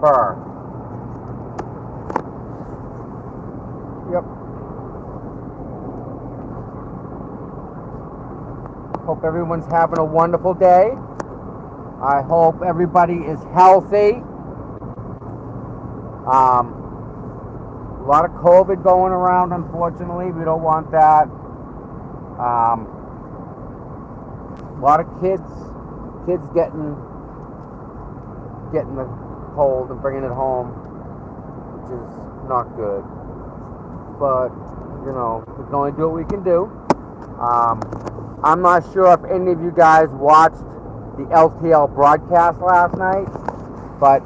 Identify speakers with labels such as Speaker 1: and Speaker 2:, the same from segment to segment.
Speaker 1: Jennifer. Yep. Hope everyone's having a wonderful day. I hope everybody is healthy. A lot of COVID going around, unfortunately. We don't want that. A lot of kids getting the cold and bringing it home, which is not good. But, you know, we can only do what we can do. I'm not sure if any of you guys watched the LTL broadcast last night, but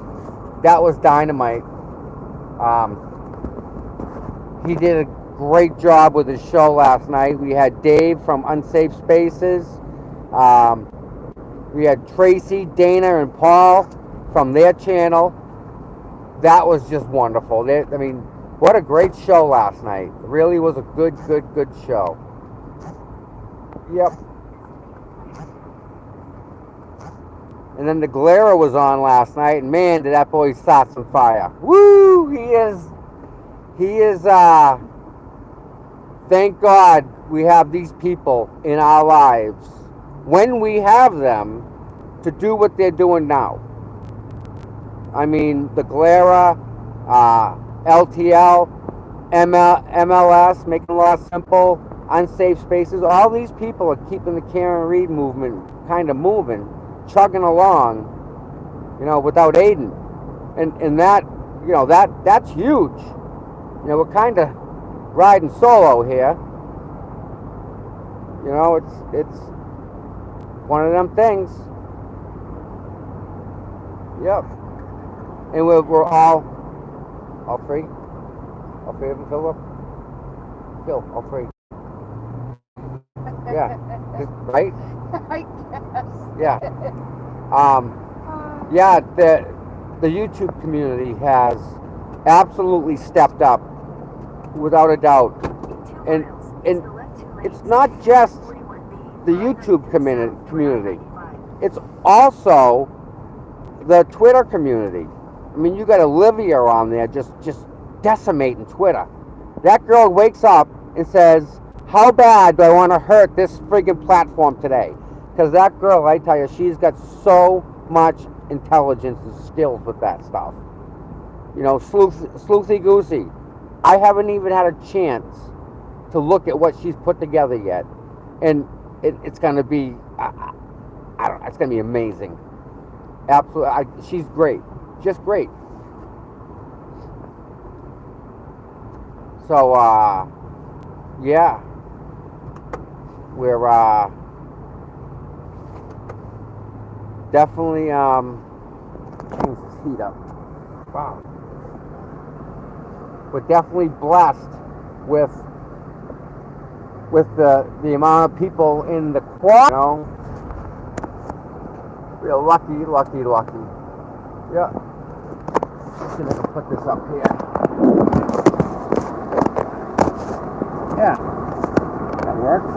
Speaker 1: that was dynamite. He did a great job with his show last night. We had Dave from Unsafe Spaces. We had Tracy, Dana, and Paul from their channel. That was just wonderful. I mean, what a great show last night. It really was a good show. Yep. And then the Glera was on last night, and man, did that boy start some fire. Woo! He is, thank God we have these people in our lives, when we have them, to do what they're doing now. I mean, the Glera, LTL, MLS, making the law simple, Unsafe Spaces, all these people are keeping the Karen Reed movement kind of moving, chugging along, you know, without Aiden. And that, you know, that's huge. You know, we're kind of riding solo here. You know, it's one of them things. Yep. And we're all three? All three of them, Philip? Phil, all three. Yeah. Right?
Speaker 2: I guess.
Speaker 1: Yeah. Yeah, the YouTube community has absolutely stepped up, without a doubt. And it's not just the YouTube community. It's also the Twitter community. I mean, you got Olivia on there just decimating Twitter. That girl wakes up and says, how bad do I want to hurt this friggin' platform today? Because that girl, I tell you, she's got so much intelligence and skills with that stuff. You know, sleuthy goosey. I haven't even had a chance to look at what she's put together yet. And it's going to be, it's going to be amazing. Absolutely. She's great. Just great. So, yeah. We're, definitely, change this heat up. Wow. We're definitely blessed with the amount of people in the quad. You know, we're lucky. Yeah. Just gonna put this up here. Yeah, that works.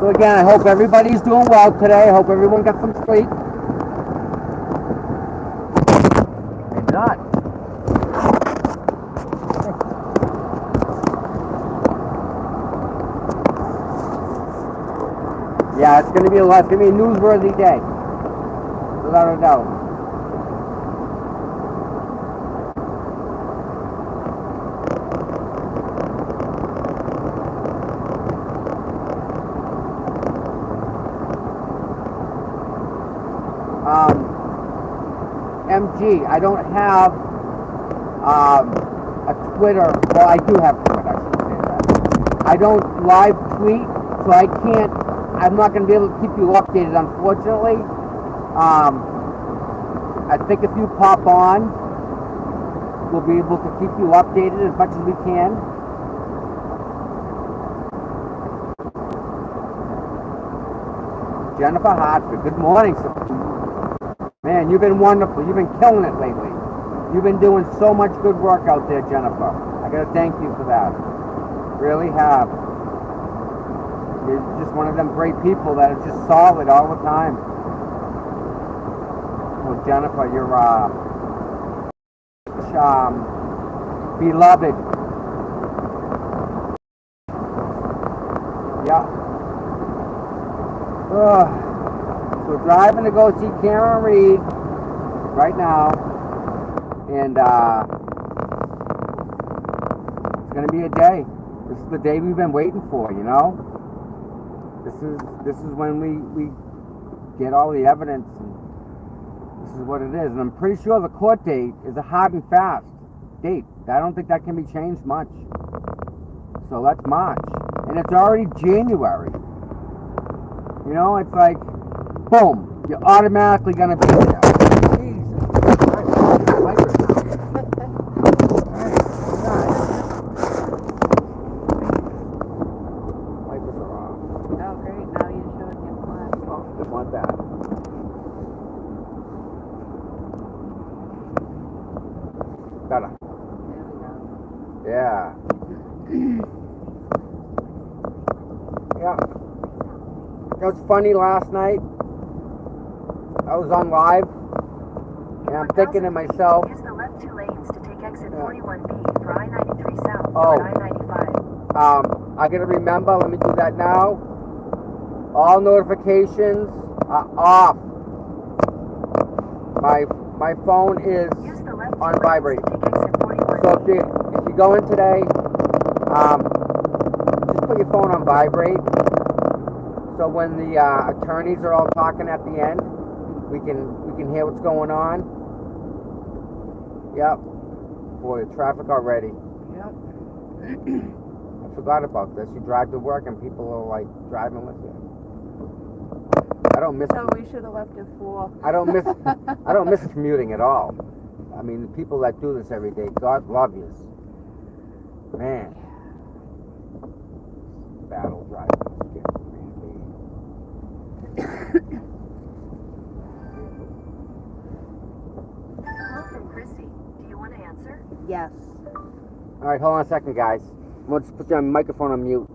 Speaker 1: So again, I hope everybody's doing well today. I hope everyone got some sleep. Maybe not. Yeah, it's gonna be a newsworthy day, without a doubt. MG, I don't have a Twitter. Well, I do have Twitter, I should say that. I don't live tweet, so I'm not going to be able to keep you updated, unfortunately. I think if you pop on, we'll be able to keep you updated as much as we can. Jennifer Hartford, good morning, sir. Man, you've been wonderful. You've been killing it lately. You've been doing so much good work out there, Jennifer. I gotta thank you for that. Really have. You're just one of them great people that are just solid all the time. So Jennifer, your beloved. Yeah. So we're driving to go see Karen Reed right now, and it's gonna be a day. This is the day we've been waiting for, you know. This is when we get all the evidence, and this is what it is. And I'm pretty sure the court date is a hard and fast date. I don't think that can be changed much. So that's March, and it's already January. You know, it's like, boom, you're automatically gonna be there. Jesus Christ, wipers are off.
Speaker 2: Oh, great. Now you're showing your flag.
Speaker 1: Oh, just want that. Better.
Speaker 2: There we go.
Speaker 1: Yeah. Yeah. It was funny last night. I was on live, and I'm thinking to myself,
Speaker 3: use the left 2 lanes to take exit 41B for I-93 South
Speaker 1: Oh.
Speaker 3: or I-95.
Speaker 1: I gotta remember, let me do that now. All notifications are off. My phone is
Speaker 3: Use the left 2
Speaker 1: on
Speaker 3: lanes
Speaker 1: vibrate.
Speaker 3: to take exit 41B.
Speaker 1: So if you go in today, just put your phone on vibrate. So when the attorneys are all talking at the end, we can hear what's going on. Yep. Boy, the traffic already.
Speaker 2: Yep.
Speaker 1: I forgot about this. You drive to work and people are like driving with you. I don't miss.
Speaker 2: So we should have left at 4.
Speaker 1: I don't miss commuting at all. I mean, the people that do this every day, God love you. Man. Battle driving.
Speaker 3: Call from Chrissy. Do you want to answer?
Speaker 2: Yes.
Speaker 1: All right, hold on a second, guys. I'm going to just put your microphone on mute.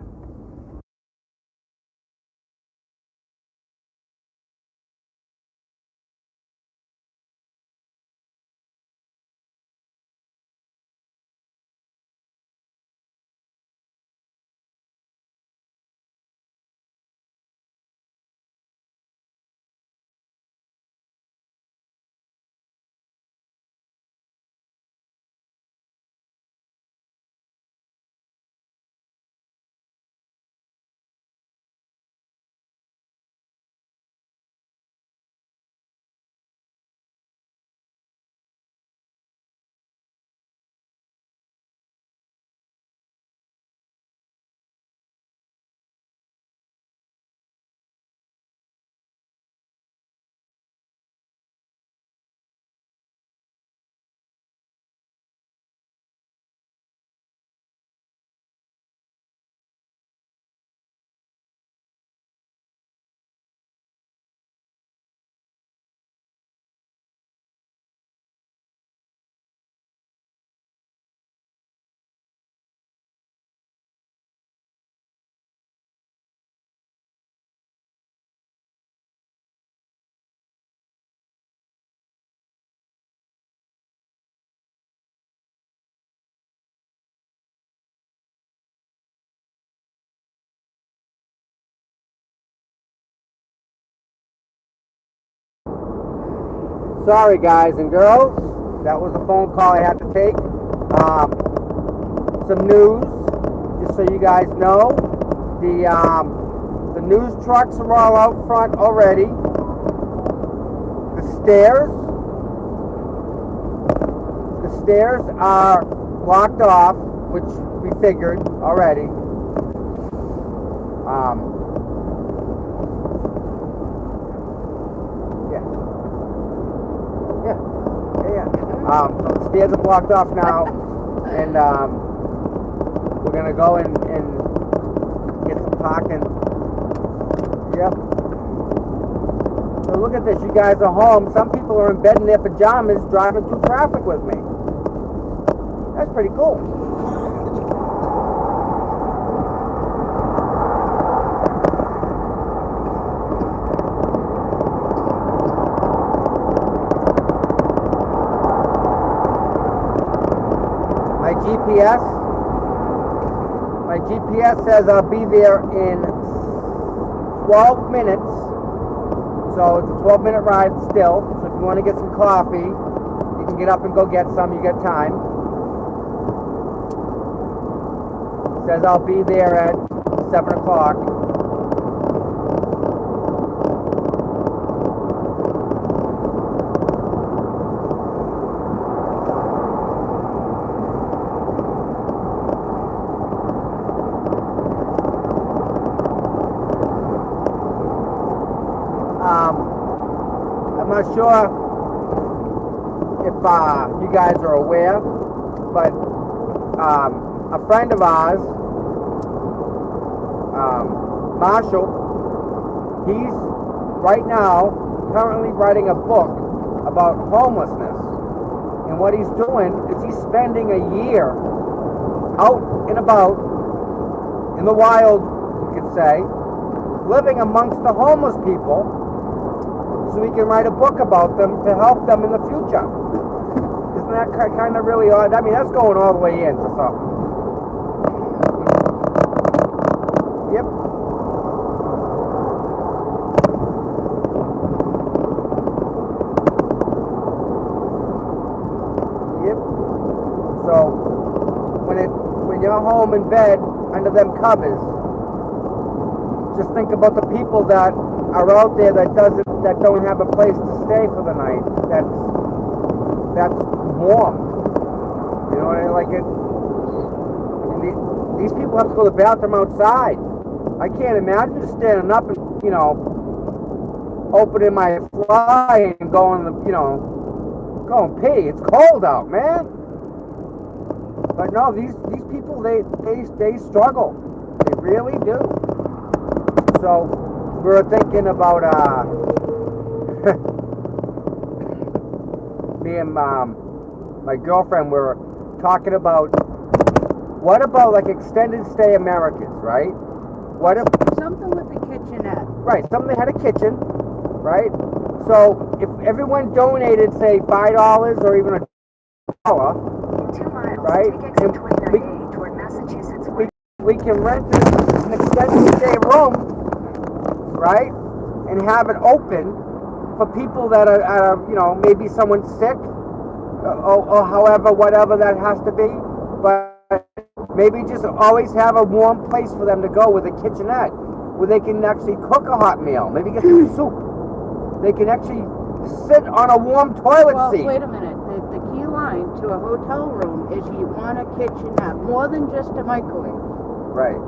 Speaker 1: Sorry, guys and girls. That was a phone call I had to take. Some news, just so you guys know. The news trucks are all out front already. The stairs are blocked off, which we figured already. So the stairs are blocked off now, and we're gonna go and get some parking. Yep. So look at this, you guys are home. Some people are in bed in their pajamas driving through traffic with me. That's pretty cool. GPS. My GPS says I'll be there in 12 minutes. So it's a 12-minute ride still. So if you want to get some coffee, you can get up and go get some. You got time. It says I'll be there at 7 o'clock. I'm not sure if you guys are aware, but a friend of ours, Marshall, he's right now currently writing a book about homelessness. And what he's doing is he's spending a year out and about in the wild, you could say, living amongst the homeless people, so he can write a book about them to help them in the future. Isn't that kind of really odd? I mean, that's going all the way into something. Yep. Yep. So when you're home in bed under them covers, just think about the people that are out there that don't have a place to stay for the night. That's warm. You know what I mean? Like it. These people have to go to the bathroom outside. I can't imagine just standing up and opening my fly and going pee. It's cold out, man. But no, these people they struggle. They really do. So we were thinking about me and my girlfriend were talking about what about like extended stay Americans, right? What if
Speaker 2: Something with the kitchenette.
Speaker 1: right? Something that had a kitchen, right? So if everyone donated, say $5 or even $1,
Speaker 3: In 2 miles,
Speaker 1: right?
Speaker 3: take exit 29A toward Massachusetts.
Speaker 1: we can rent an extended stay room, right, and have it open for people that are maybe someone's sick, or however, whatever that has to be, but maybe just always have a warm place for them to go with a kitchenette, where they can actually cook a hot meal, maybe get some soup. They can actually sit on a warm toilet
Speaker 2: Well,
Speaker 1: seat.
Speaker 2: wait a minute. The key line to a hotel room is you want a kitchenette, more than just a microwave.
Speaker 1: Right.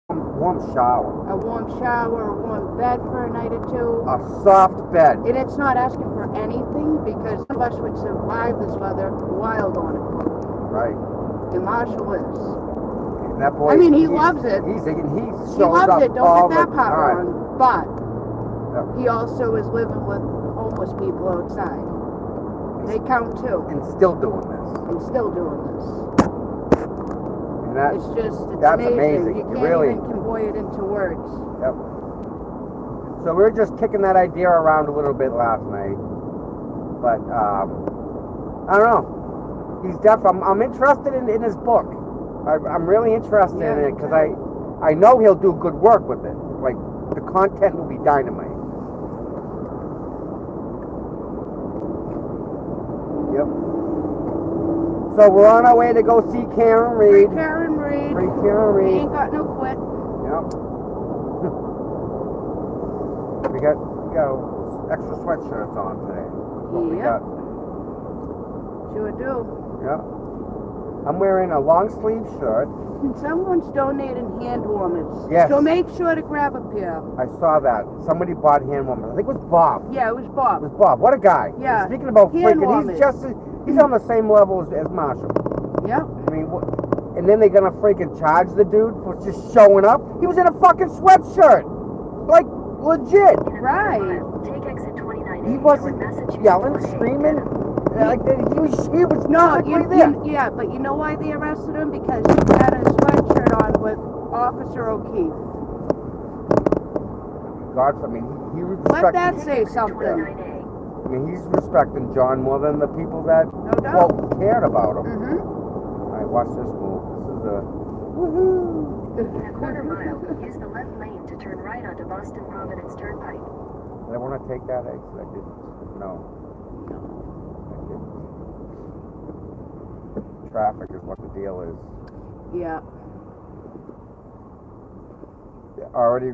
Speaker 1: Warm shower.
Speaker 2: A warm shower, a warm bed for a night or two.
Speaker 1: A soft bed.
Speaker 2: And it's not asking for anything, because none of us would survive this weather wild on it.
Speaker 1: Right.
Speaker 2: And Marshall is.
Speaker 1: And that boy,
Speaker 2: I mean, he loves it.
Speaker 1: He
Speaker 2: He
Speaker 1: shows
Speaker 2: loves
Speaker 1: up
Speaker 2: it,
Speaker 1: all
Speaker 2: don't get that
Speaker 1: the
Speaker 2: part
Speaker 1: time.
Speaker 2: wrong. But
Speaker 1: Yep.
Speaker 2: he also is living with homeless people outside. They count too.
Speaker 1: And still doing this.
Speaker 2: And still doing this.
Speaker 1: And that,
Speaker 2: It's just, it's
Speaker 1: that's
Speaker 2: amazing. You
Speaker 1: amazing.
Speaker 2: can't
Speaker 1: Really.
Speaker 2: even convey it into words.
Speaker 1: Yep. So we were just kicking that idea around a little bit last night. But, I don't know. He's definitely, I'm interested in his book. I'm really interested in it because I know he'll do good work with it. Like, the content will be dynamite. Yep. So we're on our way to go see Karen
Speaker 2: Free
Speaker 1: Reed.
Speaker 2: Karen Reed.
Speaker 1: Free Karen
Speaker 2: We
Speaker 1: Reed.
Speaker 2: ain't got no quit.
Speaker 1: Yep. we got extra sweatshirts on today. What we
Speaker 2: Yep.
Speaker 1: got.
Speaker 2: Sure do.
Speaker 1: Yeah. I'm wearing a long sleeve shirt.
Speaker 2: And someone's donating hand warmers.
Speaker 1: Yes.
Speaker 2: So make sure to grab a pair.
Speaker 1: I saw that. Somebody bought hand warmers. I think it was Bob.
Speaker 2: Yeah, it was
Speaker 1: It
Speaker 2: Bob.
Speaker 1: was Bob. What a guy.
Speaker 2: Yeah.
Speaker 1: Speaking about
Speaker 2: Hand
Speaker 1: freaking,
Speaker 2: warmers.
Speaker 1: he's on the same level as Marshall.
Speaker 2: Yep.
Speaker 1: I mean, and then they're gonna freaking charge the dude for just showing up. He was in a fucking sweatshirt, like legit.
Speaker 2: Right.
Speaker 3: Take exit 29A
Speaker 1: He
Speaker 3: toward
Speaker 1: wasn't
Speaker 3: Massachusetts.
Speaker 1: yelling, screaming. Like he was
Speaker 2: No,
Speaker 1: physically there.
Speaker 2: yeah, but you know why they arrested him? Because he had a sweatshirt on with Officer O'Keefe.
Speaker 1: God, I mean, he was
Speaker 2: Let that say
Speaker 3: Exit
Speaker 2: something.
Speaker 3: 29A.
Speaker 1: I mean, he's respecting John more than the people that
Speaker 2: No doubt.
Speaker 1: quote cared about him.
Speaker 2: Mm-hmm.
Speaker 1: All right, watch this move. This is a woohoo.
Speaker 3: In a quarter mile, use the left lane to turn right onto Boston Providence Turnpike.
Speaker 1: Did I want to take that exit? I didn't. No. I didn't. Traffic is what the deal is.
Speaker 2: Yeah.
Speaker 1: They're already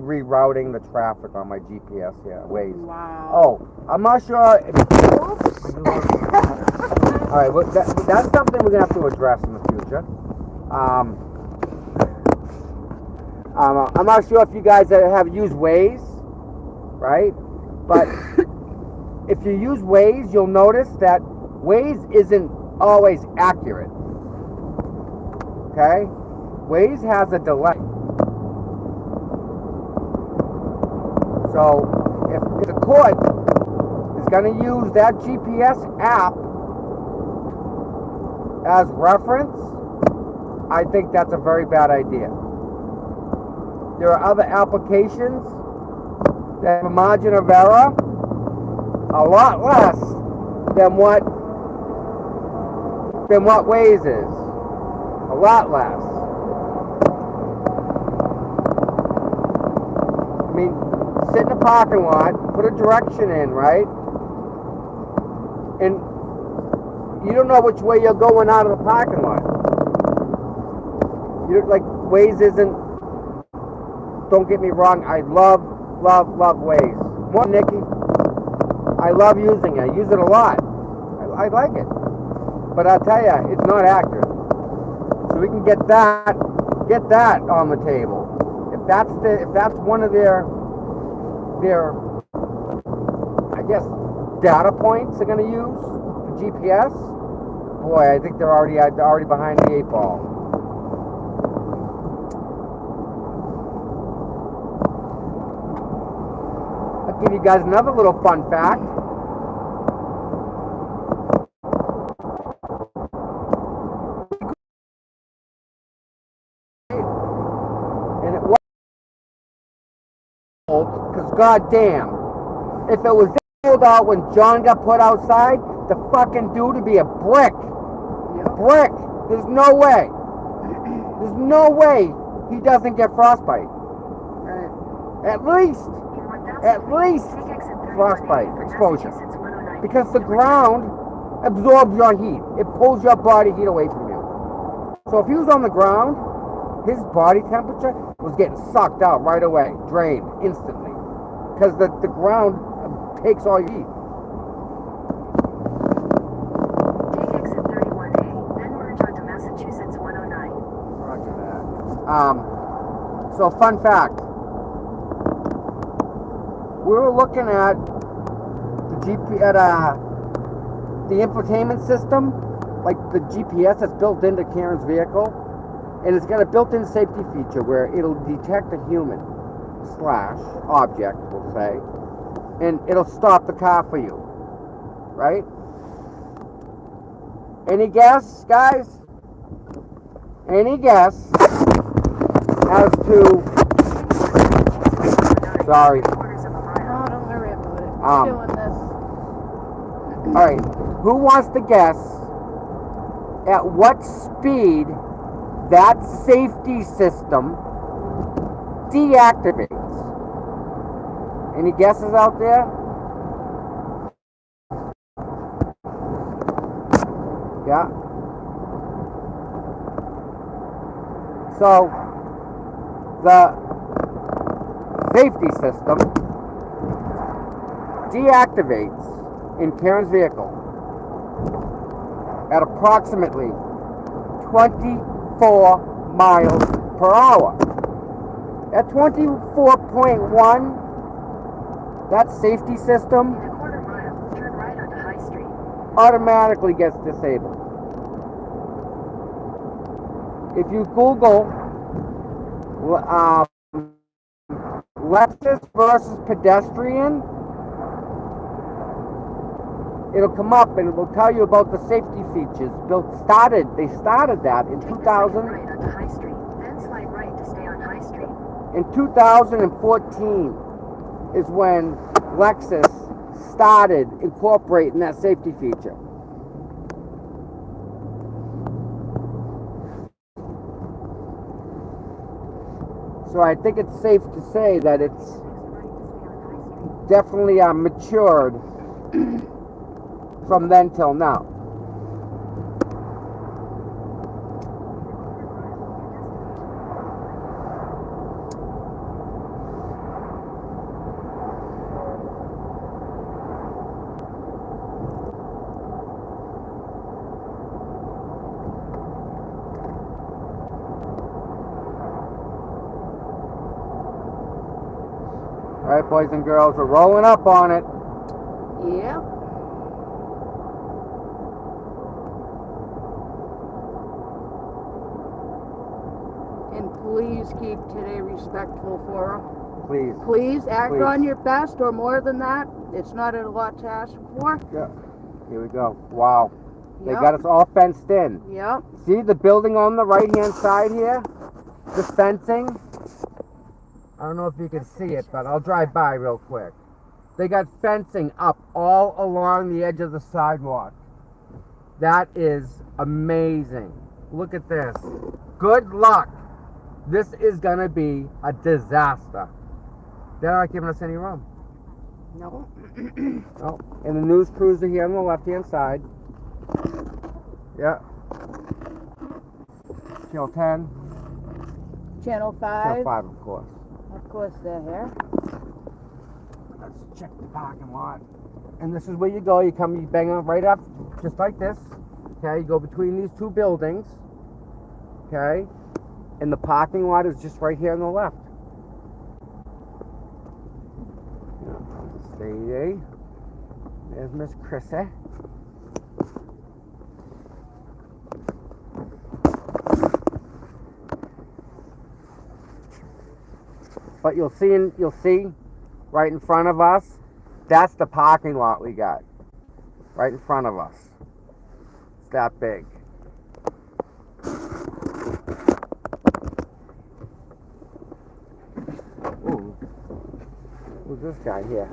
Speaker 1: rerouting the traffic on my GPS here. Waze.
Speaker 2: Wow.
Speaker 1: Oh, I'm not sure.
Speaker 2: Oops.
Speaker 1: All right, well, that's something we're gonna have to address in the future. I'm not sure if you guys have used Waze, right? But if you use Waze, you'll notice that Waze isn't always accurate. Okay? Waze has a delay. So if the court is going to use that GPS app as reference, I think that's a very bad idea. There are other applications that have a margin of error a lot less than what Waze is. A lot less. I mean, sit in a parking lot, put a direction in, right? And you don't know which way you're going out of the parking lot. Like, Waze isn't, don't get me wrong, I love Waze. More Nikki. I love using it. I use it a lot. I like it. But I'll tell you, it's not accurate. So we can get that on the table. If that's one of their I guess data points they're going to use for GPS, boy, I think they're already behind the 8 ball. I'll give you guys another little fun fact. And it was because goddamn, if it was cold out when John got put outside, the fucking dude would be a brick.
Speaker 2: Yep.
Speaker 1: Brick. There's no way. There's no way he doesn't get frostbite.
Speaker 2: Right.
Speaker 1: At least frostbite exposure. Because the ground absorbs your heat. It pulls your body heat away from you. So if he was on the ground, his body temperature was getting sucked out right away, drained instantly. Because the ground takes all your heat.
Speaker 3: Take exit 31A, then merge onto Massachusetts 109.
Speaker 1: Roger that. So fun fact. We were looking at the infotainment system, like the GPS that's built into Karen's vehicle, and it's got a built-in safety feature where it'll detect a human / object, we'll say, and it'll stop the car for you, right? Any guess, guys? Any guess as to? Sorry.
Speaker 2: Oh, don't worry about it.
Speaker 1: Um,
Speaker 2: We're doing this.
Speaker 1: All right. Who wants to guess at what speed that safety system deactivates? Any guesses out there? Yeah. So the safety system deactivates in Karen's vehicle at approximately 24 miles per hour. At 24.1, that safety system
Speaker 3: In a quarter mile, turn right onto High Street.
Speaker 1: automatically gets disabled. If you Google Lexus versus pedestrian, it'll come up and it will tell you about the safety features. They started that in
Speaker 3: Take the
Speaker 1: 2000.
Speaker 3: second right onto High Street, then slide right to stay on High Street.
Speaker 1: In 2014 is when Lexus started incorporating that safety feature. So I think it's safe to say that it's definitely matured from then till now. All right, boys and girls, we're rolling up on it.
Speaker 2: Yep. And please keep today respectful for her.
Speaker 1: Please.
Speaker 2: Please act
Speaker 1: Please.
Speaker 2: on your best, or more than that. It's not a lot to ask for.
Speaker 1: Yeah. Here we go. Wow. They
Speaker 2: Yep.
Speaker 1: got us all fenced in.
Speaker 2: Yep.
Speaker 1: See the building on the right-hand side here? The fencing? I don't know if you can see it, but I'll drive by real quick. They got fencing up all along the edge of the sidewalk. That is amazing. Look at this. Good luck. This is going to be a disaster. They're not giving us any room.
Speaker 2: No.
Speaker 1: Oh, and the news crews are here on the left-hand side. Yeah. Channel 10.
Speaker 2: Channel 5.
Speaker 1: Channel 5, of course.
Speaker 2: Of course, they're here.
Speaker 1: Let's check the parking lot. And this is where you go. You bang on right up, just like this. Okay, you go between these two buildings. Okay, and the parking lot is just right here on the left. Stay. There's Miss Chrissy. But you'll see right in front of us, that's the parking lot we got. Right in front of us. It's that big. Ooh. Who's this guy here?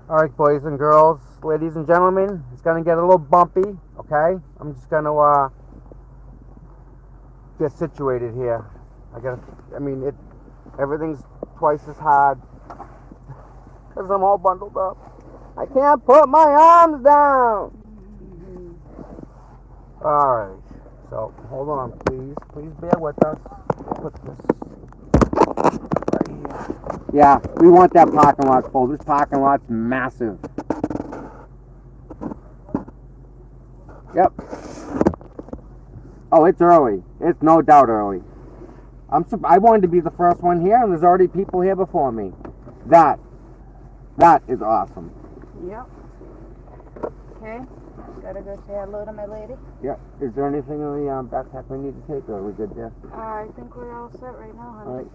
Speaker 1: Alright, boys and girls, ladies and gentlemen, it's going to get a little bumpy, okay? I'm just going to get situated here. Everything's twice as hard because I'm all bundled up. I can't put my arms down. Alright, so hold on, please bear with us. Put this right here. Yeah, we want that parking lot full. This parking lot's massive. Yep. Oh, it's early. It's no doubt early. I wanted to be the first one here, and there's already people here before me. That is awesome.
Speaker 2: Yep. Okay. Gotta go say hello to my lady.
Speaker 1: Yep. Is there anything in the backpack we need to take, or are we good there?
Speaker 2: I think we're all set right now, honey.
Speaker 1: All right.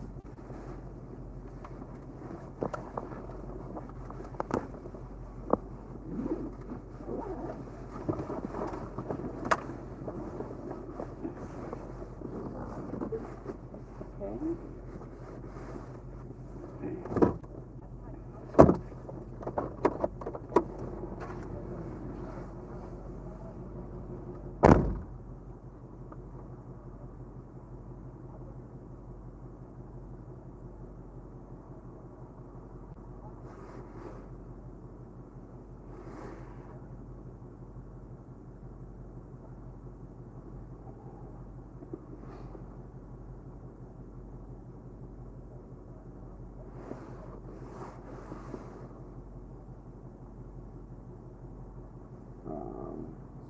Speaker 2: Okay.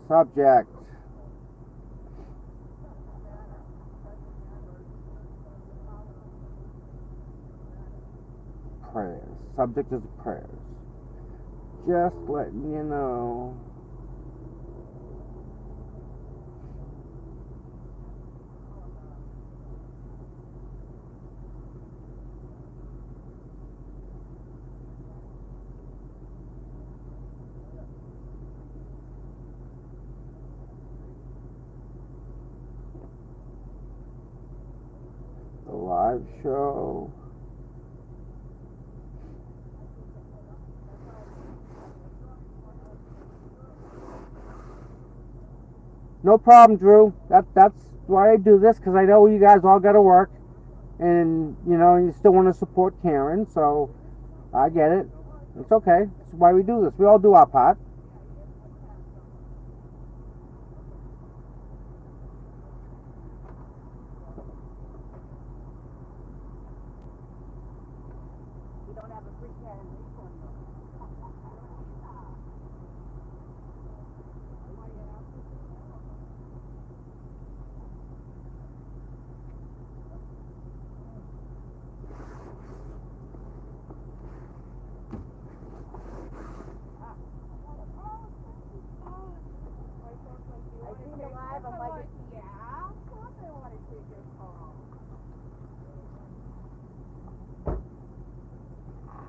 Speaker 1: Subject. Prayers. Subject is prayers. Just letting you know. live show. No problem, Drew. That's why I do this, because I know you guys all got to work, and you still want to support Karen. So I get it. It's okay. That's why we do this. We all do our part.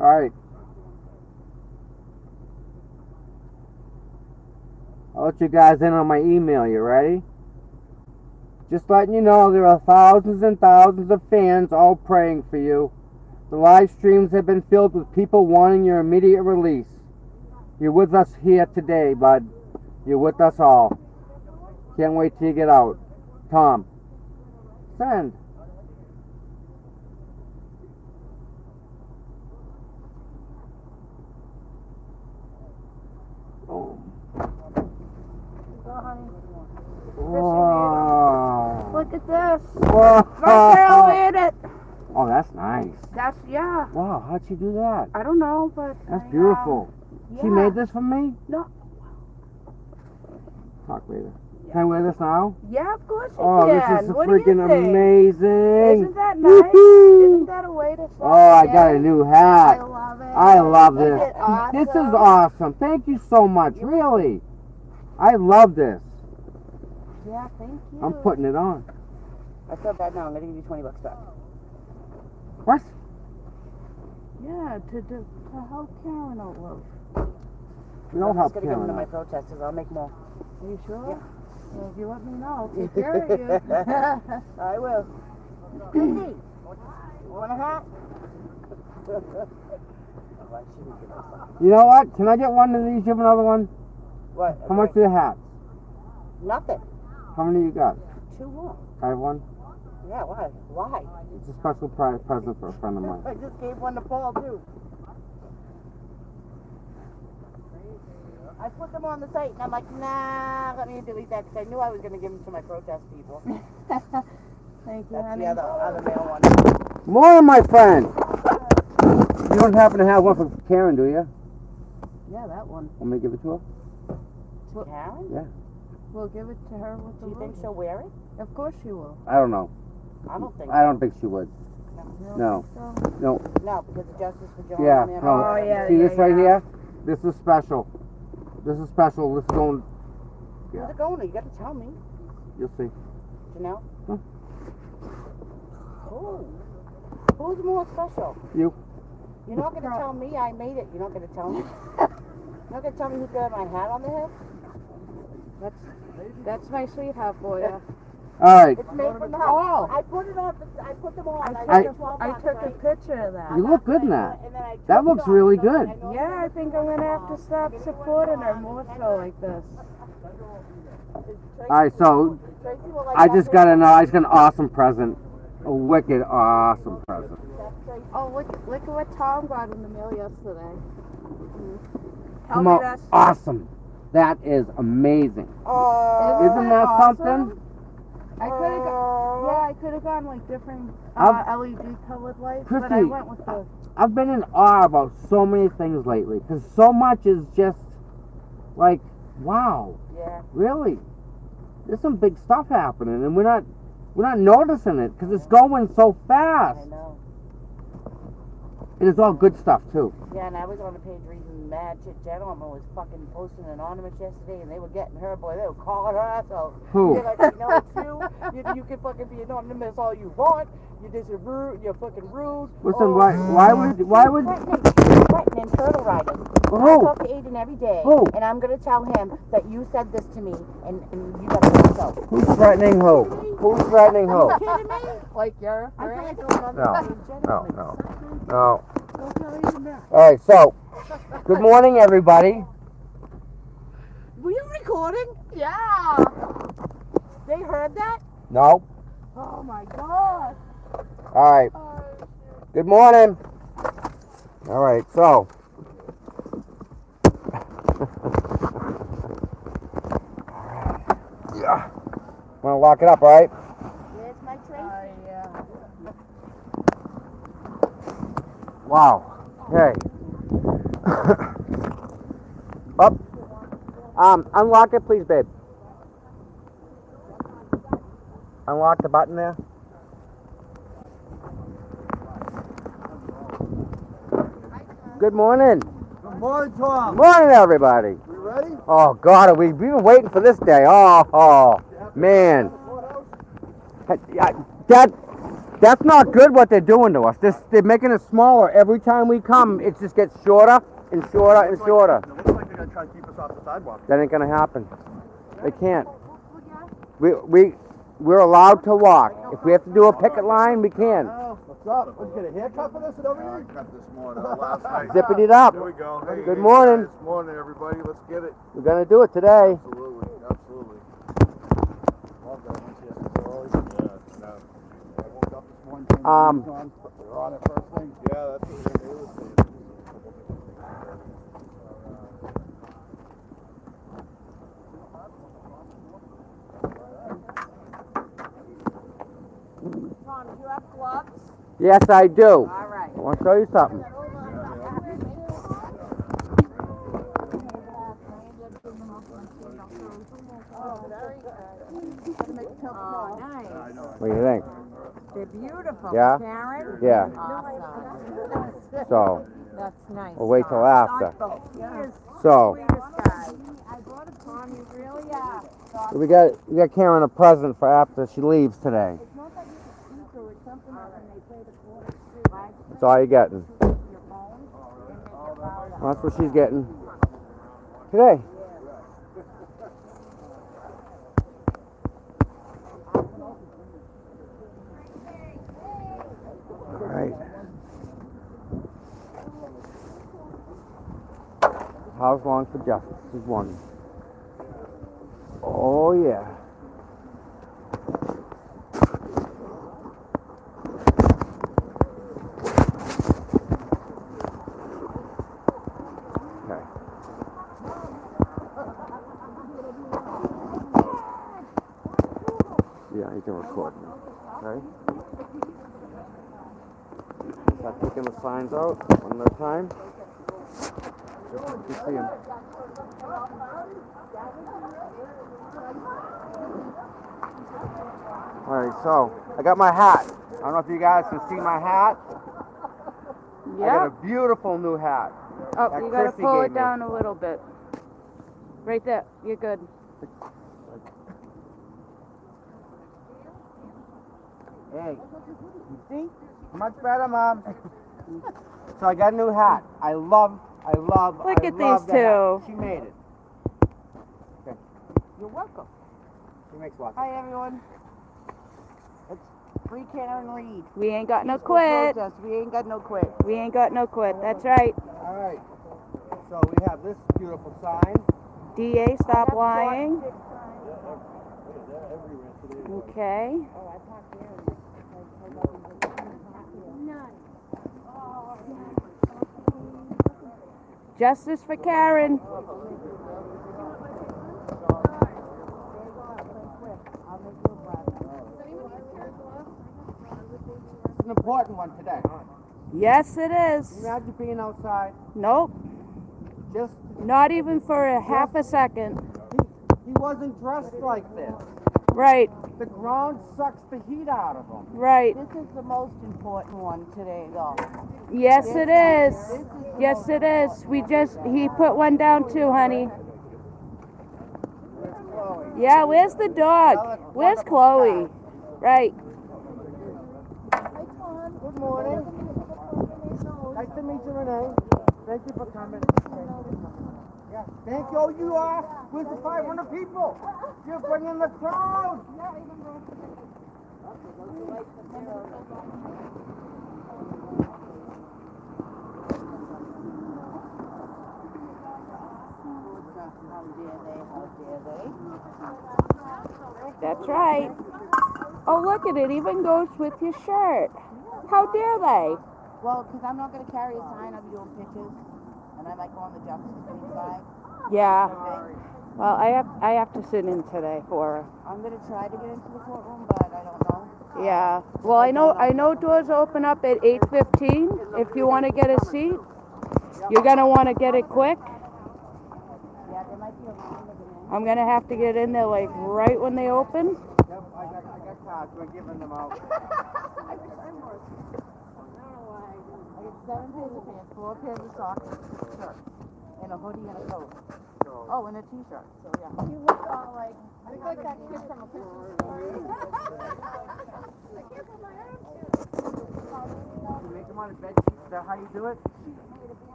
Speaker 1: Alright. I'll let you guys in on my email. You ready? Just letting you know there are thousands and thousands of fans all praying for you. The live streams have been filled with people wanting your immediate release. You're with us here today, bud. You're with us all. Can't wait till you get out. Tom. Send. Boom.
Speaker 2: Go, honey.
Speaker 1: Whoa.
Speaker 2: Look at this.
Speaker 1: Whoa.
Speaker 2: My girl made it.
Speaker 1: Oh, that's nice.
Speaker 2: Yeah.
Speaker 1: Wow, how'd she do that?
Speaker 2: I don't know, but
Speaker 1: That's beautiful.
Speaker 2: yeah.
Speaker 1: She made this for me?
Speaker 2: No.
Speaker 1: Talk later. Can I wear this now?
Speaker 2: Yeah, of course you
Speaker 1: Oh,
Speaker 2: can.
Speaker 1: this is
Speaker 2: What do you
Speaker 1: freaking
Speaker 2: think?
Speaker 1: amazing.
Speaker 2: Isn't that nice?
Speaker 1: Woo-hoo.
Speaker 2: Isn't that a way to start
Speaker 1: Oh, I
Speaker 2: the
Speaker 1: got a
Speaker 2: day?
Speaker 1: new hat.
Speaker 2: I love it.
Speaker 1: I love
Speaker 2: Isn't
Speaker 1: this.
Speaker 2: it awesome?
Speaker 1: This is awesome. Thank you so much. Really. I love this.
Speaker 2: Yeah, thank you.
Speaker 1: I'm putting it on.
Speaker 2: I feel bad now. I'm going to give you $20 back.
Speaker 1: What?
Speaker 2: Yeah, to help Karen out, love.
Speaker 1: We all help
Speaker 2: I'm just going to give them to my
Speaker 1: Karen.
Speaker 2: protesters. I'll make more. Are you sure?
Speaker 1: Yeah.
Speaker 2: Well, if you let me know, I'll take care of you. I will. Chrissy, you want a hat?
Speaker 1: You know what? Can I get one of these? You have another one?
Speaker 2: What?
Speaker 1: How much are the hats?
Speaker 2: Nothing.
Speaker 1: How many you got?
Speaker 2: 2 more.
Speaker 1: I have one.
Speaker 2: Yeah, why? Why?
Speaker 1: It's a special present for a friend of mine.
Speaker 2: I just gave one to Paul, too. I put them on the site, and I'm like, nah, let me delete that, because I knew I was going to give them to my protest people. Thank you, honey. That's the other male one.
Speaker 1: More, my friend. You don't happen to have one for Karen, do you?
Speaker 2: Yeah, that one.
Speaker 1: Want me to give it to her?
Speaker 2: To Karen?
Speaker 1: Yeah.
Speaker 2: We'll give it to her with the Do you think she'll wear it? Of course she will.
Speaker 1: I don't know.
Speaker 2: I don't think
Speaker 1: I don't think she would. No.
Speaker 2: So?
Speaker 1: No.
Speaker 2: No, because of Justice for Joanne.
Speaker 1: Yeah.
Speaker 2: Man.
Speaker 1: No.
Speaker 2: Oh, yeah,
Speaker 1: See this right
Speaker 2: yeah.
Speaker 1: here? This is special. This is special. This is going. Yeah.
Speaker 2: Where's it going? You got to tell me.
Speaker 1: You'll see.
Speaker 2: Janelle?
Speaker 1: Huh?
Speaker 2: Who? Who's more special?
Speaker 1: You.
Speaker 2: You're not going to tell me I made it. You're not going to tell me? You're not going to tell me who got my hat on the head? That's my sweetheart for you.
Speaker 1: All right.
Speaker 2: It's made from the house. Oh. I put it on. I put them on.
Speaker 1: I
Speaker 2: took a picture of that.
Speaker 1: You look good in that. That looks really good.
Speaker 2: Yeah, I think I'm going to have to start supporting her more so like this.
Speaker 1: All right. So I just got an awesome present. A wicked awesome present.
Speaker 2: Oh, look at what Tom got in the mail yesterday.
Speaker 1: Come on. Awesome. That is amazing. Isn't that something?
Speaker 2: I could have gone like different LED colored lights,
Speaker 1: Christy,
Speaker 2: but I went with the...
Speaker 1: I've been in awe about so many things lately, because so much is just like, wow.
Speaker 2: Yeah.
Speaker 1: Really? There's some big stuff happening, and we're not noticing it, because it's going so fast.
Speaker 2: I know.
Speaker 1: And it's all good stuff, too.
Speaker 2: Yeah, and I was on the page reading Mad Chick Gentleman was fucking posting anonymous yesterday, and they were getting her, boy, they were calling her out. So
Speaker 1: Who?
Speaker 2: they're like, you know, it's you. You can fucking be anonymous all you want. You're fucking rude.
Speaker 1: Listen, why would?
Speaker 2: Threatening turtle riders.
Speaker 1: Who?
Speaker 2: I talk to Aiden every day.
Speaker 1: Who?
Speaker 2: And I'm gonna tell him that you said this to me, and you gotta let it go.
Speaker 1: Who's threatening who? Who's threatening who?
Speaker 2: Are you kidding me? Like you're ain't going on
Speaker 1: No. All right, so good morning, everybody.
Speaker 2: Were you recording? Yeah. They heard that?
Speaker 1: No.
Speaker 2: Oh my god.
Speaker 1: All right. Good morning. All right, so. Yeah. Want to lock it up, all right?
Speaker 2: Where's my tray? Yeah.
Speaker 1: Wow. Okay. Up. Unlock it, please, babe. Unlock the button there. Good morning.
Speaker 4: Good morning, Tom.
Speaker 1: Good morning, everybody.
Speaker 4: We ready?
Speaker 1: Oh, God, we've been waiting for this day. Oh, man. That's not good what they're doing to us. They're making it smaller. Every time we come, it just gets shorter and shorter and shorter.
Speaker 4: It looks like they're going to try to keep us off the sidewalk.
Speaker 1: That ain't going to happen. They can't. We're allowed to walk. If we have to do a picket line, we can.
Speaker 4: What's up? Let's get a haircut for this and over here?
Speaker 5: I cut this morning, last night.
Speaker 1: Zipping it up.
Speaker 5: Here we go. Hey,
Speaker 1: Good morning.
Speaker 5: Guys. Morning, everybody. Let's get it.
Speaker 1: We're going to do it today.
Speaker 5: Absolutely.
Speaker 4: Love that once you have to early.
Speaker 5: Yeah, no.
Speaker 4: I woke up this morning, turned the news on. We were on it first thing.
Speaker 5: Yeah, that's what we're going to do.
Speaker 2: Tom, do you have gloves?
Speaker 1: Yes, I do.
Speaker 2: All right.
Speaker 1: I want to show you something.
Speaker 2: Oh, very good. Oh, nice.
Speaker 1: What do you think?
Speaker 2: They're beautiful.
Speaker 1: Yeah?
Speaker 2: Karen?
Speaker 1: Yeah.
Speaker 2: Awesome.
Speaker 1: So,
Speaker 2: That's nice.
Speaker 1: we'll wait till after.
Speaker 2: Yes.
Speaker 1: So,
Speaker 2: I brought a Tom, you really are.
Speaker 1: we got Karen a present for after she leaves today.
Speaker 2: It's not that you can speak or it's something that when they play the quarter
Speaker 1: That's all you're getting.
Speaker 2: your phone and make it louder.
Speaker 1: That's what she's getting today. All right. How's long for justice is one. Oh yeah. Okay. Yeah, you can record me. Okay. Start taking the signs out one at a time. You see 'em. Alright, so I got my hat. I don't know if you guys can see my hat. I got a beautiful new hat.
Speaker 6: Oh,
Speaker 1: that
Speaker 6: you gotta
Speaker 1: Chrissy
Speaker 6: pull
Speaker 1: gave
Speaker 6: it
Speaker 1: me.
Speaker 6: down a little bit. Right there. You're good.
Speaker 1: Hey, you see? Much better, Mom. So I got a new hat. I love
Speaker 6: Look at
Speaker 1: love
Speaker 6: these
Speaker 1: the hat.
Speaker 6: two.
Speaker 1: She made it. Okay.
Speaker 2: You're welcome.
Speaker 1: She makes lots.
Speaker 2: Hi, everyone. It's Free Karen Reed.
Speaker 6: We ain't got no
Speaker 2: Peaceful
Speaker 6: quit.
Speaker 2: protest. We ain't got no quit.
Speaker 6: We ain't got no quit. That's right.
Speaker 1: Alright. So we have this beautiful sign.
Speaker 6: DA, stop lying. Okay.
Speaker 2: Oh, I parked there.
Speaker 6: Justice for Karen.
Speaker 1: It's an important one today.
Speaker 6: Yes, it is.
Speaker 1: Can you imagine being outside?
Speaker 6: Nope.
Speaker 1: Just
Speaker 6: Not even for a half a second.
Speaker 1: he wasn't dressed like this.
Speaker 6: Right.
Speaker 1: The ground sucks the heat out of him.
Speaker 6: Right.
Speaker 2: This is the most important one today, though.
Speaker 6: Yes, it is.
Speaker 2: This is the
Speaker 6: Yes,
Speaker 2: most
Speaker 6: it is. He put one down too, honey. Yeah, where's the dog? Where's Chloe? Right.
Speaker 1: to meet you, Renee. Thank you for coming. Yeah, thank you. Oh, you are with the 500 people. You're bringing the crowd.
Speaker 2: How dare they? How dare they?
Speaker 6: That's right. Oh, look at it. Even goes with your shirt. How dare they?
Speaker 2: Well, because I'm not going to carry a sign. I'll be doing pictures. And I might go on the Justice Street side.
Speaker 6: Yeah.
Speaker 2: Okay.
Speaker 6: Well, I have to sit in today for her.
Speaker 2: I'm going to try to get into the courtroom, but I don't know.
Speaker 6: Yeah. Well, I know doors open up at 8:15. If you want to get a seat, you're gonna want to get it quick.
Speaker 2: Yeah, there might be a line again.
Speaker 6: I'm gonna have to get in there like right when they open.
Speaker 1: Yep, I got cards. We're giving them out.
Speaker 2: I wish I was. I get 7 pairs of pants, 4 pairs of socks, a shirt, and a hoodie and a coat. Oh, and a t-shirt. So yeah. You look all like that kid from a Christmas story.
Speaker 1: You make them on a bed sheet. Is that how you do it?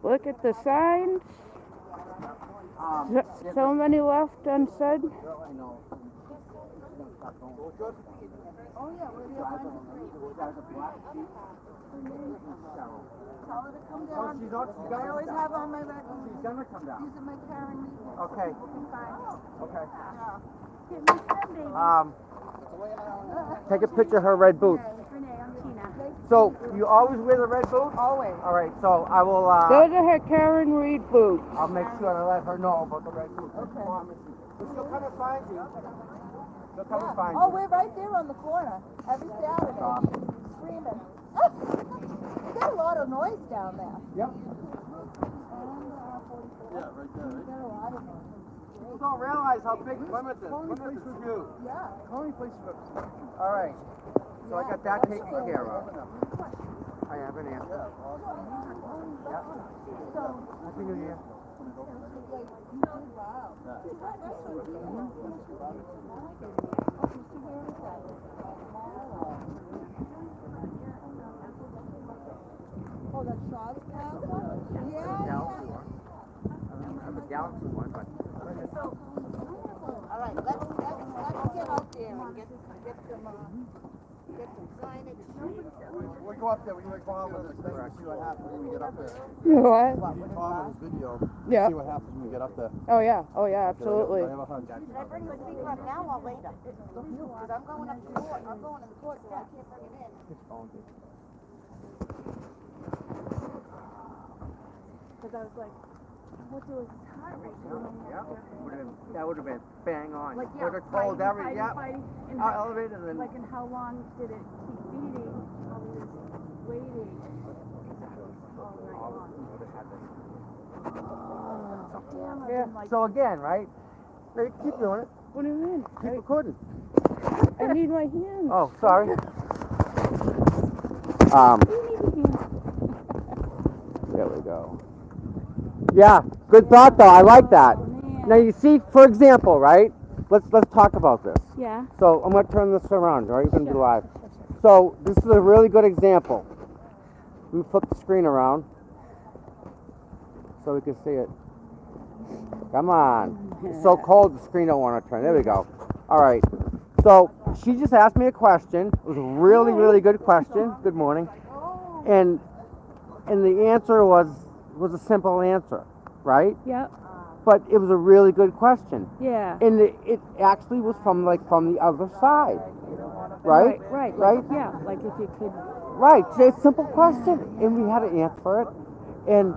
Speaker 6: Look at the signs. So many left unsaid.
Speaker 1: I know.
Speaker 2: Oh yeah, we're here on the street. Tell her to come down.
Speaker 1: Oh, she's on. She's
Speaker 2: I always have on my record.
Speaker 1: She's gonna come down.
Speaker 2: These are my Karen Reed.
Speaker 1: Okay. Okay.
Speaker 2: Yeah.
Speaker 1: Take a picture of her red boots. So you always wear the red boots?
Speaker 2: Always.
Speaker 1: All right. So I will.
Speaker 6: Those are her Karen Reed boots.
Speaker 1: I'll make sure to let her know about the red boots.
Speaker 2: Okay.
Speaker 1: She'll come and find you. She'll come and find
Speaker 2: Oh,
Speaker 1: you.
Speaker 2: we're right there on the corner every Saturday. Screaming. You got a lot of noise down there.
Speaker 1: Yep.
Speaker 5: Yeah, right there, right?
Speaker 2: You got a lot of noise.
Speaker 1: People don't realize how big Plymouth is. Plymouth is huge.
Speaker 2: Yeah.
Speaker 5: Coney Place is
Speaker 1: All right. So I got that taken care of. I have an answer. Yep. Happy New Year.
Speaker 2: Oh, that's Shaw's Plaza? Yeah.
Speaker 1: Galaxy one. I have a Galaxy one, but.
Speaker 2: All right, let's get out there and get some signage.
Speaker 5: We'll go up there. We're gonna call him with this thing and see what happens when we get up there.
Speaker 6: What?
Speaker 5: We can call him with this video.
Speaker 6: Yeah.
Speaker 5: See what happens when we get up there.
Speaker 6: Oh yeah. Oh yeah. Absolutely.
Speaker 5: I have a hug.
Speaker 2: Should I bring the speaker up now or later? Because I'm going up to court. I'm going to the court, so I can't bring it in. Because I was like, what was his heart rate?
Speaker 1: Yeah. That would have been bang on.
Speaker 7: Like,
Speaker 1: Would have told every. Yeah.
Speaker 7: And
Speaker 1: Elevated and.
Speaker 7: like, and how long did it keep beating while he was waiting all night long? Damn, I've
Speaker 1: Yeah.
Speaker 7: been like,
Speaker 1: So again, right? No, you keep doing it.
Speaker 6: What do you mean?
Speaker 1: Keep recording.
Speaker 6: I need my hands.
Speaker 1: Oh, sorry. There we go. Yeah, good thought though. I like that. Now you see, for example, right? Let's talk about this.
Speaker 6: Yeah.
Speaker 1: So I'm gonna turn this around, right? You're gonna be live. So this is a really good example. Let me flip the screen around so we can see it. Come on. It's so cold the screen don't want to turn. There we go. All right. So she just asked me a question. It was a really, really good question. Good morning. And the answer was a simple answer, right?
Speaker 6: Yep.
Speaker 1: But it was a really good question.
Speaker 6: Yeah.
Speaker 1: And it actually was from the other side. Right?
Speaker 6: Right.
Speaker 1: Right?
Speaker 6: Yeah. Like if you could.
Speaker 1: Right. It's a simple question. And we had to answer it. And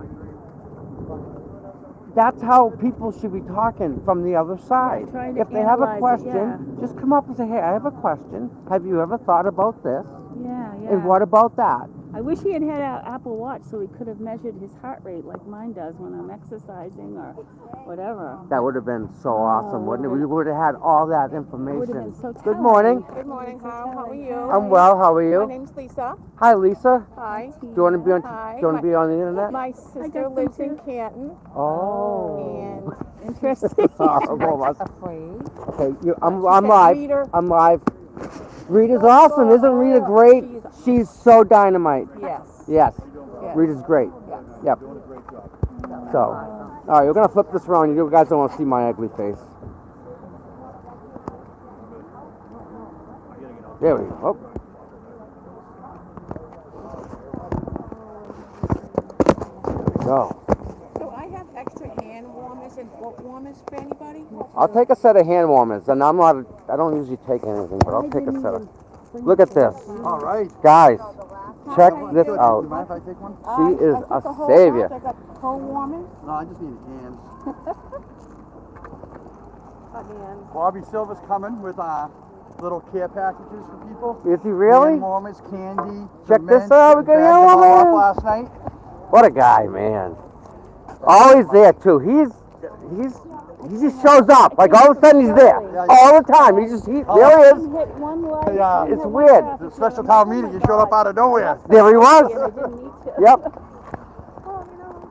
Speaker 1: that's how people should be talking from the other side.
Speaker 6: Trying to
Speaker 1: If they have a
Speaker 6: analyze it,
Speaker 1: question, just come up and say, hey, I have a question. Have you ever thought about this?
Speaker 6: Yeah.
Speaker 1: And what about that?
Speaker 6: I wish he had an Apple Watch so he could have measured his heart rate like mine does when I'm exercising or whatever.
Speaker 1: That would have been so awesome, wouldn't it? We would have had all that information.
Speaker 6: Would have been so
Speaker 1: Good morning.
Speaker 8: Good morning, Carl. How are you?
Speaker 1: I'm well. How are
Speaker 8: My
Speaker 1: you?
Speaker 8: name's Lisa.
Speaker 1: Hi, Lisa.
Speaker 8: Hi.
Speaker 1: Do you want to be on?
Speaker 8: Hi.
Speaker 1: Do you want to be on the internet?
Speaker 8: My sister lives in Canton,
Speaker 1: Oh.
Speaker 8: and
Speaker 6: Interesting.
Speaker 1: Horrible.
Speaker 8: afraid.
Speaker 1: Okay, I'm
Speaker 8: She said
Speaker 1: live.
Speaker 8: read her.
Speaker 1: I'm live. Rita's awesome. Isn't Rita great? She's so dynamite.
Speaker 2: Yes.
Speaker 1: Yes.
Speaker 2: Yes.
Speaker 1: Rita's great.
Speaker 2: Yes.
Speaker 1: Yep.
Speaker 5: Doing a great job.
Speaker 1: So, all right, we're gonna flip this around. You guys don't want to see my ugly face. There we go. Oh. There we go.
Speaker 8: So I have extra hand warmers and foot warmers for anybody?
Speaker 1: I'll take a set of hand warmers, and I don't usually take anything, but I'll take a set of. Look at this,
Speaker 5: All right.
Speaker 1: guys. Check this
Speaker 5: Do you
Speaker 1: out.
Speaker 5: mind if I take one?
Speaker 1: She is
Speaker 2: I
Speaker 1: a
Speaker 2: took the whole
Speaker 1: savior.
Speaker 2: batch. I got cold warmers.
Speaker 5: No, I just need hands.
Speaker 2: Hands.
Speaker 5: Bobby Silver's coming with little care packages for people.
Speaker 1: Is he really?
Speaker 5: Hand warmers, candy.
Speaker 1: Check
Speaker 5: some
Speaker 1: this
Speaker 5: mints.
Speaker 1: out. We got
Speaker 5: Bagged
Speaker 1: hand
Speaker 5: them all
Speaker 1: warmers.
Speaker 5: up last night.
Speaker 1: What a guy, man. Always there too. He just shows up. Like all of a sudden he's there. All the time. There he is.
Speaker 2: Hit one leg.
Speaker 5: Yeah.
Speaker 1: It's weird.
Speaker 5: The special town meeting, you showed up out of nowhere.
Speaker 1: There he was.
Speaker 2: I didn't need to.
Speaker 1: Yep.
Speaker 2: Well, you know,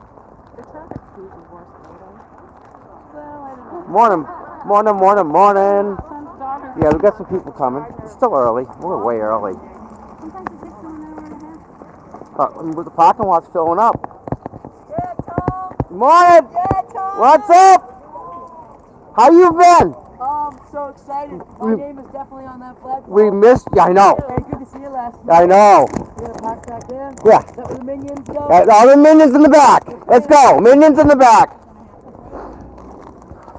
Speaker 2: the traffic's usually worse later. Well, I don't know.
Speaker 1: Morning.
Speaker 2: Son's daughter.
Speaker 1: Yeah, we got some people coming. It's still early. We're way early.
Speaker 7: Sometimes it takes them an hour and a half.
Speaker 1: The parking lot's filling up.
Speaker 2: Yeah, Tom.
Speaker 1: Morning.
Speaker 2: Yeah, Tom.
Speaker 1: What's up? How you been?
Speaker 2: I'm so excited. My name is definitely on that flagpole.
Speaker 1: We missed you. I know.
Speaker 2: Hey, good to see you last night.
Speaker 1: I know.
Speaker 2: You gonna park back there?
Speaker 1: Yeah.
Speaker 2: Is that where the minions go?
Speaker 1: All the minions in the back. Let's go. Minions in the back.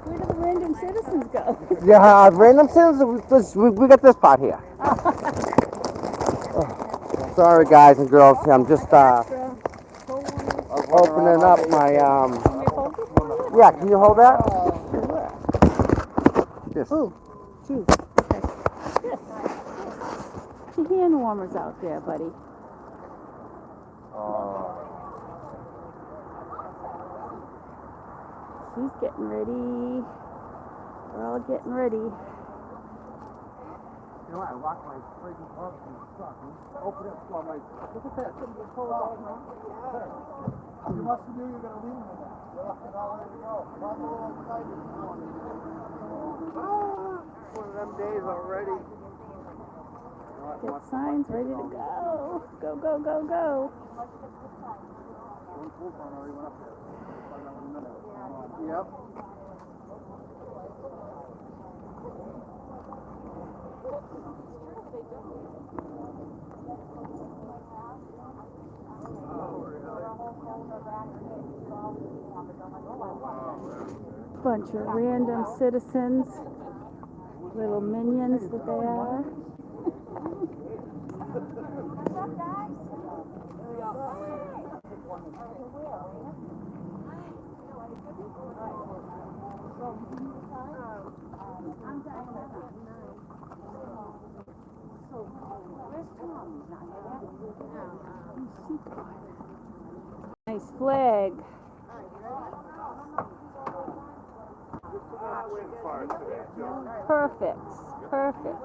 Speaker 7: Where do the random citizens go?
Speaker 1: Yeah, random citizens. We got this part here. Sorry, guys and girls. I'm just opening up my Yeah, can you hold that? Yes.
Speaker 7: Ooh, two. Okay. Good. Put your hand warmers out there, buddy. She's getting ready. We're all getting ready.
Speaker 1: You know what? I locked my freaking car in the truck. Open it so I'm like, look at that.
Speaker 5: You must have knew you were going to leave them in there. You're all ready to go. I'm a little excited.
Speaker 1: One of them days already.
Speaker 7: Get signs ready to go. Go, go, go, go.
Speaker 1: Yep.
Speaker 7: Bunch of random citizens, little minions that they are. Nice flag. Perfect. Perfect.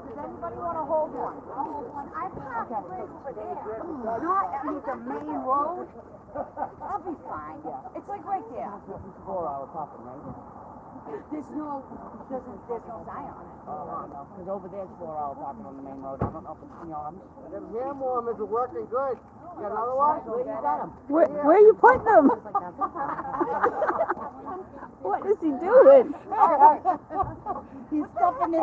Speaker 2: Does anybody want to hold one? I'll hold one. I parked right over there. Not at the main road. I'll be fine. It's like right there. There's no sign on it.
Speaker 9: Because over there's 4 hour parking on the main road. I don't know if it's,
Speaker 1: Them hand warmers are working good. You got another one?
Speaker 9: Where you got them?
Speaker 7: Where are you putting them? What is he doing?
Speaker 9: He's stuffing his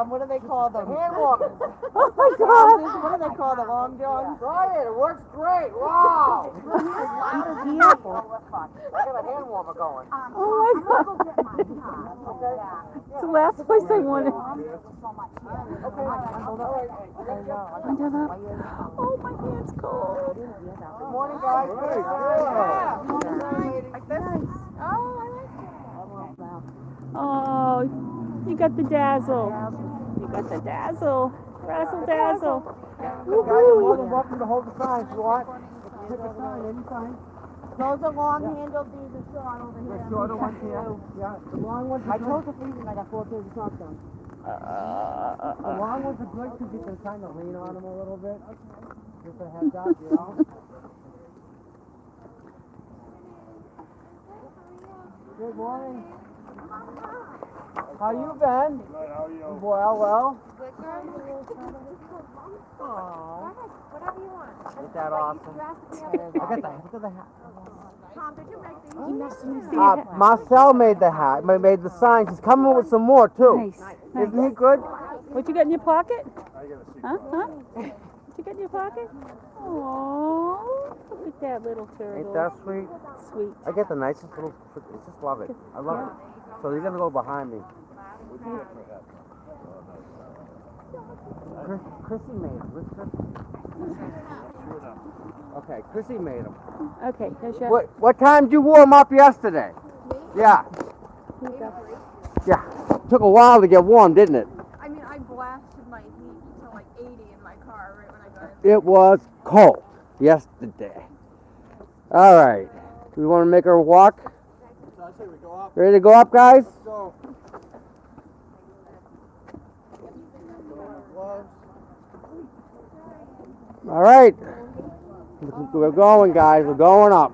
Speaker 9: what do they call them?
Speaker 1: Hand warmers.
Speaker 7: Oh my God!
Speaker 9: What do they call the long johns?
Speaker 1: Try it. It works great. Wow. I got a hand warmer going.
Speaker 7: Oh my God! It's the last place I wanted. Oh, my hand's cold.
Speaker 1: Good morning, guys.
Speaker 7: Oh, you got the dazzle. You got the dazzle. Razzle dazzle.
Speaker 1: Guys, you're more than welcome to hold the sign if you want. Pick a sign, any sign.
Speaker 9: Those are long handled, these are short over here.
Speaker 1: The shorter ones here. Yeah, the long ones are
Speaker 9: I
Speaker 1: good.
Speaker 9: told the freezing I got 4 pairs of socks on.
Speaker 1: The long ones are good because you can kind of lean on them a little bit. Just a heads up, you know. Good morning. How you been?
Speaker 5: Good, how are you?
Speaker 1: Well.
Speaker 7: Whatever you want.
Speaker 1: Ain't that awesome?
Speaker 7: I
Speaker 1: Look at the hat.
Speaker 7: Tom, did you make these?
Speaker 1: Marcel made the hat, made the signs. He's coming with some more too.
Speaker 6: Nice.
Speaker 1: Isn't he good?
Speaker 6: What you got in your pocket?
Speaker 5: I gotta see.
Speaker 6: Huh? What you got in your pocket? Oh, look at that little turtle.
Speaker 1: Ain't that sweet?
Speaker 6: Sweet.
Speaker 1: I get the nicest little. I just love it. I love it. So you're gonna go behind me. Chrissy made them. Where's Chrissy? Okay, Chrissy made them.
Speaker 6: Okay, here's your...
Speaker 1: What time did you warm up yesterday? Yeah. Yeah. Took a while to get warm, didn't it?
Speaker 7: I mean, I blasted my heat to like 80 in my car right when I got in.
Speaker 1: It was cold yesterday. All right. We want to make our walk?
Speaker 5: I say we go up.
Speaker 1: Ready to go up, guys?
Speaker 5: Let's go. Gloves.
Speaker 1: All right. We're going, guys. We're going up.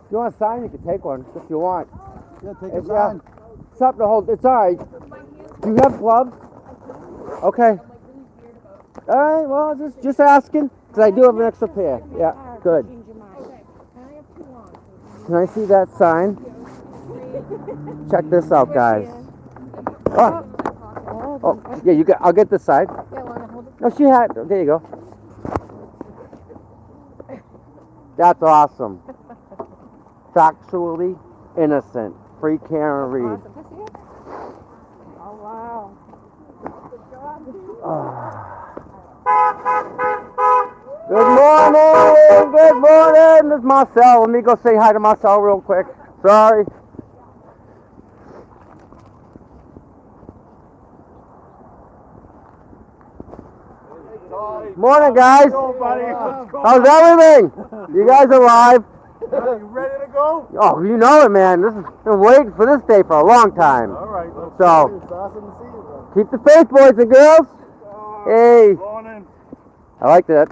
Speaker 1: If you want a sign, you can take one if you want.
Speaker 5: Yeah, take a sign.
Speaker 1: Something to hold. It's all right. Do you have gloves? Okay. All right. Well, just asking, because I do have an extra pair. Yeah. Good. Can I see that sign? Check this out, guys. Oh, yeah. I'll get this side. No, she had. There you go. That's awesome. Factually innocent. Free Karen Reed.
Speaker 8: Oh, wow.
Speaker 1: Good morning. This is Marcel. Let me go say hi to Marcel real quick. Sorry. Morning, guys. How's everything? You guys alive?
Speaker 5: You ready to go?
Speaker 1: Oh, you know it, man. Been waiting for this day for a long time.
Speaker 5: All right.
Speaker 1: So,
Speaker 5: It's awesome to see you.
Speaker 1: keep the faith, boys and girls. Hey.
Speaker 5: Morning.
Speaker 1: I like that.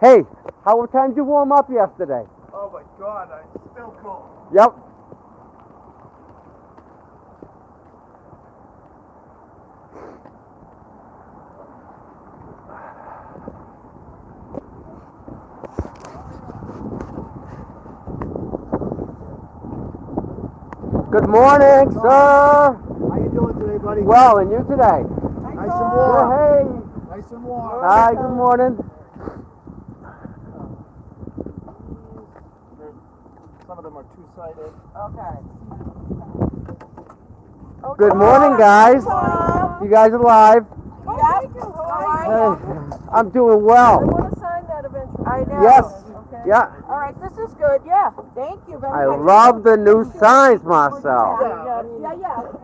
Speaker 1: Hey, what time did you warm up yesterday?
Speaker 5: Oh my God, I'm still cold.
Speaker 1: Yep. Good morning, sir.
Speaker 5: How you doing today, buddy?
Speaker 1: Well, and you today?
Speaker 5: Nice and warm.
Speaker 1: Hey.
Speaker 5: Nice and warm.
Speaker 1: Hi, good morning.
Speaker 5: Some of them are two-sided.
Speaker 1: Good morning, guys. You guys alive?
Speaker 8: Yep.
Speaker 1: I'm doing well.
Speaker 8: want to sign that eventually. I know.
Speaker 1: Yes.
Speaker 8: Okay.
Speaker 1: Yeah.
Speaker 8: All right, this is good. Yeah. Thank you very
Speaker 1: I
Speaker 8: much.
Speaker 1: love the new signs, Marcel.
Speaker 8: Yeah.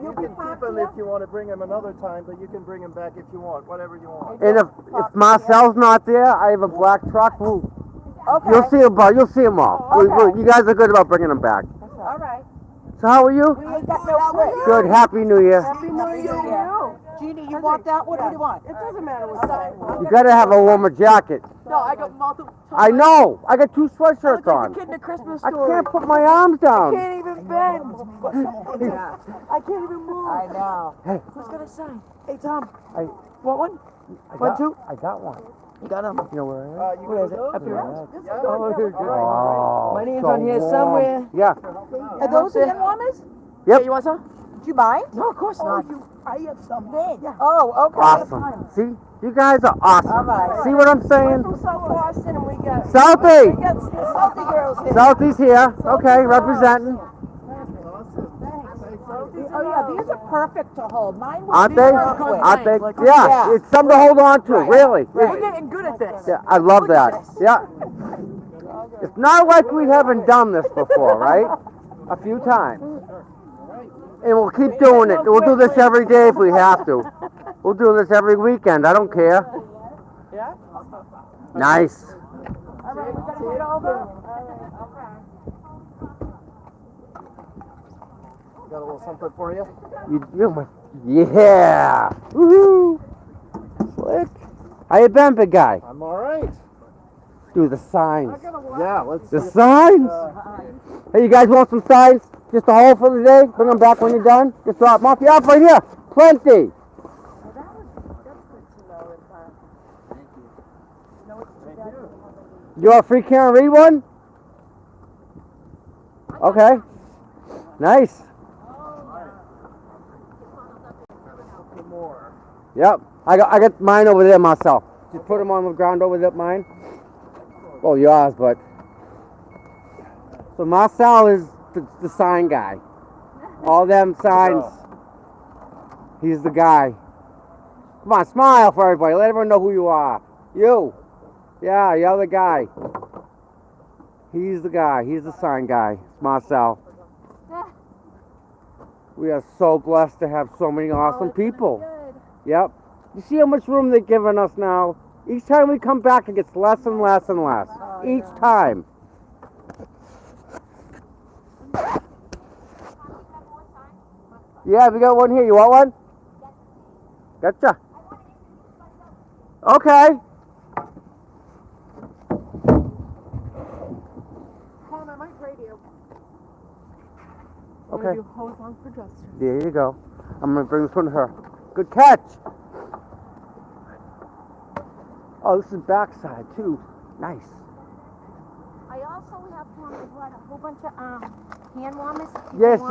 Speaker 5: You can keep them if you want to bring them another time, but you can bring them back if you want, whatever you want.
Speaker 1: And if Marcel's not there, I have a black truck.
Speaker 8: Okay.
Speaker 1: You'll see them. You'll see them all.
Speaker 8: Okay.
Speaker 1: You guys are good about bringing them back.
Speaker 8: All right.
Speaker 1: So how are you?
Speaker 8: We ain't got no quit.
Speaker 1: Good. Happy New Year.
Speaker 8: Happy New Year. Jeannie, you want that? What do you want? It doesn't matter what size.
Speaker 1: You gotta have a warmer jacket.
Speaker 8: No, I got multiple.
Speaker 1: I know. I got 2 sweatshirts on.
Speaker 8: Kid in a Christmas
Speaker 1: I
Speaker 8: story.
Speaker 1: can't put my arms down.
Speaker 8: Can't even bend. I can't even move.
Speaker 9: I know.
Speaker 1: Hey,
Speaker 8: Who's gonna sign? Hey Tom.
Speaker 1: I
Speaker 8: Want one?
Speaker 1: I got one.
Speaker 8: You got him.
Speaker 1: You know where I am?
Speaker 8: Where is it? Up here.
Speaker 1: Oh,
Speaker 8: My name's
Speaker 1: so
Speaker 8: on here
Speaker 1: warm.
Speaker 8: somewhere.
Speaker 1: Yeah.
Speaker 8: Are those the warmers?
Speaker 1: Yep.
Speaker 8: You want some? Did you buy it? No, of course not. I have some. Yeah. Oh, okay.
Speaker 1: Awesome. See, you guys are awesome.
Speaker 8: All right.
Speaker 1: See what I'm saying?
Speaker 8: From South Boston, and we got
Speaker 1: Southie.
Speaker 8: the Southie girls here.
Speaker 1: Southie's here. Okay, representing.
Speaker 8: Oh yeah, these are perfect to hold. Mine was
Speaker 1: Aren't they?
Speaker 8: perfect.
Speaker 1: Aren't they?
Speaker 8: Like,
Speaker 1: Yeah, it's something to hold on to, really.
Speaker 8: We're getting good at this.
Speaker 1: Yeah, I love that. Yeah. It's not like we haven't done this before, right? A few times. And we'll keep doing it. We'll do this every day if we have to. We'll do this every weekend. I don't care.
Speaker 8: Yeah?
Speaker 1: Nice.
Speaker 8: All right, we're gonna head over.
Speaker 5: Got a little something for you?
Speaker 1: Yeah. Woohoo. Slick. How you been, big guy?
Speaker 5: I'm all right.
Speaker 1: Do the signs.
Speaker 5: Yeah, let's
Speaker 1: The
Speaker 5: see.
Speaker 1: signs? Hey, you guys want some signs? Just a hold for the day? Bring them back when you're done? Just drop them off? Yeah, right here. Plenty.
Speaker 8: Well, that's good to know. If,
Speaker 5: Thank you.
Speaker 8: you know, it's too bad you don't have any.
Speaker 1: You want a free Karen Reed one? Okay. Nice.
Speaker 5: Some more.
Speaker 1: Yep. I got mine over there myself. Just put them on the ground over there, mine. Well, yours, but. So Marcel is the sign guy. All them signs. He's the guy. Come on, smile for everybody. Let everyone know who you are. You. Yeah, you're the guy. He's the guy. He's the sign guy. It's Marcel. We are so blessed to have so many awesome people. Yep. You see how much room they're giving us now? Each time we come back, it gets less and less and less. Each time. Yeah, we got one here. You want one? Gotcha. Okay.
Speaker 8: Hold on, I might radio.
Speaker 1: Okay.
Speaker 8: You hold on for justice.
Speaker 1: There you go. I'm gonna bring this one to her. Good catch. Oh, this is backside too. Nice.
Speaker 8: I also have one. I brought a whole bunch of hand warmers.
Speaker 1: Yes.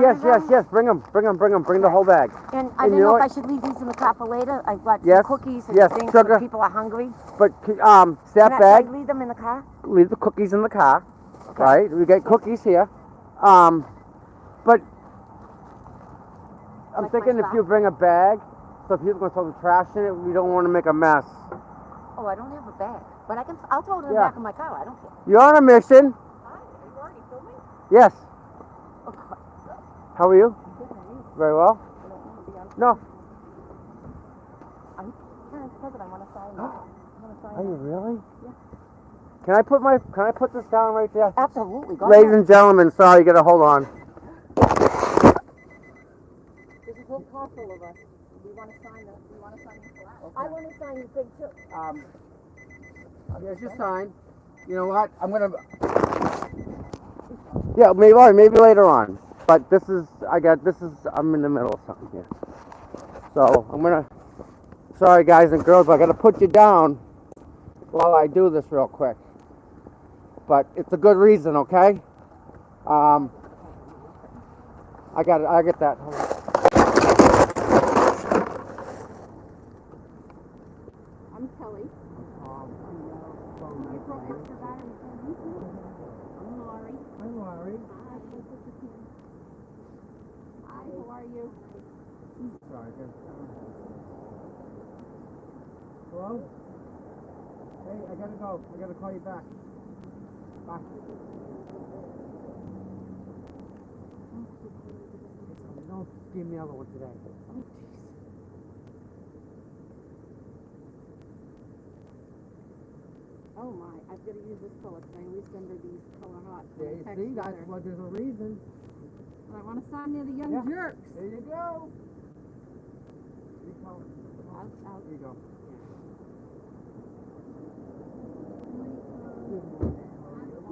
Speaker 1: Bring them. Bring the whole bag.
Speaker 8: And I
Speaker 1: And
Speaker 8: don't
Speaker 1: you know
Speaker 8: know if
Speaker 1: what?
Speaker 8: I should leave these in the car for later. I've got
Speaker 1: Yes,
Speaker 8: some cookies and
Speaker 1: yes,
Speaker 8: things
Speaker 1: sugar.
Speaker 8: if people are hungry.
Speaker 1: But
Speaker 8: Can
Speaker 1: step
Speaker 8: I
Speaker 1: bag.
Speaker 8: leave them in the car?
Speaker 1: Leave the cookies in the car.
Speaker 8: Okay.
Speaker 1: Right. We got cookies here. But I'm
Speaker 8: Like
Speaker 1: thinking
Speaker 8: my
Speaker 1: if you bring a bag, so people are gonna throw the trash in it, we don't want to make a mess.
Speaker 8: Oh, I don't have a bag. But I'll throw it in the
Speaker 1: Yeah.
Speaker 8: back of my car. I don't care.
Speaker 1: You're on a mission.
Speaker 8: Are you already filming?
Speaker 1: Yes.
Speaker 8: Okay.
Speaker 1: How are you? Very well. No.
Speaker 8: Karen said I want to sign it.
Speaker 1: Are you really? Yeah. Can I put this down right there?
Speaker 8: Absolutely. Go
Speaker 1: Ladies
Speaker 8: ahead.
Speaker 1: and gentlemen, sorry, you gotta hold on.
Speaker 8: There's a whole car full of us. We want to sign it. We want to sign it. I want to sign your thing too.
Speaker 1: Here's your sign. You know what? I'm gonna. Yeah, maybe later on. But I'm in the middle of something here. So I'm gonna. Sorry, guys and girls, I gotta put you down while I do this real quick. But it's a good reason, okay? I get that. Hold on.
Speaker 7: I'm Kelly. April extra battery. I'm Laurie.
Speaker 1: Hi, Laurie.
Speaker 7: Hi, how are you?
Speaker 1: Sorry, hello? Hey, I gotta go. I gotta call you back. Bye. Don't give me the other one today.
Speaker 7: Oh my, I've got to use this color because I always send her these color hot.
Speaker 1: Yeah, you see, that's what there's a reason.
Speaker 7: I want to sign near the young jerks.
Speaker 1: There you go. There you go.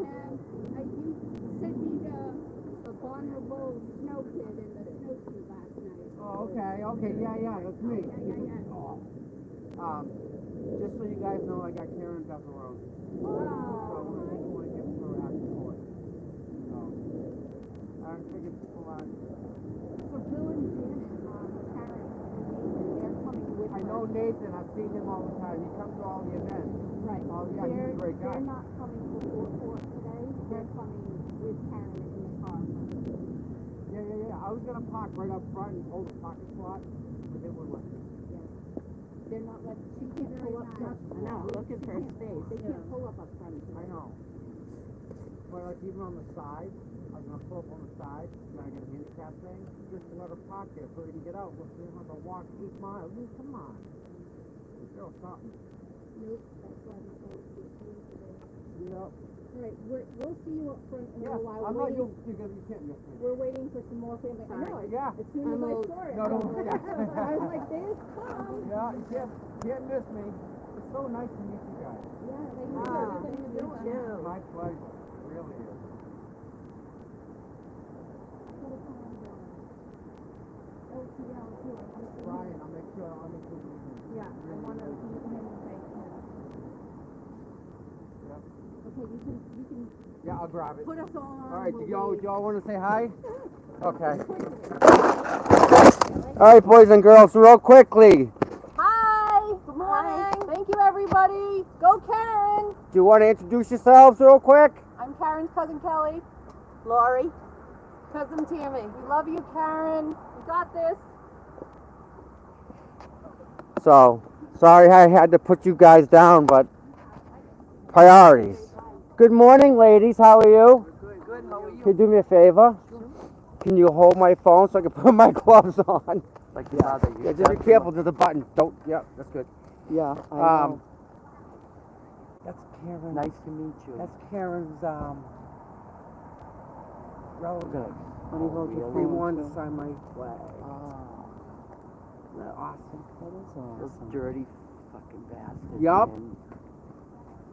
Speaker 7: You sent me the vulnerable snow kid in the snowsuit last night.
Speaker 1: Oh, okay, yeah, that's me. Just so you guys know, I got Karen down the road. So I just want to give her a happy boy. So, I figured people
Speaker 7: So Bill and Janet, Karen and Nathan, they're coming with
Speaker 1: I
Speaker 7: her.
Speaker 1: know Nathan, I've seen him all the time. He comes to all the events.
Speaker 7: Right.
Speaker 1: Oh, yeah, he's a great guy.
Speaker 7: They're not coming before court today. They're coming with Karen in the car.
Speaker 1: Yeah. I was going to park right up front and hold a parking spot, but they wouldn't let me.
Speaker 7: They're not let. She can't pull up. I know. Look at her face. They can't pull up front.
Speaker 1: I know. But like even on the side, I was gonna pull up on the side, trying to get a handicap thing, just to let her park there so we can get out. We'll see him have to walk 8 miles. I mean, come on. Girl, stop me.
Speaker 7: Nope. That's why I'm not going to see today.
Speaker 1: Yeah.
Speaker 7: All right. We'll see you up front in a little while.
Speaker 1: I'm not you because you can't miss me.
Speaker 7: We're waiting for some more family. I know.
Speaker 1: Yeah.
Speaker 7: As soon as I saw it.
Speaker 1: No, don't.
Speaker 7: I was like, there's Tom.
Speaker 1: Yeah, you can't miss me. It's so nice to meet you guys.
Speaker 7: Yeah.
Speaker 1: My pleasure, really is. Brian, I'll make sure you
Speaker 7: Yeah, I want to meet him and thank him.
Speaker 1: Yep.
Speaker 7: Okay, you can
Speaker 1: Yeah, I'll grab it.
Speaker 7: put us all on.
Speaker 1: All right,
Speaker 7: we'll
Speaker 1: do y'all
Speaker 7: wait.
Speaker 1: want to say hi? Okay. All right, boys and girls, real quickly.
Speaker 8: Hi. Good morning. Thank you, everybody. Go Karen.
Speaker 1: Do you want to introduce yourselves real quick?
Speaker 8: I'm Karen's cousin Kelly. Lori. Cousin Tammy. We love you, Karen. We got this.
Speaker 1: So, sorry I had to put you guys down, but priorities. Good morning, ladies. How are you?
Speaker 2: Good, how are you?
Speaker 1: Can you do me a favor? Can you hold my phone so I can put my gloves on?
Speaker 2: Like
Speaker 1: Yeah, just be careful. There's a button. Don't. Yeah, that's good.
Speaker 2: Yeah, I know.
Speaker 1: That's Karen.
Speaker 2: Nice to meet you.
Speaker 1: That's Karen's relative.
Speaker 2: Really?
Speaker 1: They wanted to sign my flag.
Speaker 2: Oh,
Speaker 1: Isn't that awesome?
Speaker 2: that is
Speaker 7: Those
Speaker 2: awesome.
Speaker 7: dirty fucking bastards.
Speaker 1: Yup.
Speaker 7: Man.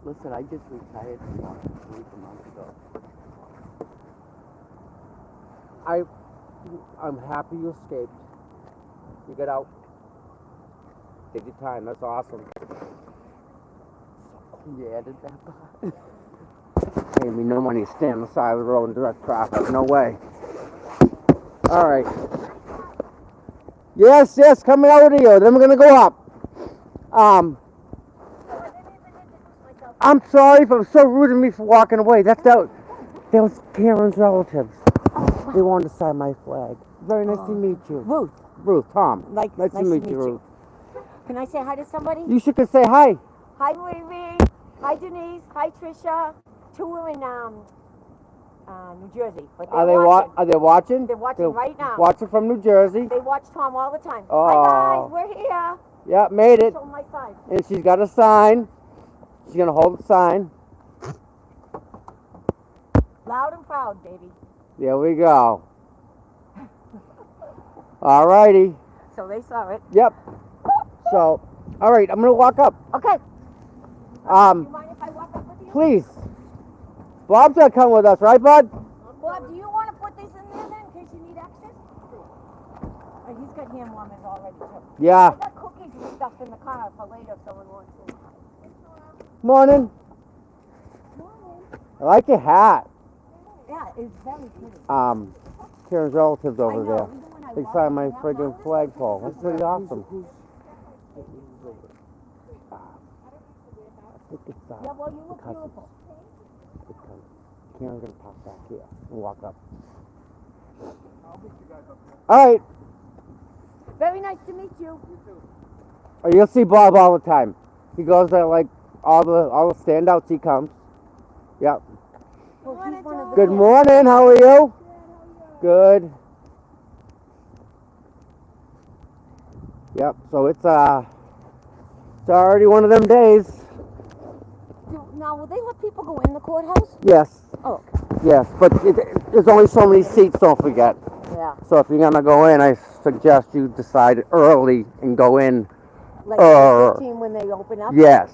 Speaker 7: Listen, I just retired from work a week a month ago.
Speaker 1: I'm happy you escaped. You get out. Take your time. That's awesome.
Speaker 7: You added that part?
Speaker 1: Paying me no money to stand on the side of the road and direct traffic. No way. All right. Yes, coming over to you. Then we're gonna go up. I'm sorry if I'm so rude to me for walking away. That was Karen's relatives. They wanted to sign my flag. Very nice to meet you. Ruth, Tom. Nice to meet you, Ruth.
Speaker 8: Can I say hi to somebody?
Speaker 1: You should say hi.
Speaker 8: Hi, Marie. Hi, Denise. Hi, Trisha. Two are in New Jersey, but
Speaker 1: Are they watching?
Speaker 8: They're watching right now.
Speaker 1: Watching from New Jersey.
Speaker 8: They watch Tom all the time.
Speaker 1: Oh.
Speaker 8: Hi, guys. We're here.
Speaker 1: Yeah, made it.
Speaker 8: Show my side.
Speaker 1: And she's got a sign. She's gonna hold the sign.
Speaker 8: Loud and proud, baby.
Speaker 1: There we go. All righty.
Speaker 8: So they saw it.
Speaker 1: Yep. So, all right, I'm gonna walk up.
Speaker 8: Okay. Do you mind if I walk up with you?
Speaker 1: Please. Bob's gonna come with us, right, Bud?
Speaker 8: Bob, do you want to put this in there then, in case you need extras? Oh, he's got hand warmers already too.
Speaker 1: Yeah.
Speaker 8: I got cookies and stuff in the car for later if someone wants to.
Speaker 1: Morning. I like your hat.
Speaker 8: Yeah, it's very pretty.
Speaker 1: Karen's relatives over
Speaker 8: I know,
Speaker 1: there.
Speaker 8: even when I
Speaker 1: They
Speaker 8: walk
Speaker 1: signed
Speaker 8: in
Speaker 1: my
Speaker 8: the
Speaker 1: friggin'
Speaker 8: house,
Speaker 1: flagpole. That's pretty awesome. I think it's
Speaker 8: Yeah, well, you look
Speaker 1: cousins.
Speaker 8: beautiful.
Speaker 1: Karen's gonna pop back here and walk up. All right.
Speaker 8: Very nice to meet you.
Speaker 1: Oh, you'll see Bob all the time. He goes there like all the standouts. He comes. Yep.
Speaker 8: Well, he's one of the
Speaker 1: Good
Speaker 8: kids.
Speaker 1: morning. How are you? Good. Yep. So it's already one of them days.
Speaker 8: Now, will they let people go in the courthouse?
Speaker 1: Yes.
Speaker 8: Oh, okay.
Speaker 1: Yes, but there's only so many seats. Don't forget.
Speaker 8: Yeah.
Speaker 1: So if you're gonna go in, I suggest you decide early and go in.
Speaker 8: Like 15 when they open up?
Speaker 1: Yes.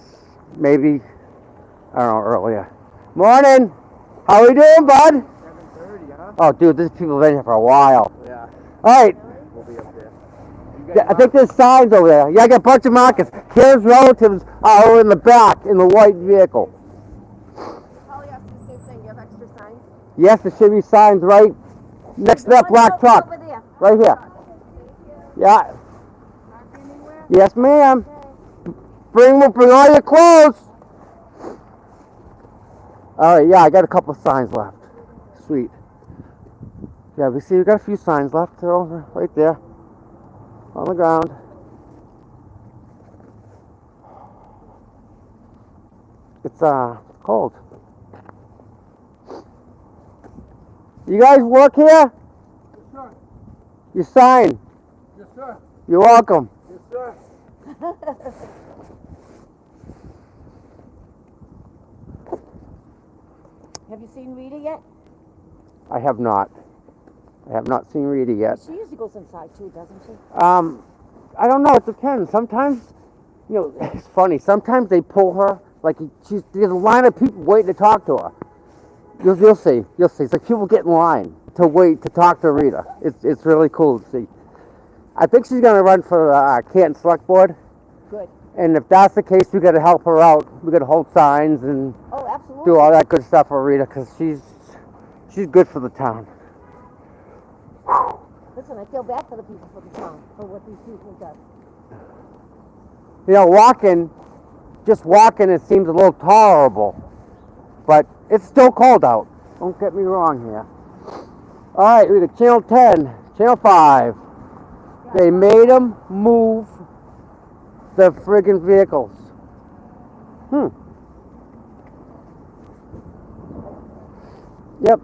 Speaker 1: Maybe, I don't know, earlier. Morning. How we doing, bud?
Speaker 5: 7:30, huh?
Speaker 1: Oh, dude, these people have been here for a while.
Speaker 5: Yeah.
Speaker 1: All right.
Speaker 5: We'll be up there.
Speaker 1: Yeah, I think there's signs over there. Yeah, I got a bunch of markers. Karen's relatives are over in the back in the white vehicle.
Speaker 8: Probably ask the same thing. You have extra signs?
Speaker 1: Yes, there should be signs right next to that black truck.
Speaker 8: Over there.
Speaker 1: Right here. Yeah. Yes, ma'am. Bring all your clothes. All right, yeah, I got a couple of signs left. Sweet. Yeah, we got a few signs left. They're over right there on the ground. It's cold. You guys work here?
Speaker 5: Yes, sir.
Speaker 1: You sign.
Speaker 5: Yes, sir.
Speaker 1: You're welcome.
Speaker 5: Yes, sir.
Speaker 8: Have you seen Rita yet?
Speaker 1: I have not. I have not seen Rita yet.
Speaker 8: She usually goes inside too, doesn't she?
Speaker 1: I don't know. It depends. Sometimes, it's funny. Sometimes they pull her Like there's a line of people waiting to talk to her. You'll see. It's like people get in line to wait to talk to Rita. It's really cool to see. I think she's gonna run for the Canton Select Board.
Speaker 8: Good.
Speaker 1: And if that's the case, we gotta help her out. We gotta hold signs and
Speaker 8: Oh, absolutely.
Speaker 1: do all that good stuff for Rita, because she's good for the town.
Speaker 8: Listen, I feel bad for the people for the town, for what these people do.
Speaker 1: You know, just walking, it seems a little tolerable, but it's still cold out. Don't get me wrong here. All right, we got Channel 10, Channel 5. They made them move the friggin' vehicles. Yep.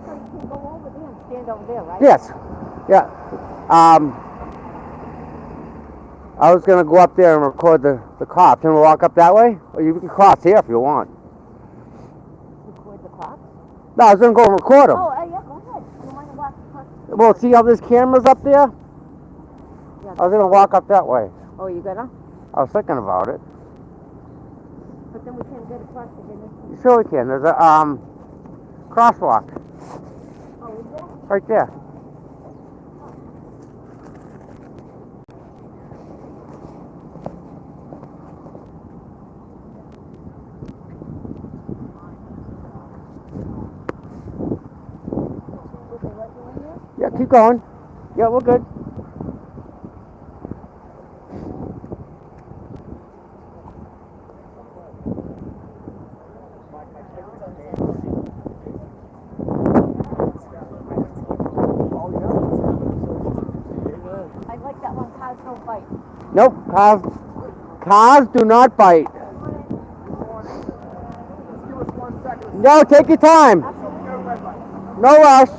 Speaker 8: So you can go over there and stand over there, right?
Speaker 1: Yes. Yeah. I was gonna go up there and record the cops. You wanna walk up that way? Or you can cross here if you want.
Speaker 8: Record the cops?
Speaker 1: No, I was gonna go and record them.
Speaker 8: Oh, yeah, go ahead. You want to walk across?
Speaker 1: Well, see how there's cameras up there?
Speaker 8: Yeah.
Speaker 1: I was gonna walk up that way.
Speaker 8: Oh, you gonna?
Speaker 1: I was thinking about it.
Speaker 8: But then we can't get across again.
Speaker 1: You sure we can. There's a crosswalk
Speaker 8: Oh, is there?
Speaker 1: right there.
Speaker 8: Did they let you in there?
Speaker 1: Yeah, keep going. Yeah, we're good.
Speaker 8: I like that one, cars don't bite.
Speaker 1: Nope, cars do not bite. No, take your time. No rush.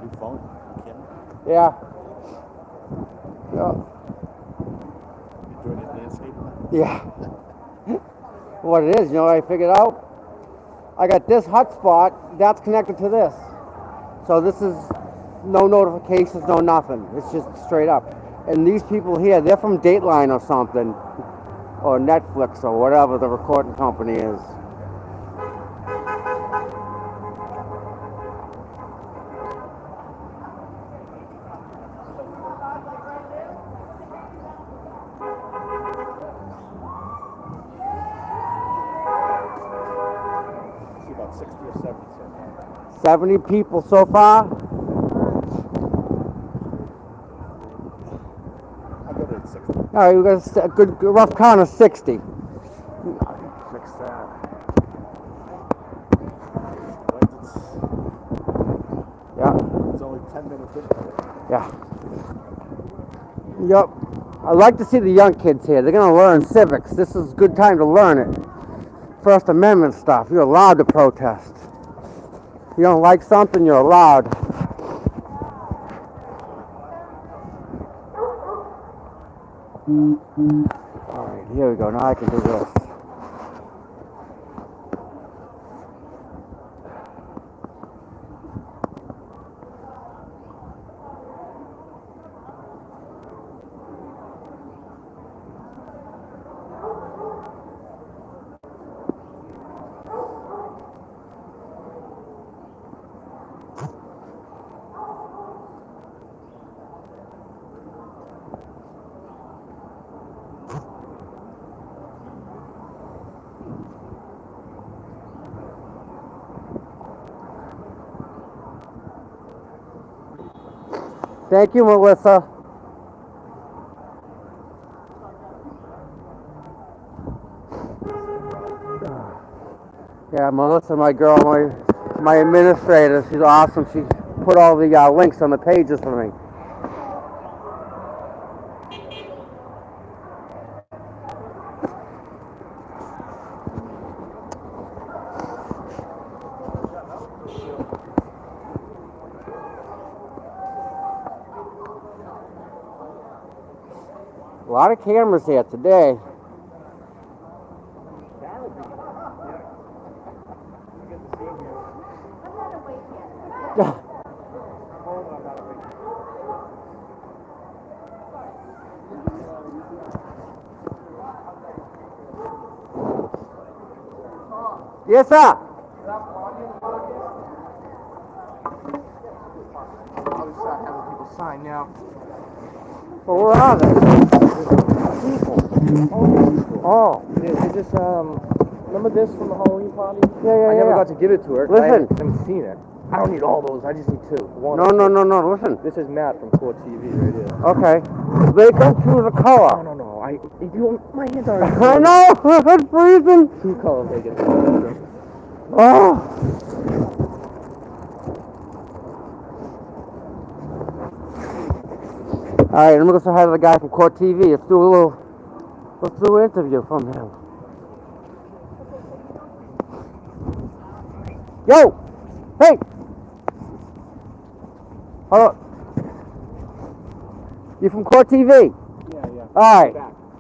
Speaker 5: New phone? You kidding?
Speaker 1: Yeah. Yeah.
Speaker 5: You doing it landscaping?
Speaker 1: Yeah. What it is, you know what I figured out? I got this hotspot, that's connected to this. So this is no notifications, no nothing. It's just straight up. And these people here, they're from Dateline or something, or Netflix or whatever the recording company is.
Speaker 5: See about 60 or 70 so far.
Speaker 1: 70 people so far.
Speaker 5: I'll go to 60.
Speaker 1: All right, we got a good rough count of 60. Fix that.
Speaker 5: Why is it
Speaker 4: 10 minutes into it.
Speaker 1: Yeah. Yep. I'd like to see the young kids here. They're going to learn civics. This is a good time to learn it. First Amendment stuff. You're allowed to protest. If you don't like something, you're allowed. All right, here we go. Now I can do this. Thank you, Melissa. Yeah, Melissa, my girl, my administrator, she's awesome. She put all the links on the pages for me. A lot of cameras here today. Yes, sir.
Speaker 5: I'll just start having people sign now.
Speaker 1: Well, where are they? Oh.
Speaker 5: Is this, remember this from the Halloween party?
Speaker 1: Yeah.
Speaker 5: I never got to give it to her.
Speaker 1: Listen.
Speaker 5: I haven't seen it. I don't need all those. I just need two. One.
Speaker 1: No. Listen.
Speaker 5: This is Matt from Court TV right here.
Speaker 1: Okay. They can choose a color.
Speaker 5: No. My hands are.
Speaker 1: I know. It's freezing.
Speaker 5: Two colors they get to choose.
Speaker 1: Oh. All right, I'm gonna say hi to the guy from Court TV. Let's do an interview from him. Yo, hey. Hello. You from Court TV?
Speaker 4: Yeah.
Speaker 1: All right.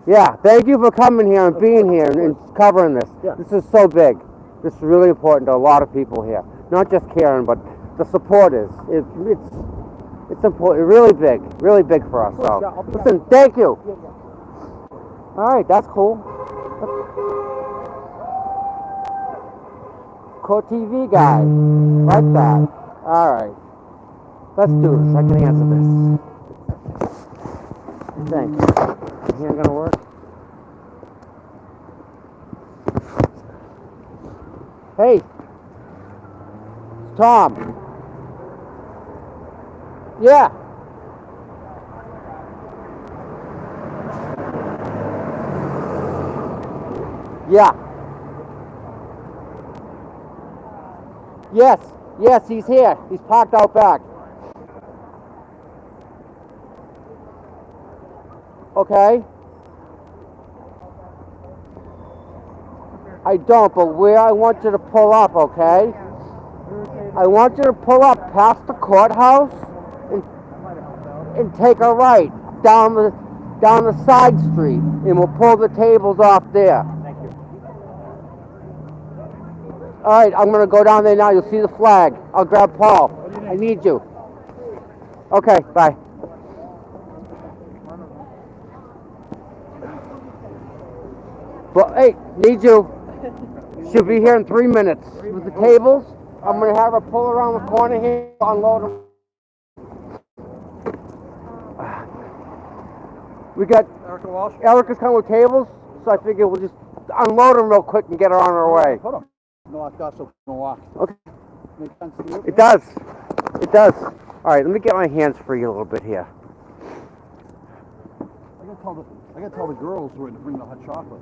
Speaker 1: Yeah. Thank you for coming here and being here and covering this.
Speaker 4: Yeah.
Speaker 1: This is so big. This is really important to a lot of people here. Not just Karen, but the support is. It's important, really big for us. So, listen, thank you. All right, that's cool. Court TV guy, like that. All right, let's do this. I can answer this. Thank you. Here gonna work. Hey, it's Tom. Yeah. Yeah. Yes, he's here. He's parked out back. Okay. I don't, but where I want you to pull up, okay? I want you to pull up past the courthouse and take a right down the side street, and we'll pull the tables off there.
Speaker 5: Thank you.
Speaker 1: All right, I'm gonna go down there now. You'll see the flag. I'll grab Paul. I need you. Okay, bye. Well, hey, need you. She'll be here in 3 minutes with the tables. I'm gonna have her pull around the corner here, unload them. We got
Speaker 5: Erica Walsh?
Speaker 1: Erica's coming with tables, so I figure we'll just unload them real quick and get her on her way.
Speaker 4: Hold on. No, I thought so. No walk.
Speaker 1: Okay.
Speaker 4: Make sense to you?
Speaker 1: It does. It does. All right, let me get my hands free a little bit here.
Speaker 4: I gotta tell the girls where to bring the hot chocolate.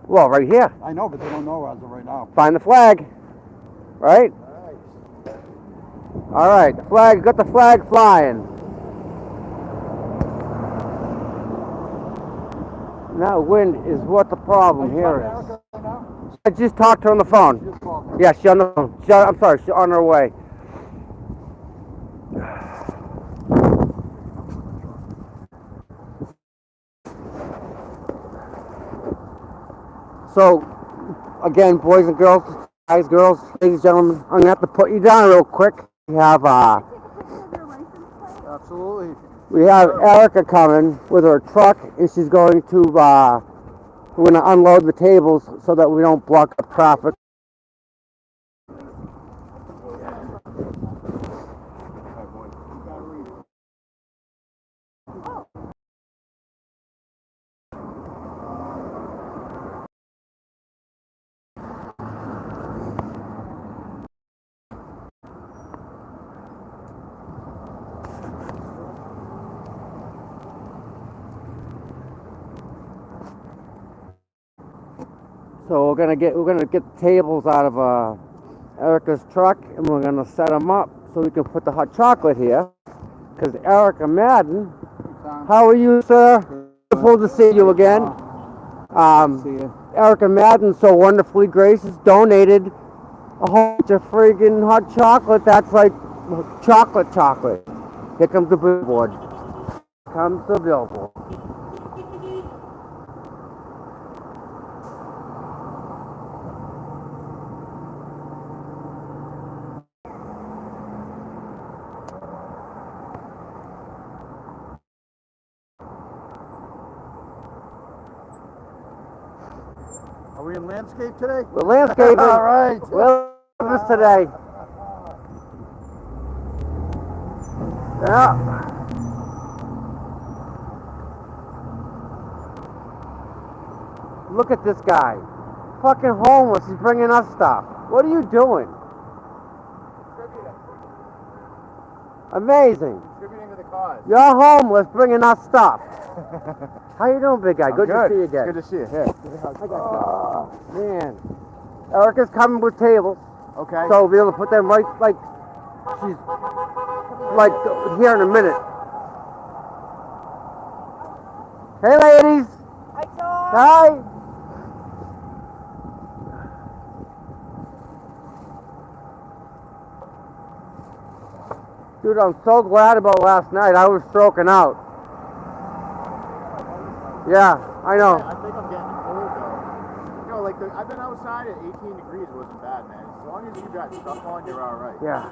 Speaker 1: Well, right here.
Speaker 4: I know, but they don't know as of right now.
Speaker 1: Find the flag. Right? All right, flag. Got the flag flying. That wind is what the problem here is. I just talked to her on the phone. Yeah, she's on the phone. I'm sorry, she's on her way. So, again, boys and girls, guys, girls, ladies and gentlemen, I'm gonna have to put you down real quick. We have
Speaker 5: Absolutely.
Speaker 1: we have Erica coming with her truck, and she's going to we're gonna unload the tables so that we don't block up traffic. So we're gonna get the tables out of Erica's truck, and we're gonna set them up so we can put the hot chocolate here. Because Erica Madden, how are you, sir? Wonderful to see you again. Erica Madden, so wonderfully gracious, donated a whole bunch of friggin' hot chocolate. That's like chocolate. Here comes the billboard. Comes the billboard.
Speaker 5: Are we in landscape today?
Speaker 1: We're landscaping.
Speaker 5: All right.
Speaker 1: We'll do this today. Yeah. Look at this guy. Fucking homeless. He's bringing us stuff. What are you doing? Amazing.
Speaker 5: Contributing to the cause.
Speaker 1: You're homeless bringing us stuff. How you doing, big guy? Good to see you again.
Speaker 5: Good to see you. Here.
Speaker 1: I got you. Man. Erica's coming with tables.
Speaker 5: Okay.
Speaker 1: So we'll be able to put them right, like, she's, like, here in a minute. Hey, ladies.
Speaker 9: Hi, Tom.
Speaker 1: Hi. Dude, I'm so glad about last night. I was stroking out. Yeah, I know.
Speaker 5: I think I'm getting cold though. You know, like I've been outside at 18 degrees. It wasn't bad, man. As long as you got stuff on, you're all right.
Speaker 1: Yeah.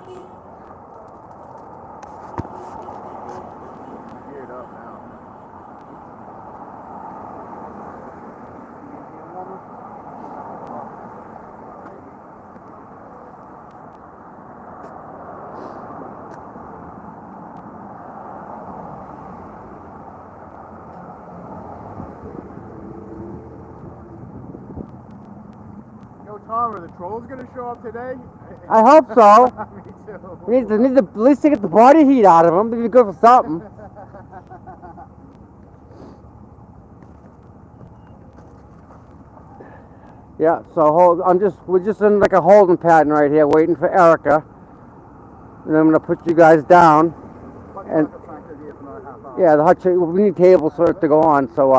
Speaker 5: Geared up now. Tom, are the trolls going to show up today?
Speaker 1: I hope so.
Speaker 5: Me too.
Speaker 1: We need to at least to get the body heat out of them. It'd be good for something. Yeah, so we're just in like a holding pattern right here, waiting for Erica. And I'm gonna put you guys down. And yeah, the hot chocolate. We need tables for it to go on. So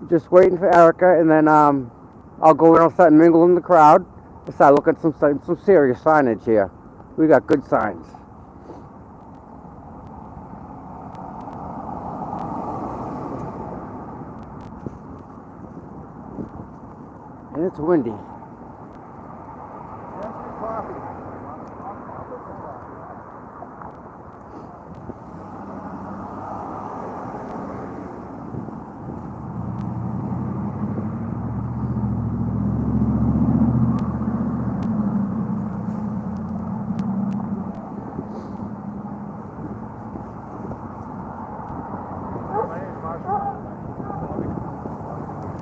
Speaker 1: just waiting for Erica, and then I'll go in outside and mingle in the crowd. And start looking at some serious signage here. We got good signs. And it's windy.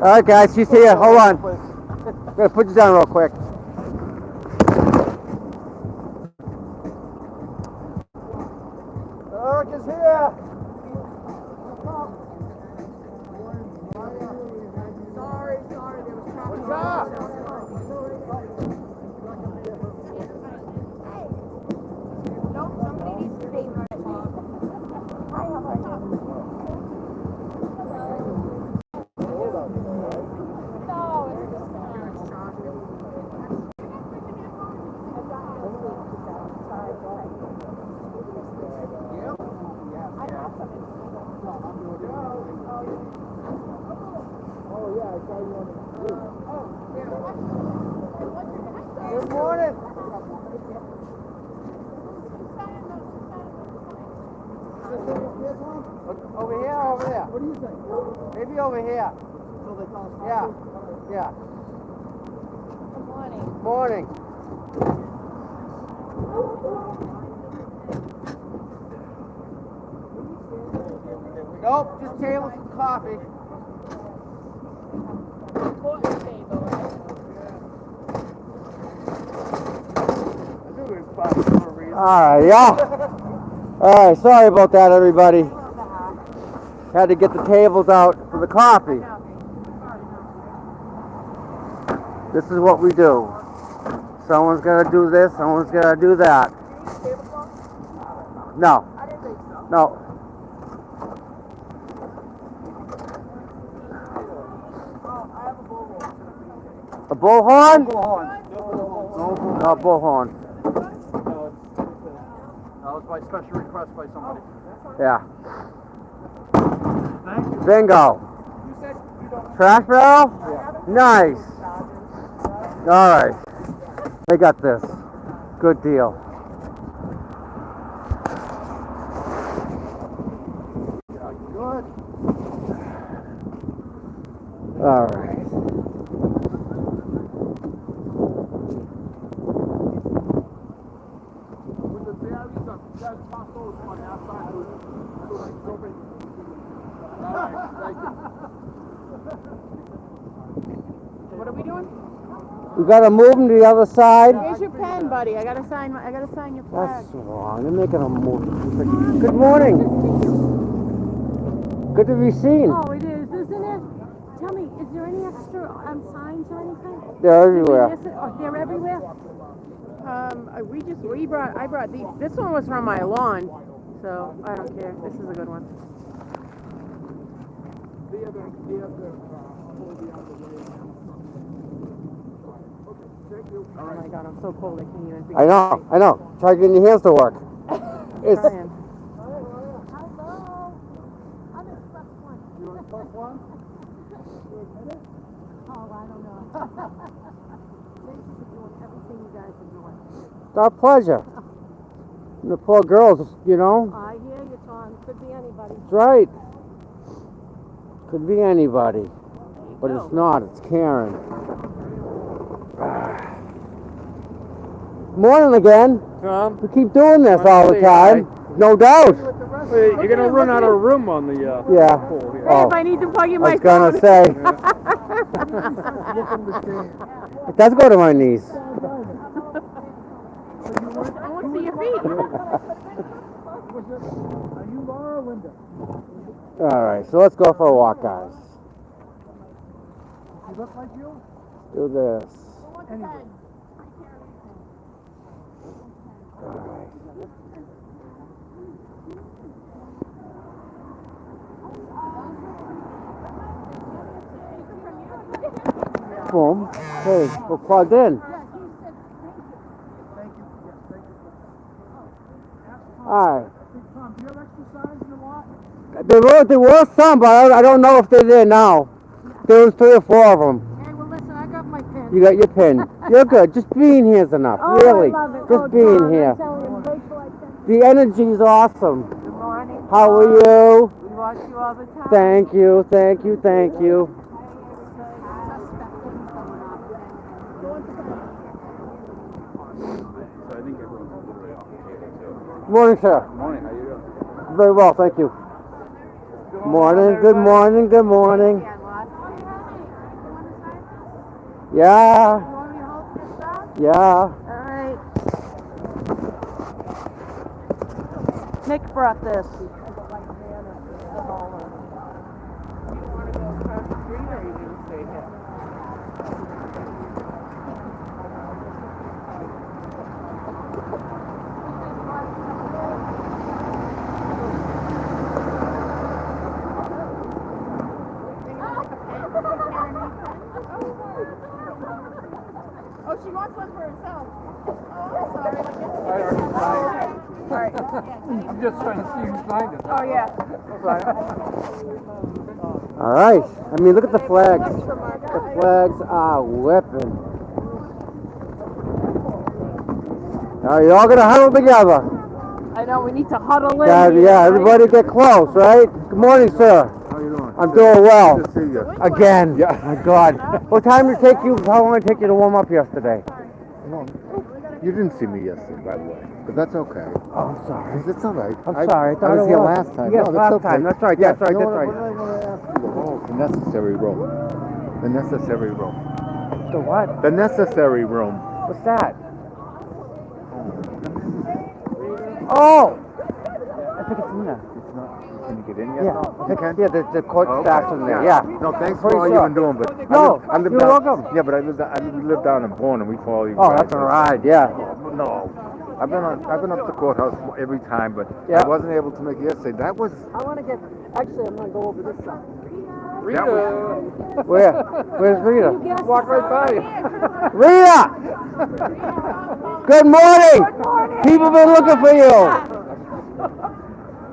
Speaker 1: All right, guys, she's here. Hold on. I'm gonna put you down real quick.
Speaker 5: Erica's here.
Speaker 9: Sorry, there was traffic.
Speaker 5: What's up?
Speaker 1: Good morning. Over here or over there?
Speaker 4: What do you think?
Speaker 1: Maybe over here.
Speaker 4: Until they tell us how
Speaker 1: Yeah.
Speaker 4: to do it?
Speaker 1: Yeah.
Speaker 2: Good morning.
Speaker 1: Morning. Nope, just tables and coffee.
Speaker 2: Important table, right?
Speaker 1: Alright, yeah. Alright, sorry about that, everybody. Had to get the tables out for the coffee. This is what we do. Someone's gonna do this, someone's gonna do that. No. No. A bullhorn? No bullhorn.
Speaker 4: That was my special request by somebody.
Speaker 1: Yeah.
Speaker 4: Thank you.
Speaker 1: Bingo. Trash barrel? Nice. Alright. They got this. Good deal.
Speaker 4: Good.
Speaker 1: Alright.
Speaker 4: With the berries, you guys toss those on the outside to open. All right, thank you.
Speaker 2: What are we doing?
Speaker 1: We gotta move them to the other side.
Speaker 2: Here's your pen, buddy. I gotta sign your flag.
Speaker 1: That's wrong. They're making a move. Good morning. Good to be seen.
Speaker 7: Oh, it is, isn't it? Tell me, is there any extra signs or anything?
Speaker 1: They're everywhere.
Speaker 7: Oh, they're everywhere?
Speaker 2: I brought these. This one was from my lawn, so I don't care. This is a good one. Oh my God, I'm so cold. I can't even think.
Speaker 1: I know. Try getting your hands to work. It's
Speaker 2: Trying.
Speaker 7: Hello? I'm in plus one.
Speaker 4: You want to plus one?
Speaker 7: Oh, I don't know. Thank you for doing everything you guys are doing.
Speaker 1: our pleasure. And the poor girls, you know.
Speaker 7: I hear you, Tom. Could be anybody.
Speaker 1: That's right. Could be anybody. But it's not. It's Karen. Morning again.
Speaker 10: Tom?
Speaker 1: We keep doing this all the time. No doubt.
Speaker 10: You're going to run out of room on the
Speaker 1: Yeah.
Speaker 10: pool here.
Speaker 1: Oh,
Speaker 2: If I need to plug in
Speaker 1: I
Speaker 2: my
Speaker 1: was gonna
Speaker 2: phone.
Speaker 1: say. It does go to my knees.
Speaker 2: I want to see your feet.
Speaker 4: Are you Laura or Linda?
Speaker 1: All right, so let's go for a walk, guys.
Speaker 4: She look like you?
Speaker 1: Do this.
Speaker 4: Anyway.
Speaker 1: All right. Boom. Hey, we're plugged in.
Speaker 4: Thank you. Yes, thank you.
Speaker 1: All right.
Speaker 4: Tom, do you have extra signs in the lot?
Speaker 1: There were some, but I don't know if they're there now. There was 3 or 4 of them.
Speaker 7: Hey, well, listen, I got my pen.
Speaker 1: You got your pin. You're good. Just being here is enough.
Speaker 7: Oh,
Speaker 1: Really.
Speaker 7: I love it.
Speaker 1: Just
Speaker 7: Oh,
Speaker 1: being
Speaker 7: Tom,
Speaker 1: here.
Speaker 7: I'm telling you, I'm grateful I sent
Speaker 1: The energy is awesome.
Speaker 2: Good morning.
Speaker 1: How are you?
Speaker 2: We watch you all the time.
Speaker 1: Thank you. Thank you. Thank you. Morning, sir.
Speaker 10: Morning, how you doing?
Speaker 1: Very well, thank you. Morning, good morning, good morning. Yeah. Yeah.
Speaker 2: Alright. Nick brought this.
Speaker 7: Oh, she wants one for herself. Oh, I'm sorry.
Speaker 10: I'm just trying to see who signed it.
Speaker 2: Oh, yeah.
Speaker 10: Right.
Speaker 1: All right. I mean, look at the flags. The flags are whipping. All right, you all gonna huddle together.
Speaker 2: I know, we need to huddle in.
Speaker 1: Yeah,
Speaker 2: here,
Speaker 1: yeah.
Speaker 2: right?
Speaker 1: Everybody get close, right? Good morning, sir.
Speaker 5: How you doing?
Speaker 1: I'm doing well.
Speaker 5: Good to see you.
Speaker 1: Again. Yeah. My God. What time did it take you? How long did it take you to warm up yesterday?
Speaker 5: Well, you didn't see me yesterday, by the way, but that's okay.
Speaker 1: Oh, I'm sorry.
Speaker 5: It's all right.
Speaker 1: I'm sorry. I thought
Speaker 5: I was
Speaker 1: it
Speaker 5: here
Speaker 1: was.
Speaker 5: last time.
Speaker 1: Yes,
Speaker 5: No,
Speaker 1: last
Speaker 5: that's okay.
Speaker 1: time. That's right.
Speaker 5: Yeah,
Speaker 1: That's right.
Speaker 5: you know
Speaker 1: That's
Speaker 5: what
Speaker 1: right.
Speaker 5: I want to ask you? Oh, the necessary room. The necessary room.
Speaker 1: The what?
Speaker 5: The necessary room.
Speaker 1: What's that? Oh! I think it's in there.
Speaker 5: It's not. Can you get in yet?
Speaker 1: Yeah.
Speaker 5: No? You can?
Speaker 1: Yeah, the court
Speaker 5: Oh,
Speaker 1: staff's in there. Yeah.
Speaker 5: No, thanks
Speaker 1: Pretty
Speaker 5: for all
Speaker 1: sure.
Speaker 5: you've been doing, but
Speaker 1: No,
Speaker 5: I lived
Speaker 1: you're
Speaker 5: down,
Speaker 1: welcome.
Speaker 5: Yeah, but I lived down in Bourne, and we follow you.
Speaker 1: Oh,
Speaker 5: guys.
Speaker 1: that's all right. Yeah.
Speaker 5: No, I've been up to courthouse every time, but
Speaker 1: Yeah.
Speaker 5: I wasn't able to make it yesterday. That was
Speaker 2: I want to get, actually, I'm going to go over this side.
Speaker 10: Rita.
Speaker 1: Where? Where's Rita?
Speaker 10: Walk right by you.
Speaker 1: Rita! Good morning! People been looking for you.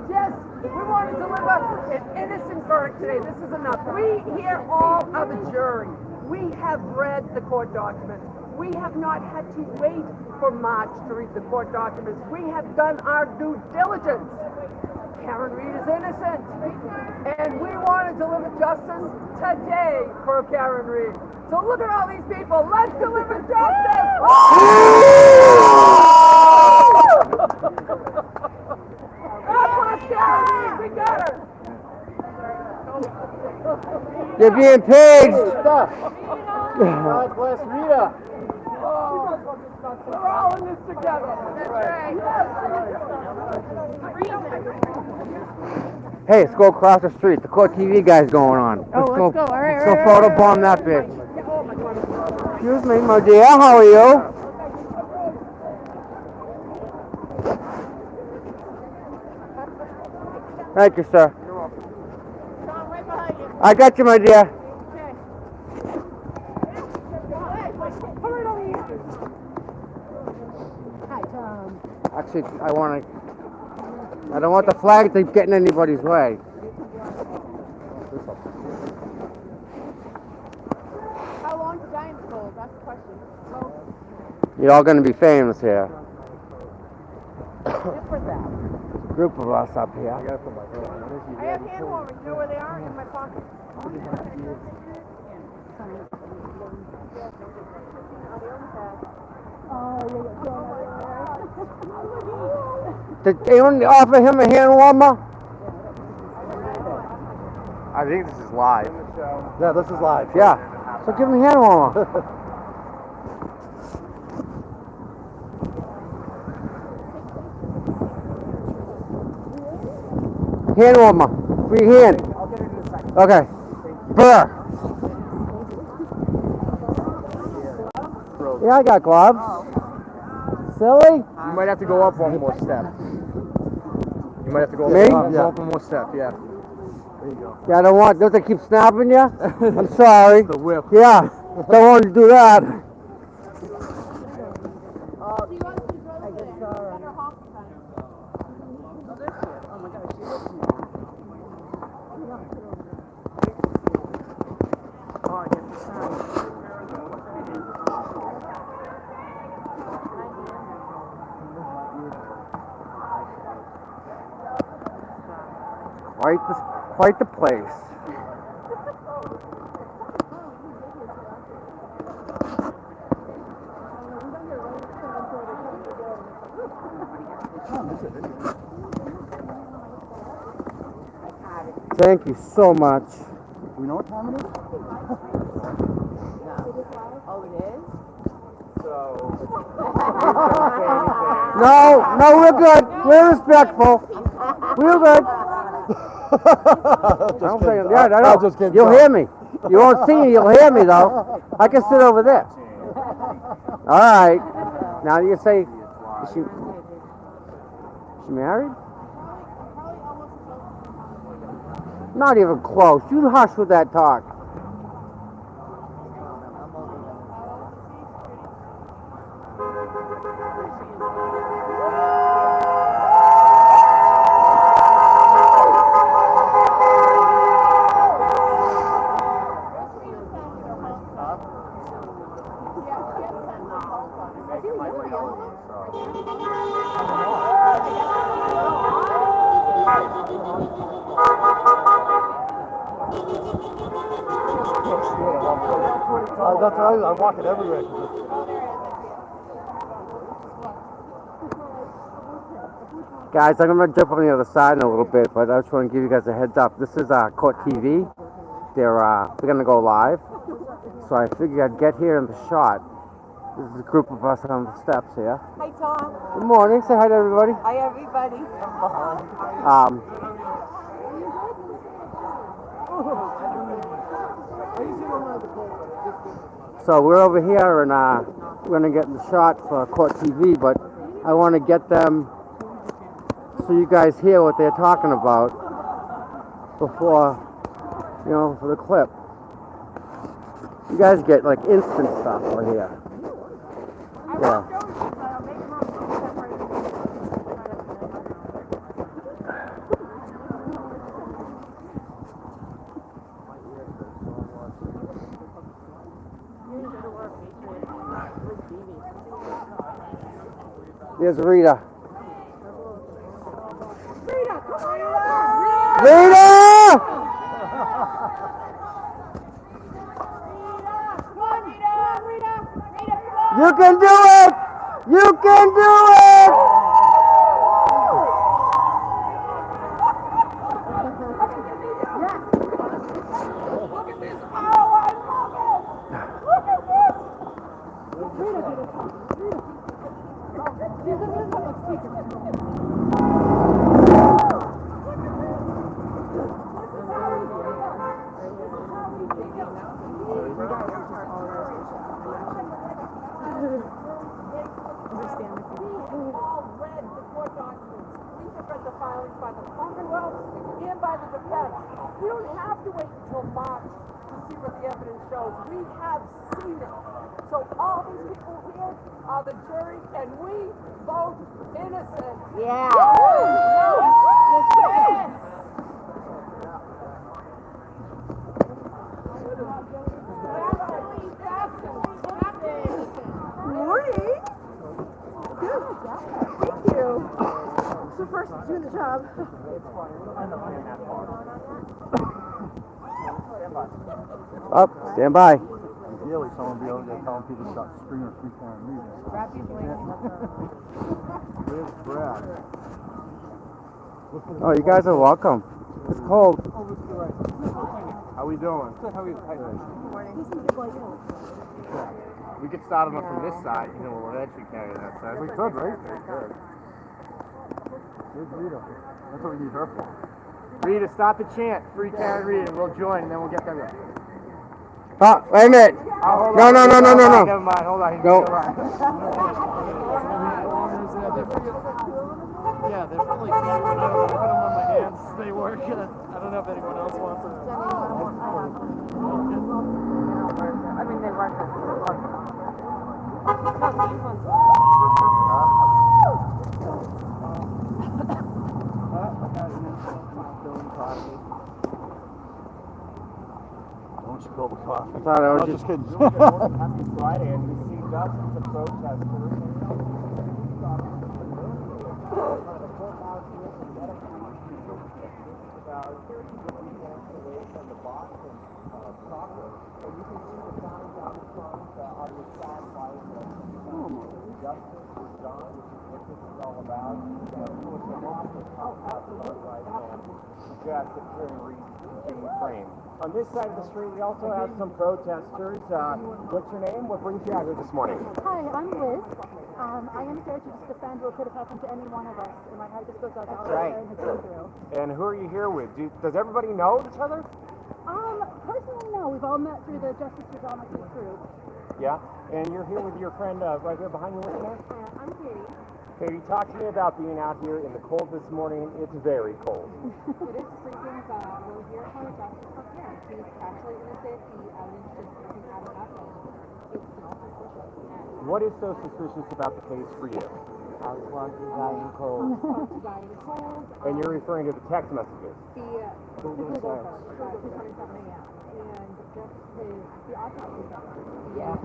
Speaker 11: Yes, we want to deliver an innocent verdict today. This is enough. We hear all of the jury. We have read the court documents. We have not had to wait for March to read the court documents. We have done our due diligence. Karen Reed is innocent. And we want to deliver justice today for Karen Reed. So look at all these people. Let's deliver justice! God bless Karen Reed. We got her.
Speaker 1: You're being paid.
Speaker 5: God bless Rita.
Speaker 11: We're all in this together. That's right.
Speaker 1: Hey, let's go across the street. The court TV guy's going on.
Speaker 6: Oh, let's go. All right,
Speaker 1: Let's go photobomb that bitch. Excuse me, my dear. How are you? Thank you, sir. I got you, my dear. Actually, I don't want the flag to get in anybody's way.
Speaker 2: How long the Giants hold? That's the question.
Speaker 1: You're all going to be famous here.
Speaker 2: Good for them.
Speaker 1: Group of us up here.
Speaker 2: I have hand warmers. You know where they are? In my pocket.
Speaker 1: Did anyone offer him a hand warmer?
Speaker 5: I think this is live.
Speaker 1: Yeah, this is live. Yeah. So give him a hand warmer. Hand warmer. For your hand.
Speaker 2: I'll get it in a second.
Speaker 1: Okay. Burr. Yeah, I got gloves. Silly?
Speaker 5: You might have to go up one more step. You might have to go
Speaker 1: Me?
Speaker 5: up one more step, yeah. There you go.
Speaker 1: Yeah, I don't want. Don't they keep snapping you? I'm sorry.
Speaker 5: The whip.
Speaker 1: Yeah. Don't want to do that. Quite the place. Thank you so much.
Speaker 5: Do we know what time it is?
Speaker 2: Oh, it is?
Speaker 1: No, we're good. We're respectful. We're good.
Speaker 5: I'll just kidding.
Speaker 1: You'll hear me. You won't see me, you'll hear me though. I can sit over there. All right. Now you say, is she married? Not even close. You hush with that talk.
Speaker 5: That's right. I'm walking everywhere.
Speaker 1: Guys, I'm going to jump on the other side in a little bit, but I just want to give you guys a heads up. This is Court TV. They're going to go live. So I figured I'd get here in the shot. This is a group of us on the steps here.
Speaker 8: Hi, Tom.
Speaker 1: Good morning. Say hi to everybody.
Speaker 8: Hi, everybody.
Speaker 1: So we're over here and we're going to get in the shot for Court TV, but I want to get them so you guys hear what they're talking about before, you know, for the clip. You guys get like instant stuff over here. Yeah. There's Rita. Rita! You can do it! You can do it!
Speaker 11: Look at this! Oh, I love it! Look at this! By the Commonwealth and by the defense. We don't have to wait until March to see what the evidence shows. We have seen it. So all these people here are the jury, and we vote innocent.
Speaker 8: Yeah.
Speaker 11: Morning. Good. Thank you. So first, doing the job.
Speaker 1: Up, stand by.
Speaker 5: Ideally, someone be able to tell people to stop screaming free time reading. Where's Brad?
Speaker 1: Oh, you guys are welcome. It's cold.
Speaker 5: How we doing?
Speaker 4: Good, how are you? Hi.
Speaker 5: We could start them from this side, you know, we'll eventually carry that side. We could, right? Good. Here's Rita. That's what we need her for. Rita, start the chant. Free carry Rita, and we'll join, and then we'll get them in.
Speaker 1: Oh, wait a minute. No.
Speaker 5: Never mind, hold on.
Speaker 1: No.
Speaker 4: Yeah, they're really cute. I don't know, I put them on my hands. They work. I don't know if anyone else wants them.
Speaker 11: I mean, they work.
Speaker 5: Don't spill the coffee.
Speaker 1: I thought I was
Speaker 5: just kidding.
Speaker 4: Happy Friday, and we see dozens of protesters. On this side of the street, we also have some protesters. What's your name? What brings you out here this morning?
Speaker 8: Hi, I'm Liz. I am here to just defend what could have happened to any one of us. And my heart just goes out to all
Speaker 4: Right.
Speaker 8: that has been through.
Speaker 4: And who are you here with? Does everybody know each other?
Speaker 8: Personally, no. We've all met through the Justice for Drama group.
Speaker 4: Yeah. And you're here with your friend right here behind you. What's your name?
Speaker 8: I'm Katie.
Speaker 4: Katie, talk to me about being out here in the cold this morning. It's very cold.
Speaker 8: It is freezing, but we're here for justice for Karen. He's actually innocent. He just had enough, and it's not suspicious.
Speaker 4: What is so suspicious about the case for you?
Speaker 8: I was walking dying cold.
Speaker 4: And you're referring to the text messages?
Speaker 8: The Google search, 2:27 a.m. And just the autopsy. Yeah.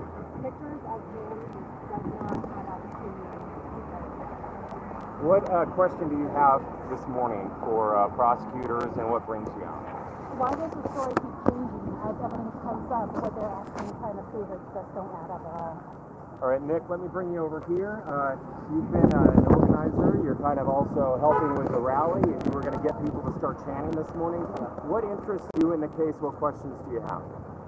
Speaker 8: pictures of him does not have opportunity to
Speaker 5: What question do you have this morning for prosecutors, and what brings you out?
Speaker 8: Why does the story keep changing as evidence comes up? What they're actually trying to prove it just don't add up at all.
Speaker 5: All right, Nick, let me bring you over here. You've been an organizer. You're kind of also helping with the rally, and you were going to get people to start chanting this morning. What interests you in the case? What questions do you have?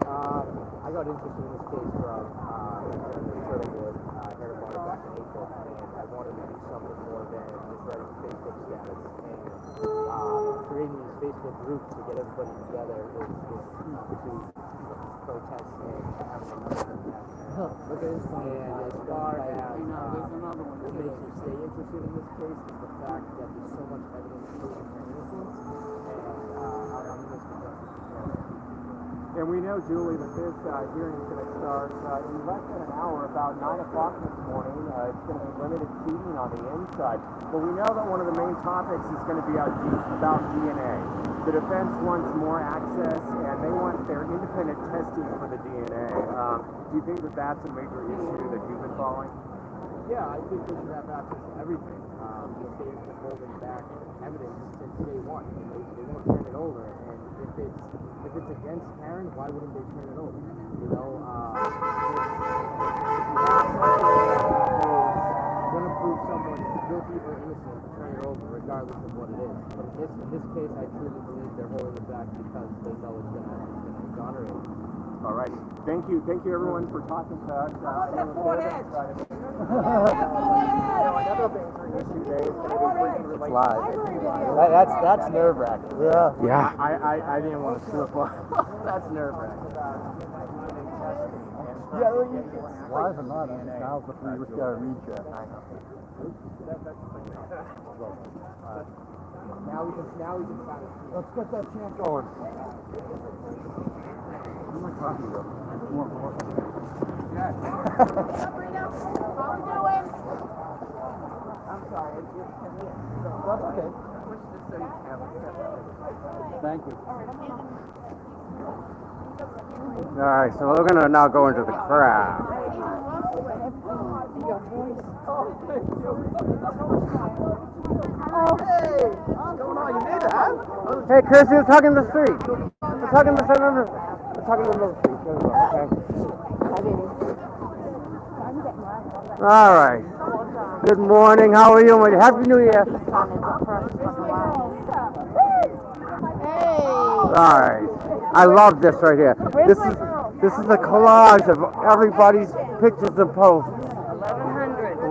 Speaker 12: I got interested in this case from starting with heard about it back in April, and I wanted to do something more than just writing a Facebook status. And creating these Facebook groups to get everybody together is key to protest and having another impact. Look at this one. And as far as what makes me stay interested in this case is the fact that there's so much evidence proving her innocence, and I'm in this for justice as well.
Speaker 5: And we know, Julie, that this hearing is going to start in less than an hour, about 9 o'clock this morning. It's going to be limited seating on the inside. But we know that one of the main topics is going to be about DNA. The defense wants more access, and they want their independent testing for the DNA. Do you think that that's a major issue that you've been following?
Speaker 12: Yeah, I think they should have access to everything. The state has been holding back evidence since day one, and they won't turn it over. And if it's against Karen, why wouldn't they turn it over? You know, if you have going to prove someone guilty or innocent, turn it over, regardless of what it is. But in this case, I truly believe they're holding it back because they know it's going to exonerate it.
Speaker 5: All right. Thank you, everyone, for talking to us.
Speaker 11: Another major issue there is going to be freaking relationship.
Speaker 12: That's nerve-wracking.
Speaker 5: Yeah.
Speaker 12: I didn't want to slip up. That's nerve-wracking.
Speaker 4: Live or not, now's the free recheck.
Speaker 12: I know. Now we can kind of see.
Speaker 4: Let's get that chant going.
Speaker 2: How we doing?
Speaker 11: I'm sorry.
Speaker 4: That's okay. Thank you.
Speaker 1: All right, so we're gonna now go into the crowd. Hey, Chris, you're tugging the street. You're tugging the center. We're tugging the middle street. Okay. All right. Good morning. How are you? Happy New Year. All right. I love this right here. This is a collage of everybody's pictures and posts.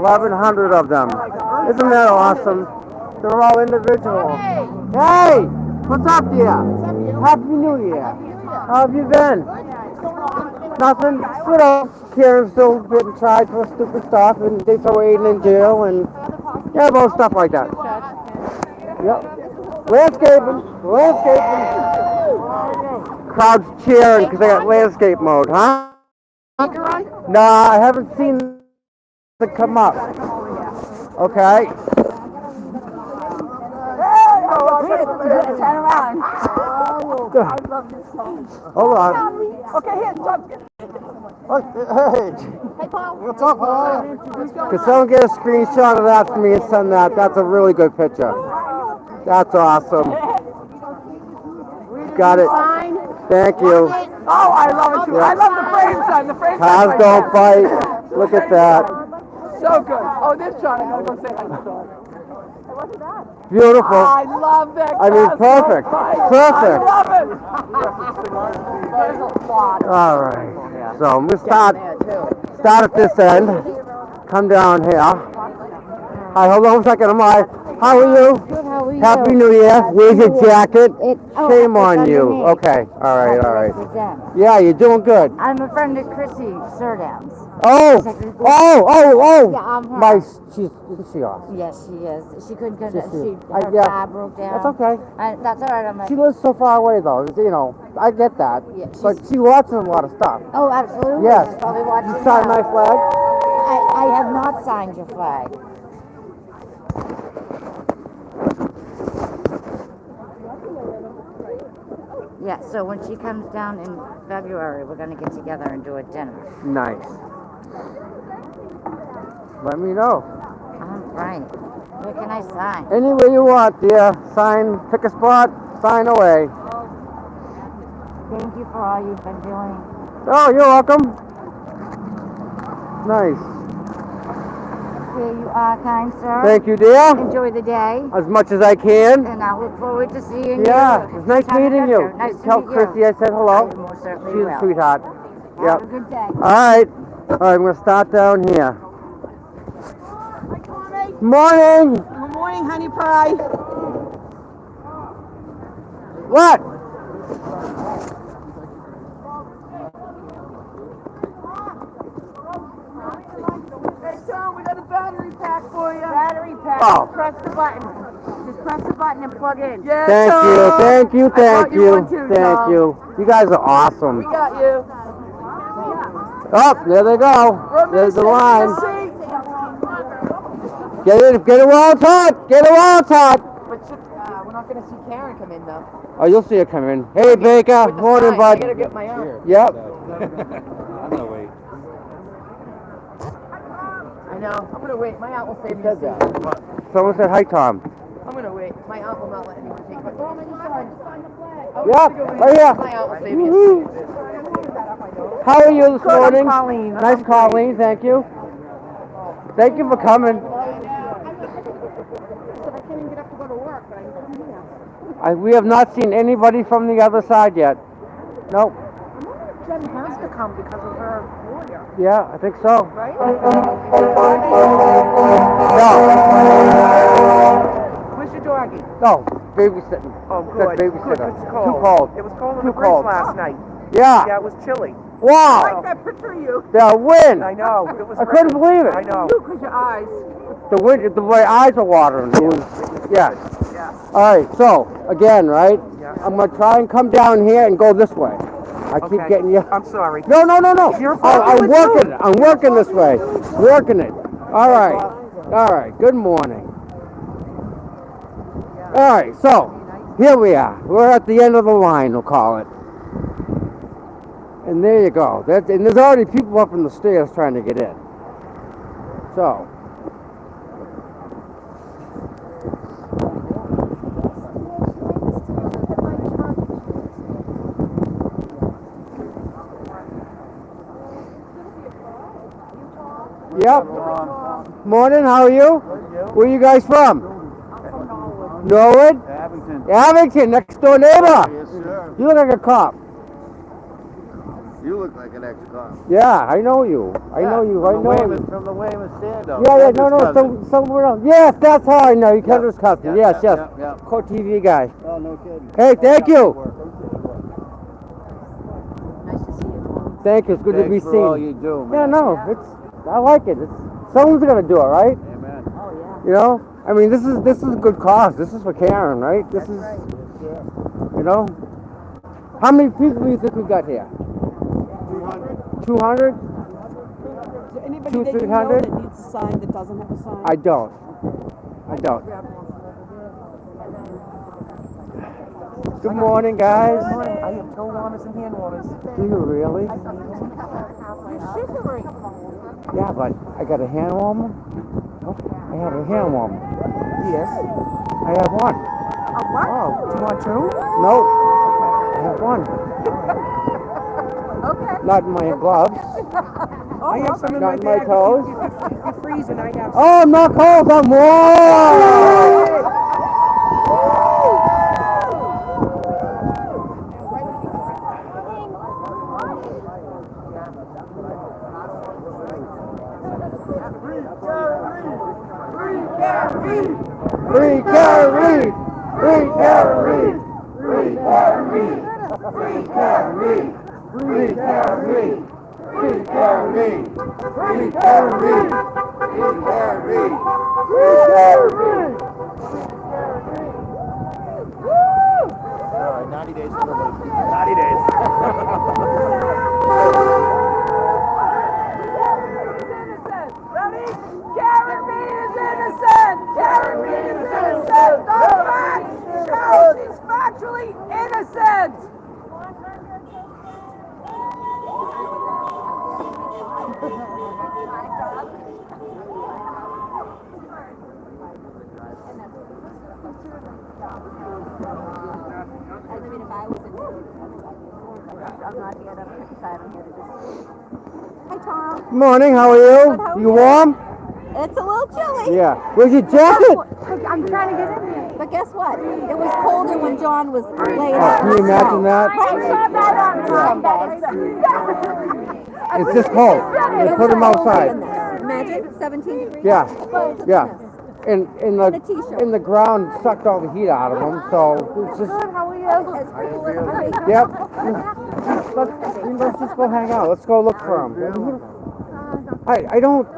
Speaker 1: 1,100 of them. Isn't that awesome? They're all individual. Hey, what's up, dear? Happy New Year. How have you been? Nothing. You know, Karen's still getting tried for stupid stuff, and they throw Aiden in jail, and yeah, about stuff like that. Yep. Landscaping. Crowd's cheering because they got landscape mode, huh? No, I haven't seen it come up. Okay.
Speaker 11: Turn around. I love this song.
Speaker 1: Hold on.
Speaker 11: Okay, here, Chuck.
Speaker 1: Hey.
Speaker 11: Hey, Paul.
Speaker 1: What's up, Paul? Could someone get a screenshot of that for me and send that? That's a really good picture. That's awesome. Got it. Thank you.
Speaker 11: Oh, I love it too.
Speaker 1: Yeah.
Speaker 11: I love the frame sign. The frame sign.
Speaker 1: Cars don't bite. Look at that.
Speaker 11: So good. Oh, this John. I gotta go say hi to John.
Speaker 1: Beautiful.
Speaker 11: I love that.
Speaker 1: I mean, perfect. Perfect.
Speaker 11: I love it.
Speaker 1: All right. So I'm gonna start at this end. Come down here. Hi, hold on a second. How are you?
Speaker 13: Good, how are you?
Speaker 1: Happy New Year. Where's your jacket? Shame on
Speaker 13: it's
Speaker 1: you.
Speaker 13: underneath.
Speaker 1: Okay. All right.
Speaker 13: Represent.
Speaker 1: Yeah, you're doing good.
Speaker 13: I'm a friend of Chrissy Surdam's.
Speaker 1: Oh.
Speaker 13: Yeah, I'm her.
Speaker 1: Is she awesome?
Speaker 13: Yes, she is. She couldn't get
Speaker 1: Yes, she is.
Speaker 13: her
Speaker 1: Yeah.
Speaker 13: tab broke down.
Speaker 1: That's okay.
Speaker 13: That's all right. I'm like,
Speaker 1: She lives so far away, though. You know, I get that.
Speaker 13: Yeah,
Speaker 1: But she watches a lot of stuff.
Speaker 13: oh, absolutely.
Speaker 1: Yes.
Speaker 13: She's probably watching
Speaker 1: You signed
Speaker 13: now.
Speaker 1: my flag?
Speaker 13: I have not signed your flag. Yeah, so when she comes down in February, we're going to get together and do a dinner.
Speaker 1: Nice. let me know.
Speaker 13: Right. Where can I sign?
Speaker 1: Anywhere you want, dear. Sign, pick a spot, sign away.
Speaker 13: Thank you for all you've been doing.
Speaker 1: Oh, you're welcome. Nice.
Speaker 13: Here you are, kind sir.
Speaker 1: Thank you, dear.
Speaker 13: Enjoy the day.
Speaker 1: As much as I can.
Speaker 13: And I look forward to seeing you.
Speaker 1: Yeah, it's nice meeting you.
Speaker 13: Nice to
Speaker 1: Tell
Speaker 13: meet
Speaker 1: Chrissy
Speaker 13: you.
Speaker 1: I said hello.
Speaker 13: I most certainly
Speaker 1: She's a
Speaker 13: will.
Speaker 1: sweetheart.
Speaker 13: Have
Speaker 1: Yep.
Speaker 13: a good day.
Speaker 1: All right. All right, I'm going to start down here. Morning.
Speaker 9: Good morning, honey pie.
Speaker 1: What?
Speaker 11: Hey, Tom, we got a battery pack for you.
Speaker 2: Battery pack.
Speaker 1: Oh.
Speaker 2: Press the button. Just press the button and plug in.
Speaker 11: Yeah,
Speaker 1: Thank
Speaker 11: Tom.
Speaker 1: you, thank you,
Speaker 11: I
Speaker 1: thank
Speaker 11: brought you one too,
Speaker 1: thank
Speaker 11: Tom.
Speaker 1: you. You guys are awesome.
Speaker 11: We got you.
Speaker 1: Oh, there they go. There's the line. Get it while it's hot. Get it while it's hot.
Speaker 11: But we're not going to see Karen come in, though.
Speaker 1: Oh, you'll see her come in. Hey, Baker.
Speaker 11: With the
Speaker 1: Morning,
Speaker 11: sign.
Speaker 1: bud.
Speaker 11: I got to get my own.
Speaker 1: Yep.
Speaker 5: I'm gonna wait.
Speaker 11: I know. I'm going to wait. My aunt will save me a seat.
Speaker 1: Someone said hi, Tom.
Speaker 11: I'm going to wait. My aunt will not let anyone take my phone.
Speaker 1: Yep, right here.
Speaker 11: My aunt will save me a seat.
Speaker 1: How are you this morning?
Speaker 11: Colleen.
Speaker 1: Nice, Colleen. Thank you. Thank you for coming. We have not seen anybody from the other side yet. Nope.
Speaker 11: Jen has to come because of her lawyer.
Speaker 1: Yeah, I think so.
Speaker 11: Right?
Speaker 1: No.
Speaker 11: Where's your doggy?
Speaker 1: No, babysitting.
Speaker 11: Oh,
Speaker 1: Said
Speaker 11: good.
Speaker 1: babysitter.
Speaker 11: Good. It's cold.
Speaker 1: Too cold.
Speaker 11: It was cold on
Speaker 1: Too
Speaker 11: the bridge
Speaker 1: cold.
Speaker 11: last night.
Speaker 1: Yeah.
Speaker 11: Yeah, it was chilly.
Speaker 1: Wow.
Speaker 11: I like that picture of you.
Speaker 1: The wind.
Speaker 11: I know. It was
Speaker 1: I couldn't believe it.
Speaker 11: I know. You, because your eyes.
Speaker 1: The wind. My eyes are watering. It was. Yeah.
Speaker 11: Yeah.
Speaker 1: All right. So again, right?
Speaker 11: Yeah.
Speaker 1: I'm gonna try and come down here and go this way. I keep
Speaker 11: Okay.
Speaker 1: getting you.
Speaker 11: I'm sorry.
Speaker 1: No.
Speaker 11: You're
Speaker 1: I'm
Speaker 11: fine.
Speaker 1: working it. I'm working this way. Working it. All right. All right. Good morning. All right. So here we are. We're at the end of the line. We'll call it. And there you go. And there's already people up in the stairs trying to get in. So. Yep. Morning, how are you? Where you guys from? Norwood?
Speaker 5: Abington.
Speaker 1: Abington, next door neighbor.
Speaker 5: Yes, sir.
Speaker 1: You look like a cop.
Speaker 5: You look like an ex-cop.
Speaker 1: Yeah, I know you. I know you. I know you.
Speaker 5: From the Weymouth stand-up.
Speaker 1: Yeah, no, somewhere else. Yes, that's how I know you. Kendra's cousin. Yes.
Speaker 5: Yeah.
Speaker 1: Court TV guy.
Speaker 5: Oh, no kidding.
Speaker 1: Hey, thank you.
Speaker 13: Nice to see you.
Speaker 1: Thank you. It's good to be
Speaker 5: Thanks for all
Speaker 1: seen.
Speaker 5: you do,
Speaker 1: Yeah,
Speaker 5: man.
Speaker 1: no, I like it. Someone's gonna do it, right?
Speaker 5: Amen.
Speaker 13: Oh, yeah.
Speaker 1: You know, I mean, this is a good cause. This is for Karen, right? This is, you know, how many people do you think we got here? 200?
Speaker 9: Is there anybody
Speaker 1: Two,
Speaker 9: that you know
Speaker 1: 300?
Speaker 9: that needs a sign that doesn't have a sign?
Speaker 1: I don't. Good morning, guys.
Speaker 11: I have toe warmers and hand warmers.
Speaker 1: Do you really?
Speaker 11: You're shivering.
Speaker 1: Yeah, but I got a hand warmer. I have a hand warmer.
Speaker 11: Yes.
Speaker 1: I have one.
Speaker 11: What? Oh, do you want two?
Speaker 1: No. I have one.
Speaker 11: Okay.
Speaker 1: Not in my gloves.
Speaker 11: I have some in
Speaker 1: Not
Speaker 11: my
Speaker 1: in my
Speaker 11: bag.
Speaker 1: toes.
Speaker 11: If you freeze and I have
Speaker 1: Oh, I'm not cold. I'm warm. Free Karen Reed! Free Karen Reed! Free Karen Reed! Free Karen Reed! Free Karen Reed! Free Karen Reed! Free Karen Reed! Free Karen Reed! Free Karen Reed!
Speaker 5: All right, 90 days for the 90 days.
Speaker 11: Ready? Karen Reed is innocent! Karen Reed is innocent! The facts show she's factually innocent!
Speaker 8: I mean, if I was in I'm not here to criticize, I'm here to just... Hi, Tom.
Speaker 1: Morning, how are you?
Speaker 8: Good, how are
Speaker 1: You
Speaker 8: you?
Speaker 1: warm?
Speaker 8: It's a little chilly.
Speaker 1: Yeah. Where's your jacket?
Speaker 8: I'm trying to get in there. But guess what? It was colder when John was laying
Speaker 1: Oh,
Speaker 8: out.
Speaker 1: can you imagine that? It's just cold. They put him outside.
Speaker 8: Imagine 17 degrees.
Speaker 1: Yeah. Yeah. And
Speaker 8: And a t-shirt.
Speaker 1: the ground sucked all the heat out of them, so it's just.
Speaker 8: How are you?
Speaker 1: Yep. Let's just go hang out. Let's go look for him. I don't.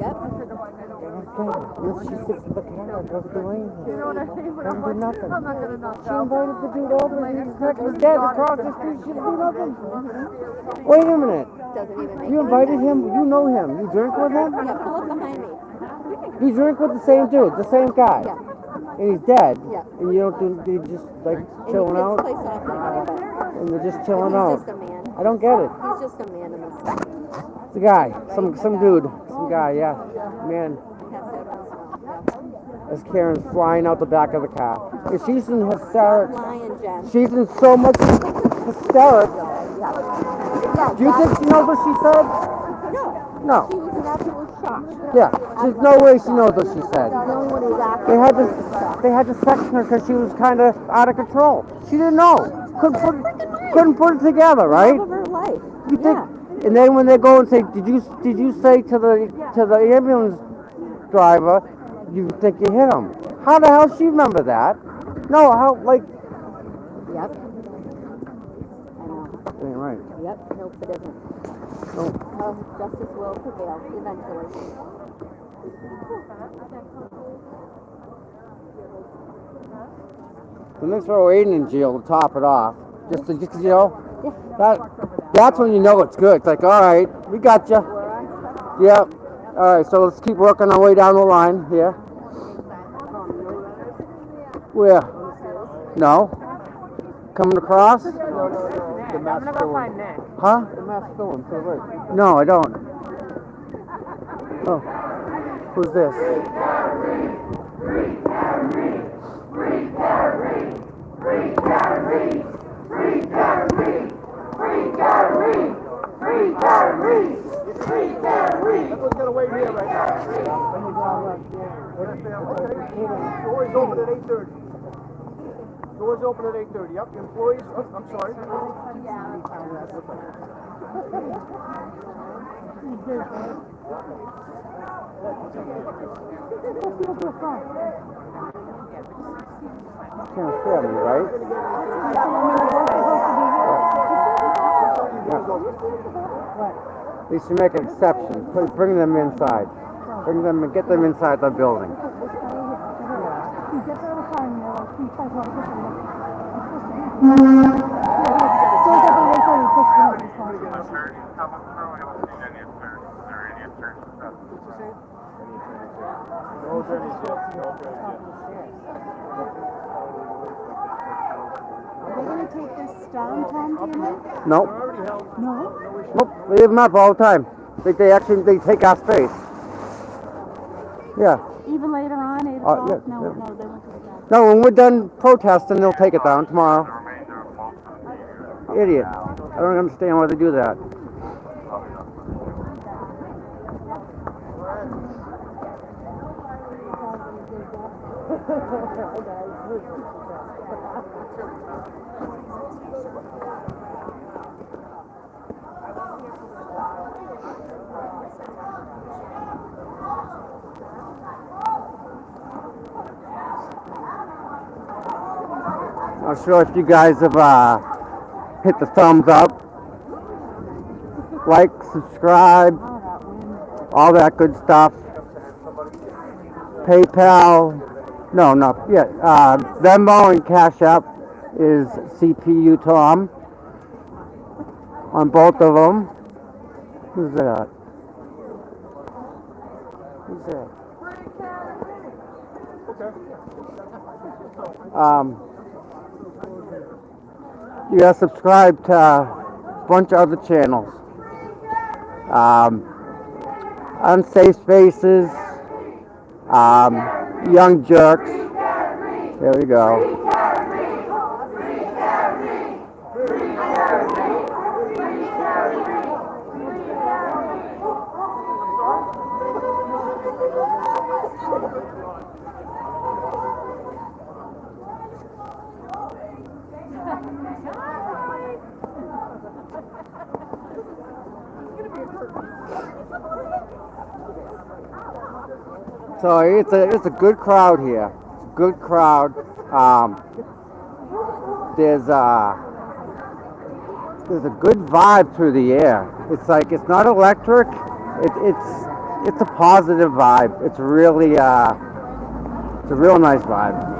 Speaker 8: Yep.
Speaker 1: She sits in the car, doesn't do anything.
Speaker 7: You know what I mean? But I'm
Speaker 1: Doesn't do nothing.
Speaker 7: I'm not gonna knock
Speaker 1: She
Speaker 7: out.
Speaker 1: invited the dude over. He's dead across the street. She didn't do nothing. Wait a minute.
Speaker 8: Doesn't even make
Speaker 1: You invited him. You know him. You drink with him.
Speaker 8: Yeah, pull up behind me.
Speaker 1: You drink with the same dude, the same guy.
Speaker 8: Yeah.
Speaker 1: And he's dead.
Speaker 8: Yeah.
Speaker 1: And you don't do. You just like chilling out.
Speaker 8: Place off like that.
Speaker 1: And you're just chilling
Speaker 8: He's
Speaker 1: out.
Speaker 8: just a man.
Speaker 1: I don't get it.
Speaker 8: He's just a man in this.
Speaker 1: It's a guy. Some dude. Some guy. Yeah. Man. As Karen's flying out the back of the car. And she's in hysterics.
Speaker 8: Lion, Jen.
Speaker 1: She's in so much hysterics. Do you think she knows what she said? No.
Speaker 8: She was in absolute shock.
Speaker 1: Yeah. There's no way she knows what she said.
Speaker 8: No one is acting.
Speaker 1: They had to section her because she was kind of out of control. She didn't know. Couldn't put it together, right?
Speaker 8: Love of her life.
Speaker 1: You think? And then when they go and say, did you say to the ambulance driver, you think you hit him? How the hell she remember that? No, how like?
Speaker 8: Yep. I know.
Speaker 1: Ain't right.
Speaker 8: Yep. Nope, it isn't.
Speaker 1: No.
Speaker 8: Justice will prevail eventually.
Speaker 1: And they throw Aiden in jail to top it off. Just you know, that's when you know it's good. It's like, all right, we got you. Yep. All right, so let's keep working our way down the line here. Where? No. Coming across?
Speaker 5: The mask
Speaker 11: I'm gonna go find Nick.
Speaker 1: Huh?
Speaker 5: The mask filling to the right.
Speaker 1: No, I don't. Oh. Who's this?
Speaker 5: Everyone's gonna wait here right now. Doors open at 8:30. Doors open at 8:30. Yep, employees. Oh, I'm sorry.
Speaker 1: Can't scare me, right? They should make an exception. Bring them inside. Bring them and get them inside the building.
Speaker 9: Are they going to take this down, Tom, do you know?
Speaker 1: Nope.
Speaker 9: No?
Speaker 1: Nope. We leave them up all the time. They take our space. Yeah.
Speaker 9: Even later on, 8 o'clock?
Speaker 1: Yeah,
Speaker 9: No,
Speaker 1: yeah.
Speaker 9: no, they went to the down.
Speaker 1: No, when we're done protesting, they'll take it down tomorrow. Idiot. I don't understand why they do that. Not sure if you guys have hit the thumbs up, like, subscribe, all that good stuff. PayPal, Venmo and Cash App is CPU Tom on both of them. Who's that? Who's that? You gotta subscribe to a bunch of other channels. Unsafe Spaces, young jerks. There we go. So it's a good crowd here. Good crowd. There's a good vibe through the air. It's like it's not electric. It's a positive vibe. It's really it's a real nice vibe.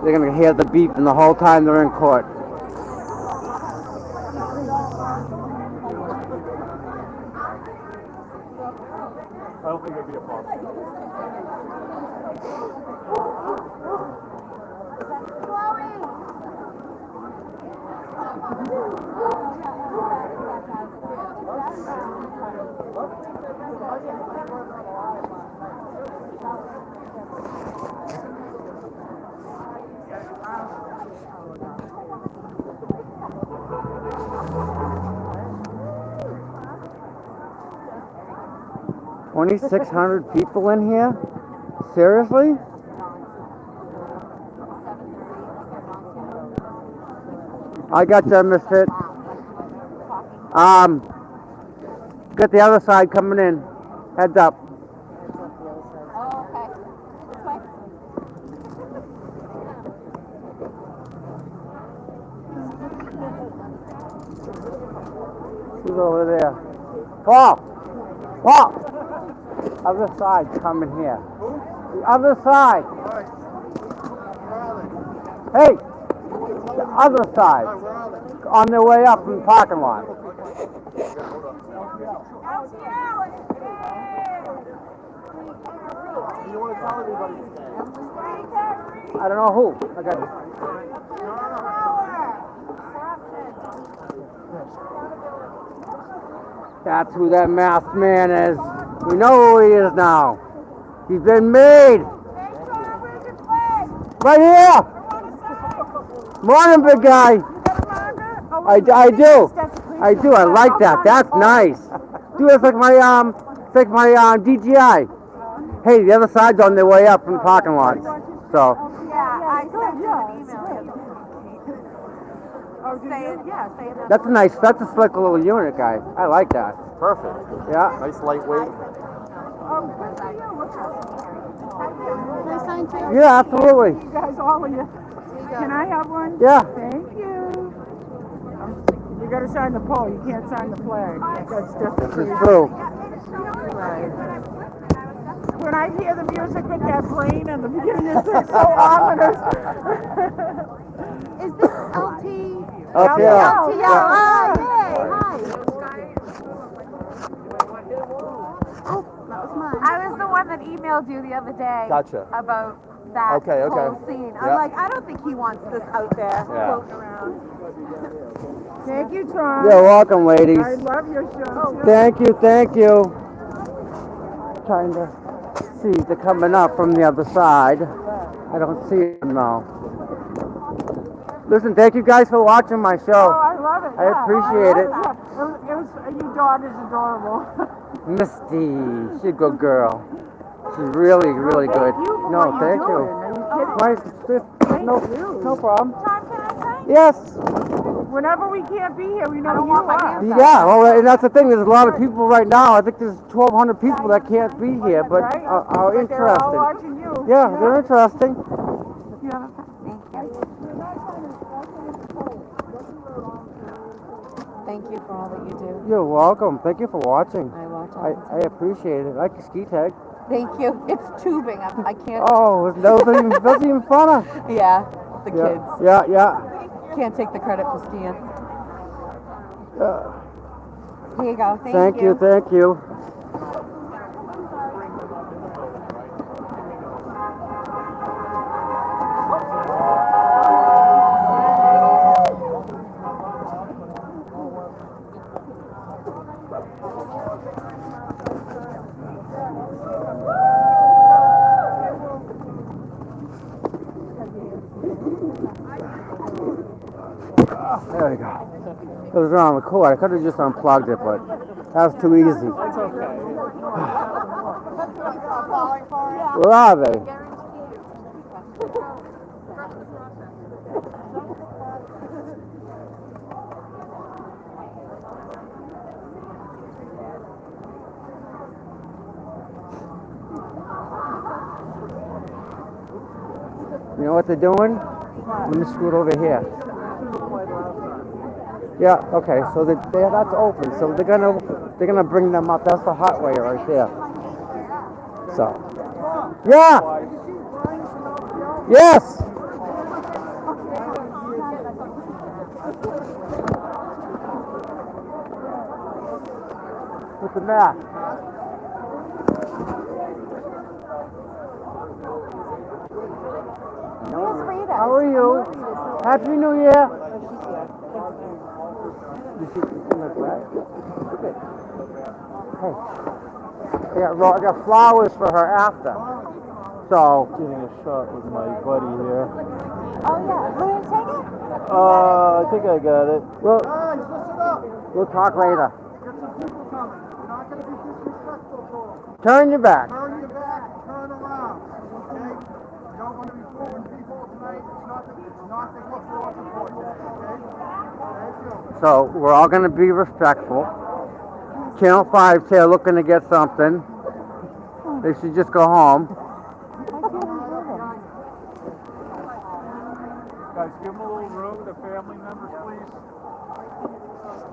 Speaker 1: They're gonna hear the beeping the whole time they're in court.
Speaker 4: I don't think it'd be a problem.
Speaker 1: 2,600 people in here? Seriously? I got you, Misfit. Got the other side coming in. Heads up. Who's over there? Paul! Paul! Other side coming here. The other side. Hey! The other side. On their way up from the parking lot.
Speaker 4: You want to tell everybody?
Speaker 1: I don't know who. I got it. That's who that masked man is. We know who he is now. He's been made. Right here. Morning, big guy. I do. I do. I like that. That's nice. Dude, it's like my DGI. Hey, the other side's on their way up from the parking lot. So.
Speaker 11: Yeah, I sent you an email.
Speaker 1: That's a nice. That's a slick little unit, guy. I like that.
Speaker 4: Perfect.
Speaker 1: Yeah.
Speaker 4: Nice lightweight.
Speaker 1: Yeah, absolutely.
Speaker 11: You guys, all of you. Can I have one?
Speaker 1: Yeah.
Speaker 11: Thank you. You gotta sign the pole. You can't sign the flag. That's just
Speaker 1: This is true.
Speaker 11: right. When I hear the music with that brain in the beginning, it's like so ominous.
Speaker 8: Is this LT?
Speaker 1: Up here.
Speaker 8: LTL. Hi. Oh, that was mine.
Speaker 7: I was the one that emailed you the other day
Speaker 4: Gotcha.
Speaker 7: about that
Speaker 4: Okay.
Speaker 7: whole scene. I'm like, I don't think he wants this out there floating around.
Speaker 11: Thank you, Tom.
Speaker 1: You're welcome, ladies.
Speaker 11: I love your show.
Speaker 1: Thank you, thank you. Trying to see they're coming up from the other side. I don't see them now. Listen, thank you guys for watching my show.
Speaker 11: Oh, I love it.
Speaker 1: I appreciate it.
Speaker 11: Your dog is adorable.
Speaker 1: Misty, she's a good girl. She's really, really good. No, thank you. No problem. Yes.
Speaker 11: Whenever we can't be here, we know you are.
Speaker 1: Yeah, well, and that's the thing. There's a lot of people right now. I think there's 1,200 people that can't be here, but are interested.
Speaker 11: They're all watching you.
Speaker 1: Yeah, they're interesting.
Speaker 7: Thank you for all that you do.
Speaker 1: You're welcome. Thank you for watching.
Speaker 7: I watch
Speaker 1: I appreciate it. I like your ski tag.
Speaker 7: Thank you. It's tubing. I can't.
Speaker 1: Oh, it wasn't even funner.
Speaker 7: Yeah, the kids.
Speaker 1: Yeah.
Speaker 7: Can't take the credit for skiing.
Speaker 1: Uh,
Speaker 7: Here you go.
Speaker 1: Thank you. Thank you. There we go. It was on the cord. I could have just unplugged it, but that was too easy.
Speaker 5: That's okay.
Speaker 1: Where are they? You know what they're doing? Let me scoot over here. Yeah, okay, so that's open. So they're gonna bring them up. That's the hot way right there. So yeah. Yes. With the mask. How are you? Happy New Year. Hey, I got flowers for her after. So getting a shot with my buddy here.
Speaker 9: Oh yeah, will you take it?
Speaker 1: I think I got it. Well, we'll talk later. Turn your back.
Speaker 4: Turn your back, turn around, okay? You don't want to be fooling people tonight. It's not the good for support, okay? Thank you.
Speaker 1: So we're all going to be respectful. Channel 5's here looking to get something. They should just go home.
Speaker 4: Guys, give them a little room, the family members, please.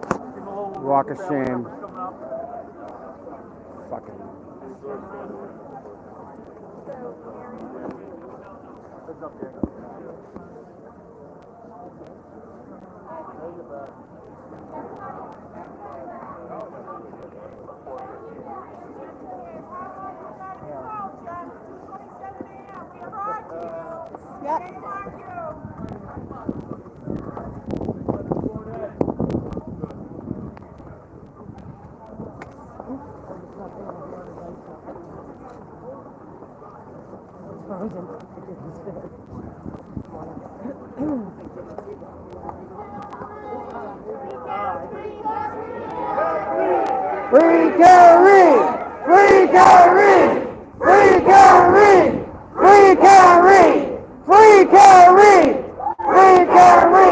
Speaker 4: Give them a little room.
Speaker 1: Walk of
Speaker 4: the family
Speaker 1: shame.
Speaker 4: members coming up.
Speaker 1: Fucking.
Speaker 4: Heads up, gang.
Speaker 1: Free Carrie! Free Carrie! Free Carrie! Free Carrie! Free Carrie! Free Carrie!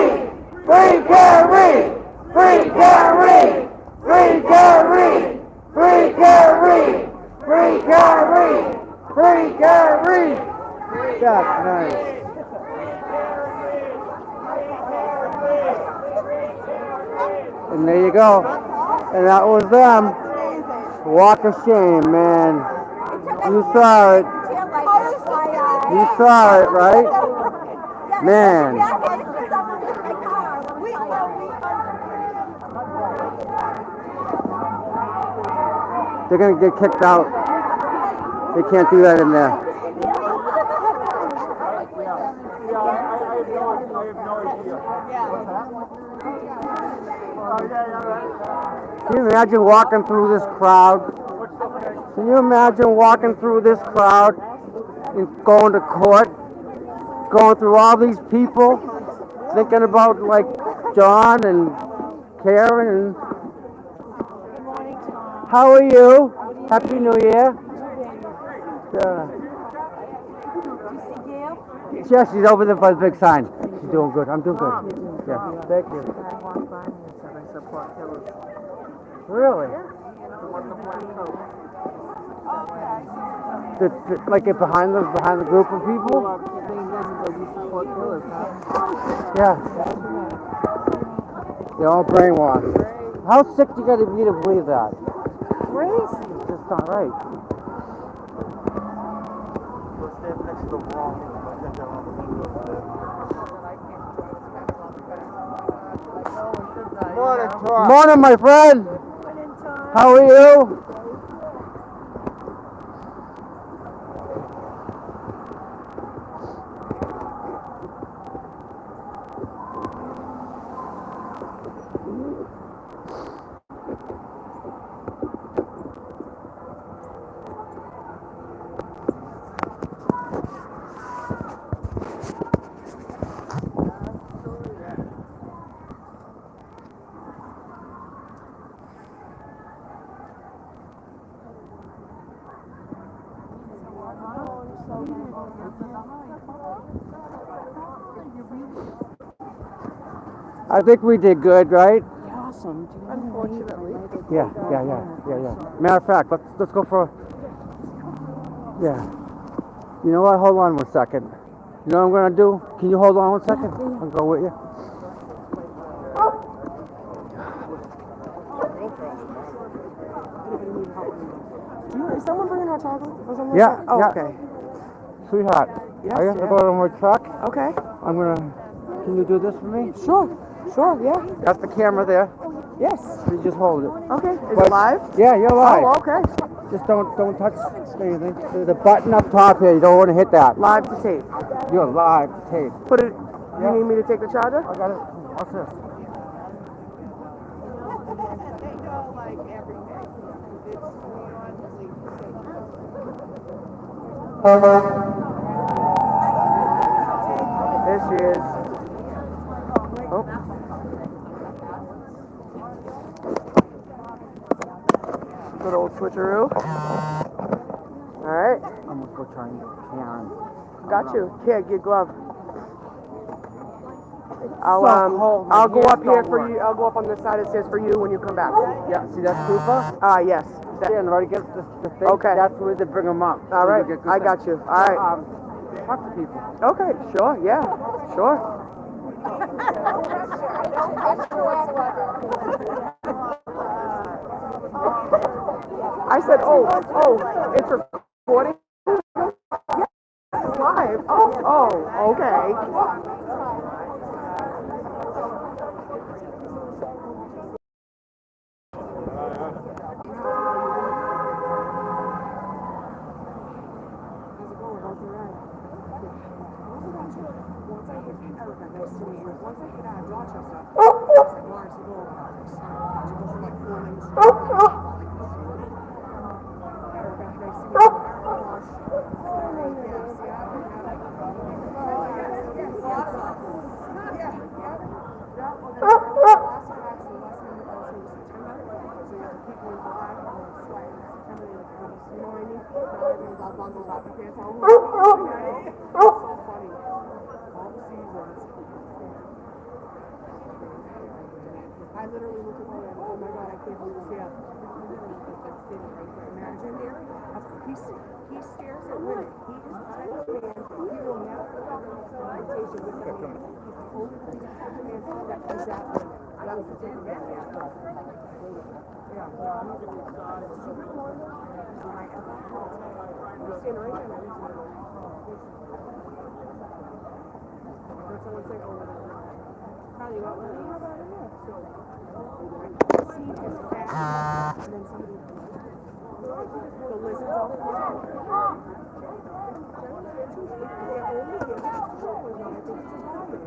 Speaker 1: Free Carrie! Free Carrie! Free Carrie! Free Carrie! Free Carrie! Free Carrie! That's nice. And there you go. And that was them. Walk of shame, man. You saw it. You saw it, right? Man. They're going to get kicked out. They can't do that in there.
Speaker 4: I have no idea.
Speaker 1: Can you imagine walking through this crowd? Can you imagine walking through this crowd and going to court? Going through all these people, thinking about like John and Karen and... How are you? Happy New Year. Yeah, she's over there by the big sign. She's doing good. I'm doing good. Yeah, thank you. Really? Like get behind the group of people? Yeah. They're all brainwashed. How sick do you gotta be to believe that? Crazy. It's just not right. Morning, my friend. How are you? I think we did good, right?
Speaker 2: Awesome.
Speaker 11: Unfortunately.
Speaker 1: Yeah. Matter of fact, let's go for. Yeah. You know what? Hold on 1 second. You know what I'm gonna do? Can you hold on 1 second? I'll go with you.
Speaker 11: Is someone bringing hot chocolate or something
Speaker 1: Yeah,
Speaker 11: like that? Oh,
Speaker 1: yeah.
Speaker 11: okay.
Speaker 1: Sweetheart,
Speaker 11: Yes,
Speaker 1: I have to
Speaker 11: yeah.
Speaker 1: go to my truck.
Speaker 11: Okay.
Speaker 1: I'm gonna. Can you do this for me?
Speaker 11: Sure, yeah.
Speaker 1: That's the camera there.
Speaker 11: Yes.
Speaker 1: You just hold it.
Speaker 11: Okay. Is it live?
Speaker 1: Yeah, you're live.
Speaker 11: Oh, okay.
Speaker 1: Just don't touch anything. There's a button up top here. You don't want to hit that.
Speaker 11: Live to tape.
Speaker 1: You're live to tape.
Speaker 11: Put it.
Speaker 1: Yeah.
Speaker 11: You need me to take the charger?
Speaker 1: I got it. What's this?
Speaker 11: There she is. Oh. Good old switcheroo. All right.
Speaker 1: I'm gonna go try and get Karen.
Speaker 11: Got you. Here, get glove. I'll
Speaker 1: My
Speaker 11: go
Speaker 1: hands
Speaker 11: up here
Speaker 1: don't
Speaker 11: for
Speaker 1: work.
Speaker 11: you. I'll go up on this side. It says for you when you come back.
Speaker 1: Yeah, see that Cooper?
Speaker 11: Yes.
Speaker 1: Stand right against the thing.
Speaker 11: Okay.
Speaker 1: That's where they bring them up.
Speaker 11: All right. I got you. All right.
Speaker 1: Talk to people.
Speaker 11: Okay. Sure. Yeah. Sure. I said, oh, it's recording? Yeah, it's live. Oh, okay. I literally looked at him and oh my god, I can't believe this. Yeah. Imagine there. He stares at women. He is the type of man, he will never have a confrontation with a man. He's the type of man that does that women. That was the type of man, yeah. Yeah, no, he's a good guy. Am I ever? You stand right there and I listen to him. Heard someone say, oh, how do you want one of these? How about it? So, see his back, and then somebody the lizards all the time. They're only here because of children, and I think it's a problem.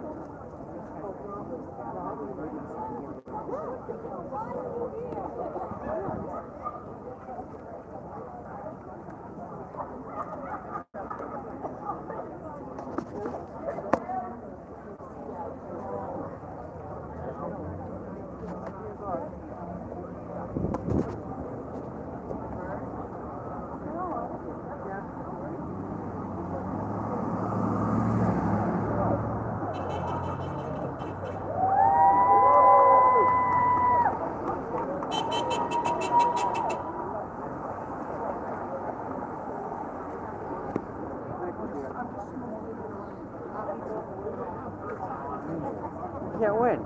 Speaker 1: Can't win,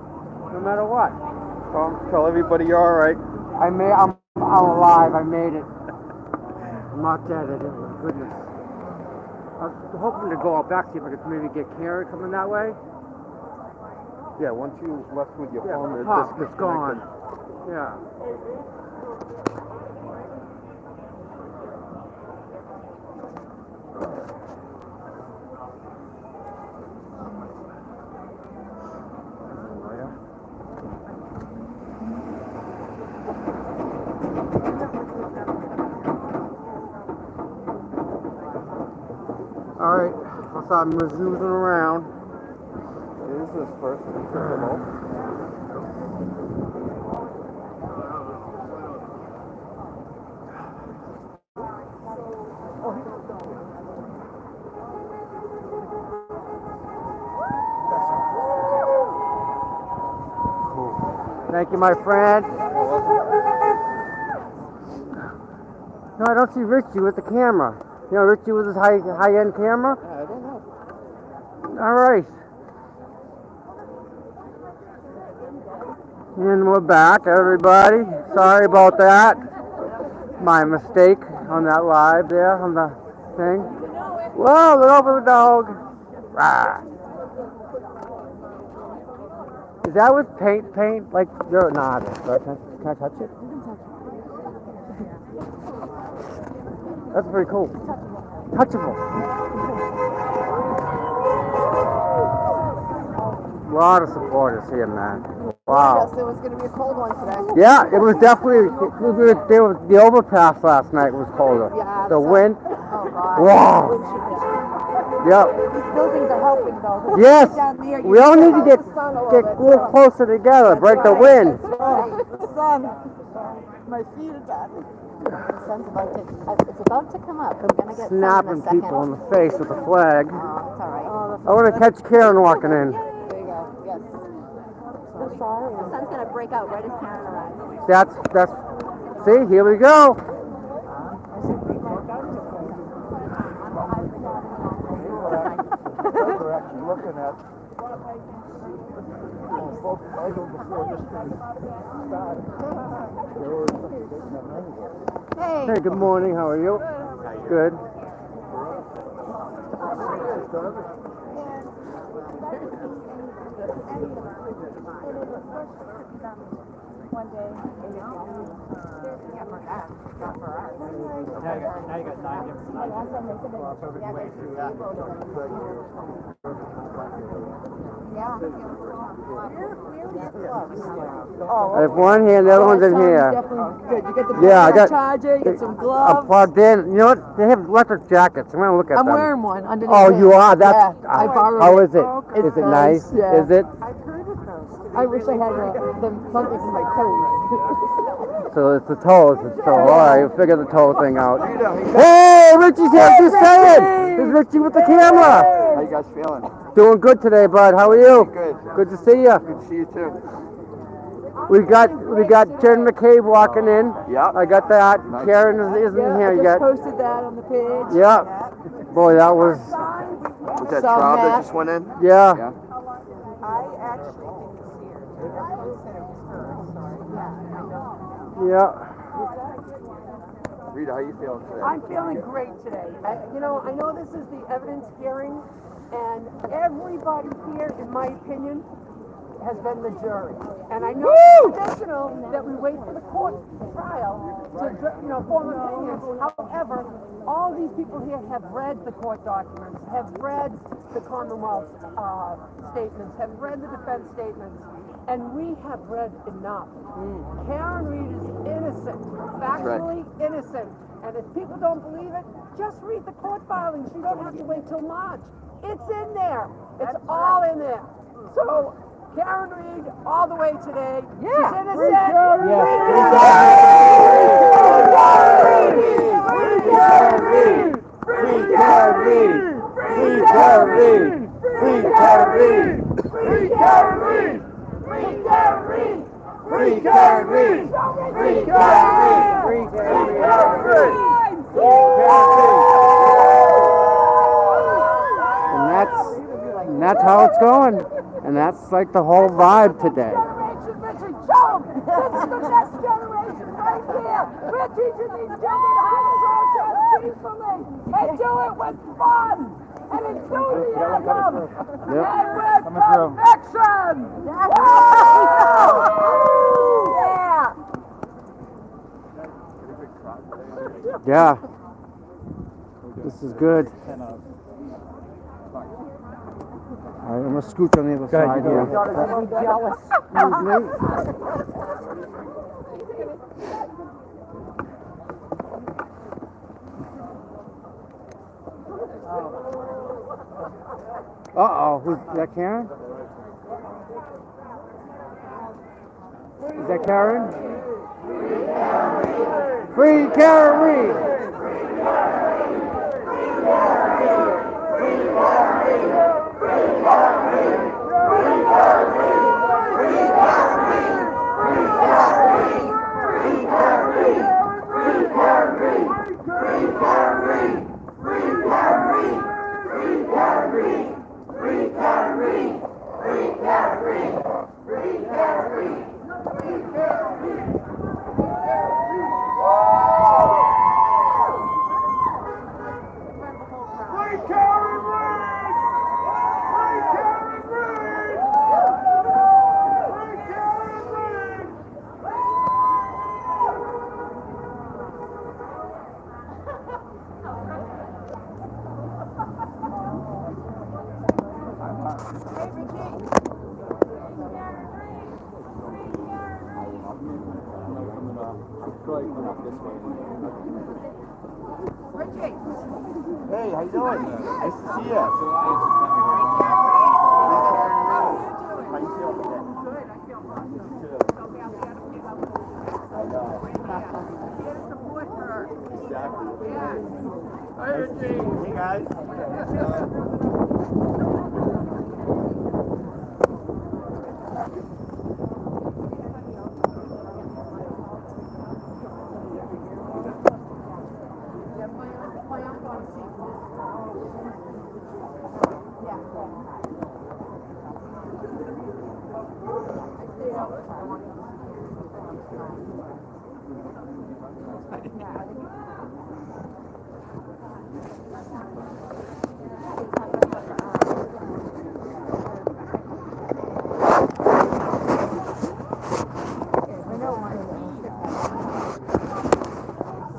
Speaker 1: no matter what.
Speaker 5: Tell everybody you're all right.
Speaker 1: I'm alive. I made it. I'm not dead. I didn't. My goodness. I was hoping to go out back, see if I could maybe get Karen coming that way.
Speaker 5: Yeah, once you left with your phone,
Speaker 1: It's gone. Yeah. All right, so I'm zooming around.
Speaker 5: This is first.
Speaker 1: Thank you, my friend. No, I don't see Richie with the camera. You know, Richie with his high-end camera?
Speaker 5: Yeah, I don't know.
Speaker 1: All right. And we're back, everybody. Sorry about that. My mistake on that live there on the thing. Whoa, look over the dog. Rah. Is that with paint? Like, you're not. Can I touch it? That's pretty cool. Touchable. A lot of supporters here, man. Wow.
Speaker 2: Yes, it was going to be a cold one today.
Speaker 1: Yeah, it was definitely. The overpass last night was colder.
Speaker 2: Yeah,
Speaker 1: the wind.
Speaker 2: Oh, God.
Speaker 1: Wow. Yep.
Speaker 2: These buildings are helping, though.
Speaker 1: Yes.
Speaker 2: Down there,
Speaker 1: We all need to get a little closer together, break the wind.
Speaker 2: The sun. My feet are done.
Speaker 13: The sun's about to, it's about to come up. I'm gonna get
Speaker 1: Snapping
Speaker 13: sun in a
Speaker 1: people in
Speaker 13: second.
Speaker 1: the face with a flag.
Speaker 13: Oh, it's all right.
Speaker 1: I want to catch Karen walking in.
Speaker 2: There you go. Yes.
Speaker 13: I'm sorry. The sun's gonna break out right as Karen arrives.
Speaker 1: That's. See, here we go.
Speaker 4: We're actually looking at both titles before this thing started.
Speaker 1: Hey, good morning. How are you? Good.
Speaker 2: One day.
Speaker 5: Now you got 9 different perfect way to do that.
Speaker 1: I have one here, the other one's in here.
Speaker 2: Good. You get the
Speaker 1: Yeah, I got
Speaker 2: charger, you get some
Speaker 1: I'm
Speaker 2: gloves.
Speaker 1: plugged in. You know what? They have electric jackets. I'm gonna look at
Speaker 2: I'm
Speaker 1: them.
Speaker 2: wearing one underneath.
Speaker 1: Oh, you are? That's.
Speaker 2: Yeah, I borrowed
Speaker 1: How
Speaker 2: it.
Speaker 1: is it?
Speaker 2: It's
Speaker 1: Is it nice?
Speaker 2: yeah.
Speaker 1: Is it?
Speaker 2: I wish I had something for my toes.
Speaker 1: So it's the toes. All right, we'll figure the toe thing out. Hey, Richie's here. Just saying. There's Richie with the camera.
Speaker 4: How you guys feeling?
Speaker 1: Doing good today, bud. How are you?
Speaker 4: Good.
Speaker 1: Good to see you.
Speaker 4: Good to see you too.
Speaker 1: We got Jen McCabe walking in.
Speaker 4: Yeah.
Speaker 1: I got that.
Speaker 4: Nice.
Speaker 1: Karen isn't here
Speaker 2: I just
Speaker 1: yet.
Speaker 2: posted that on the page.
Speaker 1: Yeah. Boy, that was.
Speaker 4: Was that
Speaker 2: So,
Speaker 4: Traub that
Speaker 2: Matt-
Speaker 4: just went in?
Speaker 1: Yeah.
Speaker 4: Yeah.
Speaker 2: I actually didn't see her. Everyone said it was her, so
Speaker 1: Yeah.
Speaker 4: Rita, how you feeling today?
Speaker 11: I'm feeling great today. I know this is the evidence hearing, and everybody here, in my opinion, has been the jury. And I know it's traditional that we wait for the court trial to, form opinions. However, all these people here have read the court documents, have read the Commonwealth's statements, have read the defense statements, and we have read enough. Karen Reed is innocent, factually innocent. And if people don't believe it, just read the court filings. You don't have to wait till March. It's in there. It's all in there. So, Karen Reed, all the way today. Yeah. She's innocent.
Speaker 1: And that's how it's going. And that's like the whole vibe today.
Speaker 11: Richard, show 'em. This is the next generation right here. We're teaching these children how to protest peacefully and do it with fun and enthusiasm and with conviction.
Speaker 1: Yeah. This is good. All right, I'm gonna scoot on the other side here.
Speaker 2: jealous.
Speaker 1: Uh-oh, who's that, Karen? Is that Karen? Free Karen Reed!
Speaker 12: probably come up this way.
Speaker 11: Richie.
Speaker 4: Hey, how you doing? Nice to see you. How you feeling today?
Speaker 11: Good, I feel fine.
Speaker 4: You too.
Speaker 11: So we have to get up.
Speaker 4: I know.
Speaker 11: Here to support her.
Speaker 4: Exactly.
Speaker 11: Yeah.
Speaker 4: Hey guys.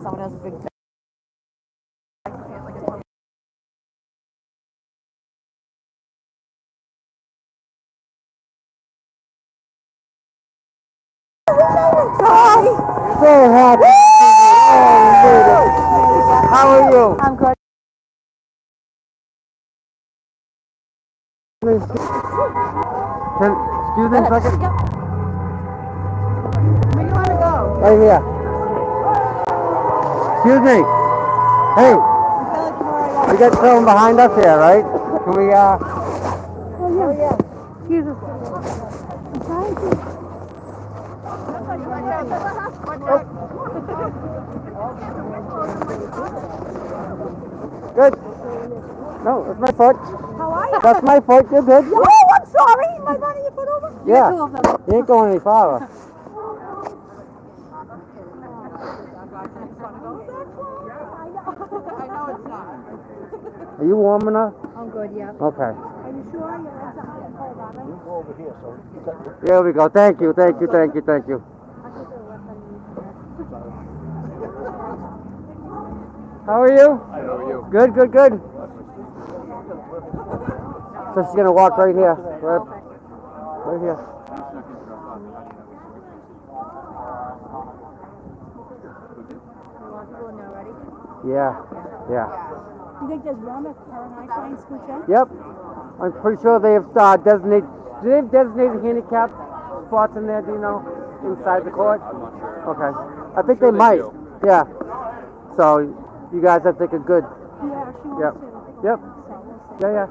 Speaker 2: Someone has a big
Speaker 1: So happy. How are you?
Speaker 2: I'm good.
Speaker 1: Excuse me a second.
Speaker 2: Where do you want to go?
Speaker 1: Right here. Excuse me. Hey, we got someone behind us here, right? Can we,
Speaker 2: Oh, yeah. Excuse us. I'm trying to.
Speaker 1: Good. No, that's my foot.
Speaker 2: How are you?
Speaker 1: That's my foot. You're good.
Speaker 2: Oh, I'm sorry. Am I running your foot over?
Speaker 1: Yeah.
Speaker 2: Two of them.
Speaker 1: You ain't going any farther.
Speaker 2: I know it's not.
Speaker 1: Are you warm enough?
Speaker 2: I'm good, yeah.
Speaker 1: Okay.
Speaker 2: Are you sure? You want something cold on me?
Speaker 4: You go over here, so you got your
Speaker 1: There we go. Thank you, thank you, thank you, thank you. How are you?
Speaker 5: How are you?
Speaker 1: Good, good, good. So she's gonna walk right here. Right here. Yeah, yeah.
Speaker 2: You think there's room if her and I try and scooch in?
Speaker 1: Yep. I'm pretty sure they have designated. Do they have designated handicap spots in there? Do you know? Inside the court?
Speaker 5: I'm not sure.
Speaker 1: Okay. I think they might. Yeah. So you guys, I think, are good.
Speaker 2: Yeah, she wants
Speaker 1: Yep.
Speaker 2: to.
Speaker 1: Yep.
Speaker 2: So we'll see.
Speaker 1: Yeah, yeah.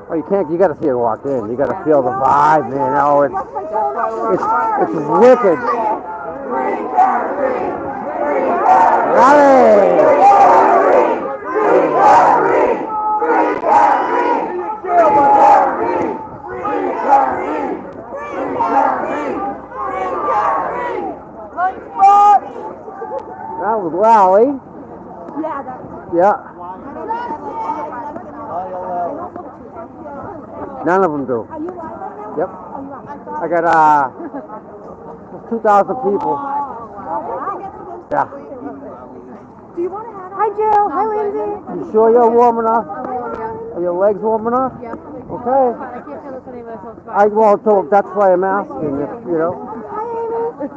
Speaker 1: Oh, you can't. You got to see her walk in. You got to feel the vibe, man. Oh, it's wicked. Rally! That was Lally.
Speaker 2: Yeah, that's
Speaker 1: Yeah. None of them do.
Speaker 2: Are you live right now?
Speaker 1: Yep.
Speaker 2: Oh, you are.
Speaker 1: I got 2,000 people. Yeah.
Speaker 2: Do you want to have Hi, Jill. Hi, Lindsay.
Speaker 1: You sure you're warm enough?
Speaker 2: Yeah.
Speaker 1: Are your legs warm enough?
Speaker 2: Yeah.
Speaker 1: Okay.
Speaker 2: I can't feel this anyway, so it's fine.
Speaker 1: I well, so that's why I'm asking. If, you know.
Speaker 2: Hi, Amy.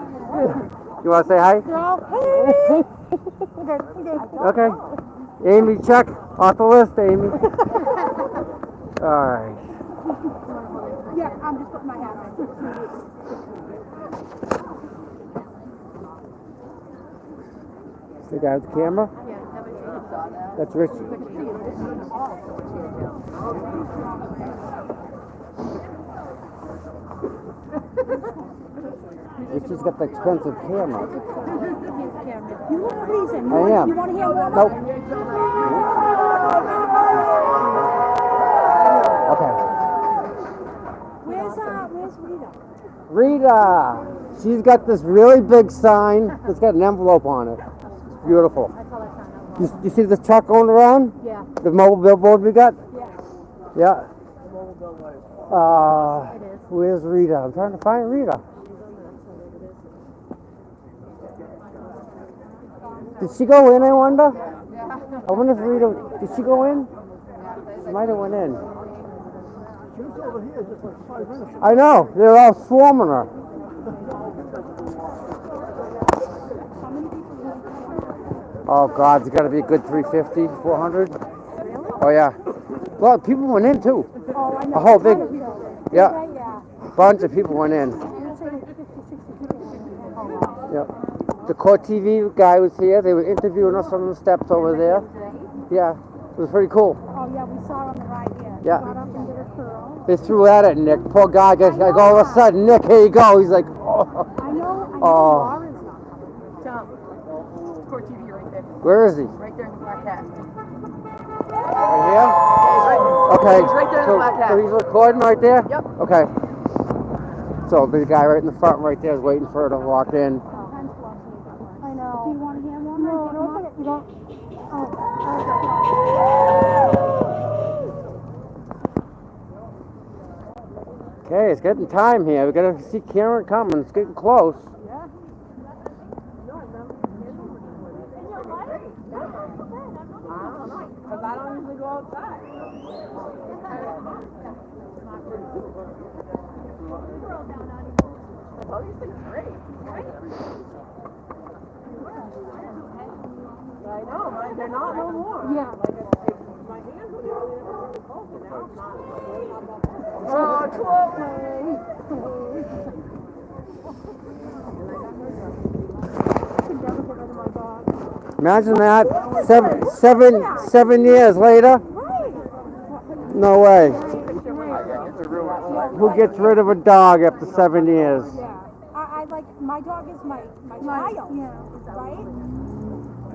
Speaker 1: You want to say hi?
Speaker 2: Girl. Hey, Amy.
Speaker 1: Okay. Amy, check off the list, Amy. All right.
Speaker 2: Yeah, I'm just putting my hat on.
Speaker 1: The guy with the camera? That's Richie. Richie's got the expensive camera.
Speaker 2: You want a reason?
Speaker 1: I am.
Speaker 2: You want to hear one?
Speaker 1: Nope. Okay.
Speaker 2: Where's Rita?
Speaker 1: Rita! She's got this really big sign that's got an envelope on it. It's beautiful. You see this truck going around?
Speaker 2: Yeah.
Speaker 1: The mobile billboard we got?
Speaker 2: Yeah.
Speaker 1: Yeah. Where's Rita? I'm trying to find Rita. Did she go in, I wonder? I wonder if Rita, did she go in? She might have went in.
Speaker 4: She was over here just like 5 minutes ago.
Speaker 1: I know, they're all swarming her. Oh God, it's got to be a good 350, 400. Oh yeah. Well, people went in too.
Speaker 7: Oh, I know.
Speaker 1: A whole big, yeah,
Speaker 7: Yeah.
Speaker 1: bunch of people went in.
Speaker 7: I would say 50, 60 people. Oh, wow.
Speaker 1: Yeah. The Court TV guy was here. They were interviewing us on the steps over there. Yeah, it was pretty cool.
Speaker 7: Oh, yeah, we saw on the ride here.
Speaker 1: Yeah.
Speaker 7: Got up and did a curl.
Speaker 1: They threw at it, Nick. Poor guy got like all of a sudden, Nick, here you go. He's like, oh.
Speaker 7: I know
Speaker 1: Oh.
Speaker 7: Lauren's not coming.
Speaker 11: Tom, Court TV right there.
Speaker 1: Where is he?
Speaker 11: Right there in the black hat.
Speaker 1: Right here? Okay.
Speaker 11: He's right there in the black hat.
Speaker 1: So he's recording right there?
Speaker 11: Yep.
Speaker 1: Okay. So the guy right in the front right there is waiting for her to walk in.
Speaker 7: I know. Do you want to hear one? No, you don't.
Speaker 1: Okay, it's getting time here. We gotta see Karen coming. It's getting close.
Speaker 11: Yeah. Because I don't usually go outside. Oh, these things are great. I know, they're not no more.
Speaker 7: Yeah.
Speaker 11: Like my hands were really cold, and now it's not. Oh, Chloe!
Speaker 1: Imagine that. Seven years later. No way. Who gets rid of a dog after 7 years?
Speaker 7: Yeah. I like, my dog is my child. Yeah. Right?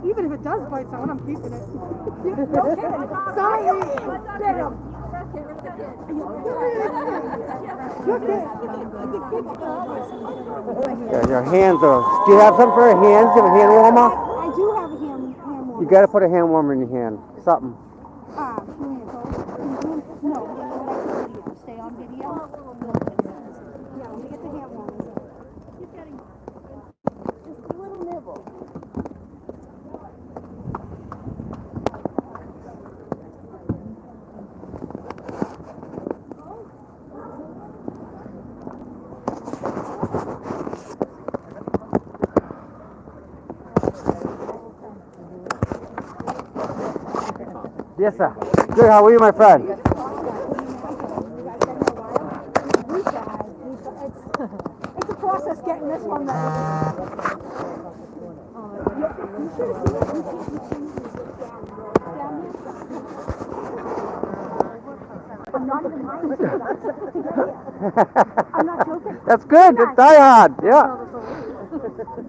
Speaker 7: Even if it does bite someone, I'm keeping it. No kidding. Sorry. Get him.
Speaker 1: Yeah, your hands are. Do you have something for your hands? Do you have a hand warmer?
Speaker 7: I do have a hand warmer.
Speaker 1: You gotta put a hand warmer in your hand. Something.
Speaker 7: No, stay on video. Yeah, let me get the hand warmer. He's getting just a little nibble.
Speaker 1: Yes, sir. Good. How are you, my friend?
Speaker 7: It's a process getting this one ready. You should have seen it. I'm not even lying. I'm not joking.
Speaker 1: That's good. That's die hard. Yeah.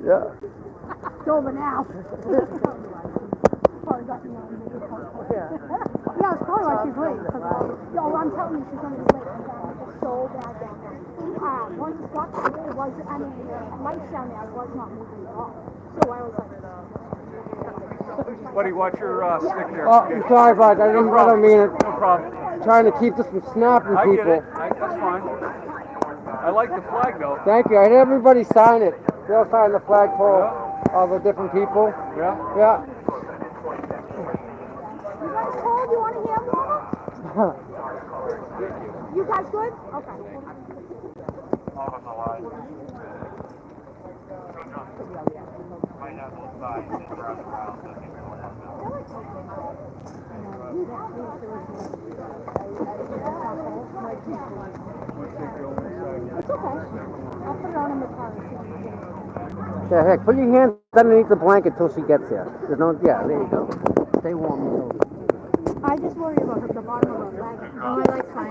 Speaker 1: Yeah.
Speaker 7: It's over now. Probably got me on video. Yeah, it's probably why she's late. No, I'm telling you, she's going to be late. It's so bad down there. Once it got there, it was, I mean, lights down there, it was not moving at all. So I was like,
Speaker 5: Buddy, watch your stick there.
Speaker 1: Oh, I'm sorry, bud. I don't mean it.
Speaker 5: No problem.
Speaker 1: Trying to keep this from snapping
Speaker 5: I
Speaker 1: people.
Speaker 5: get it. That's fine. I like the flag, though.
Speaker 1: Thank you. I had everybody sign it. They all sign the flagpole. All the different people.
Speaker 5: Yeah?
Speaker 1: Yeah.
Speaker 7: you guys cold? You want to hear more? You guys good? Okay. It's okay. I'll put it on in the car.
Speaker 1: Yeah, heck, put your hands underneath the blanket till she gets here. There's no, yeah, there you go. Stay warm.
Speaker 7: I just worry about the bottom of her leg. Oh, I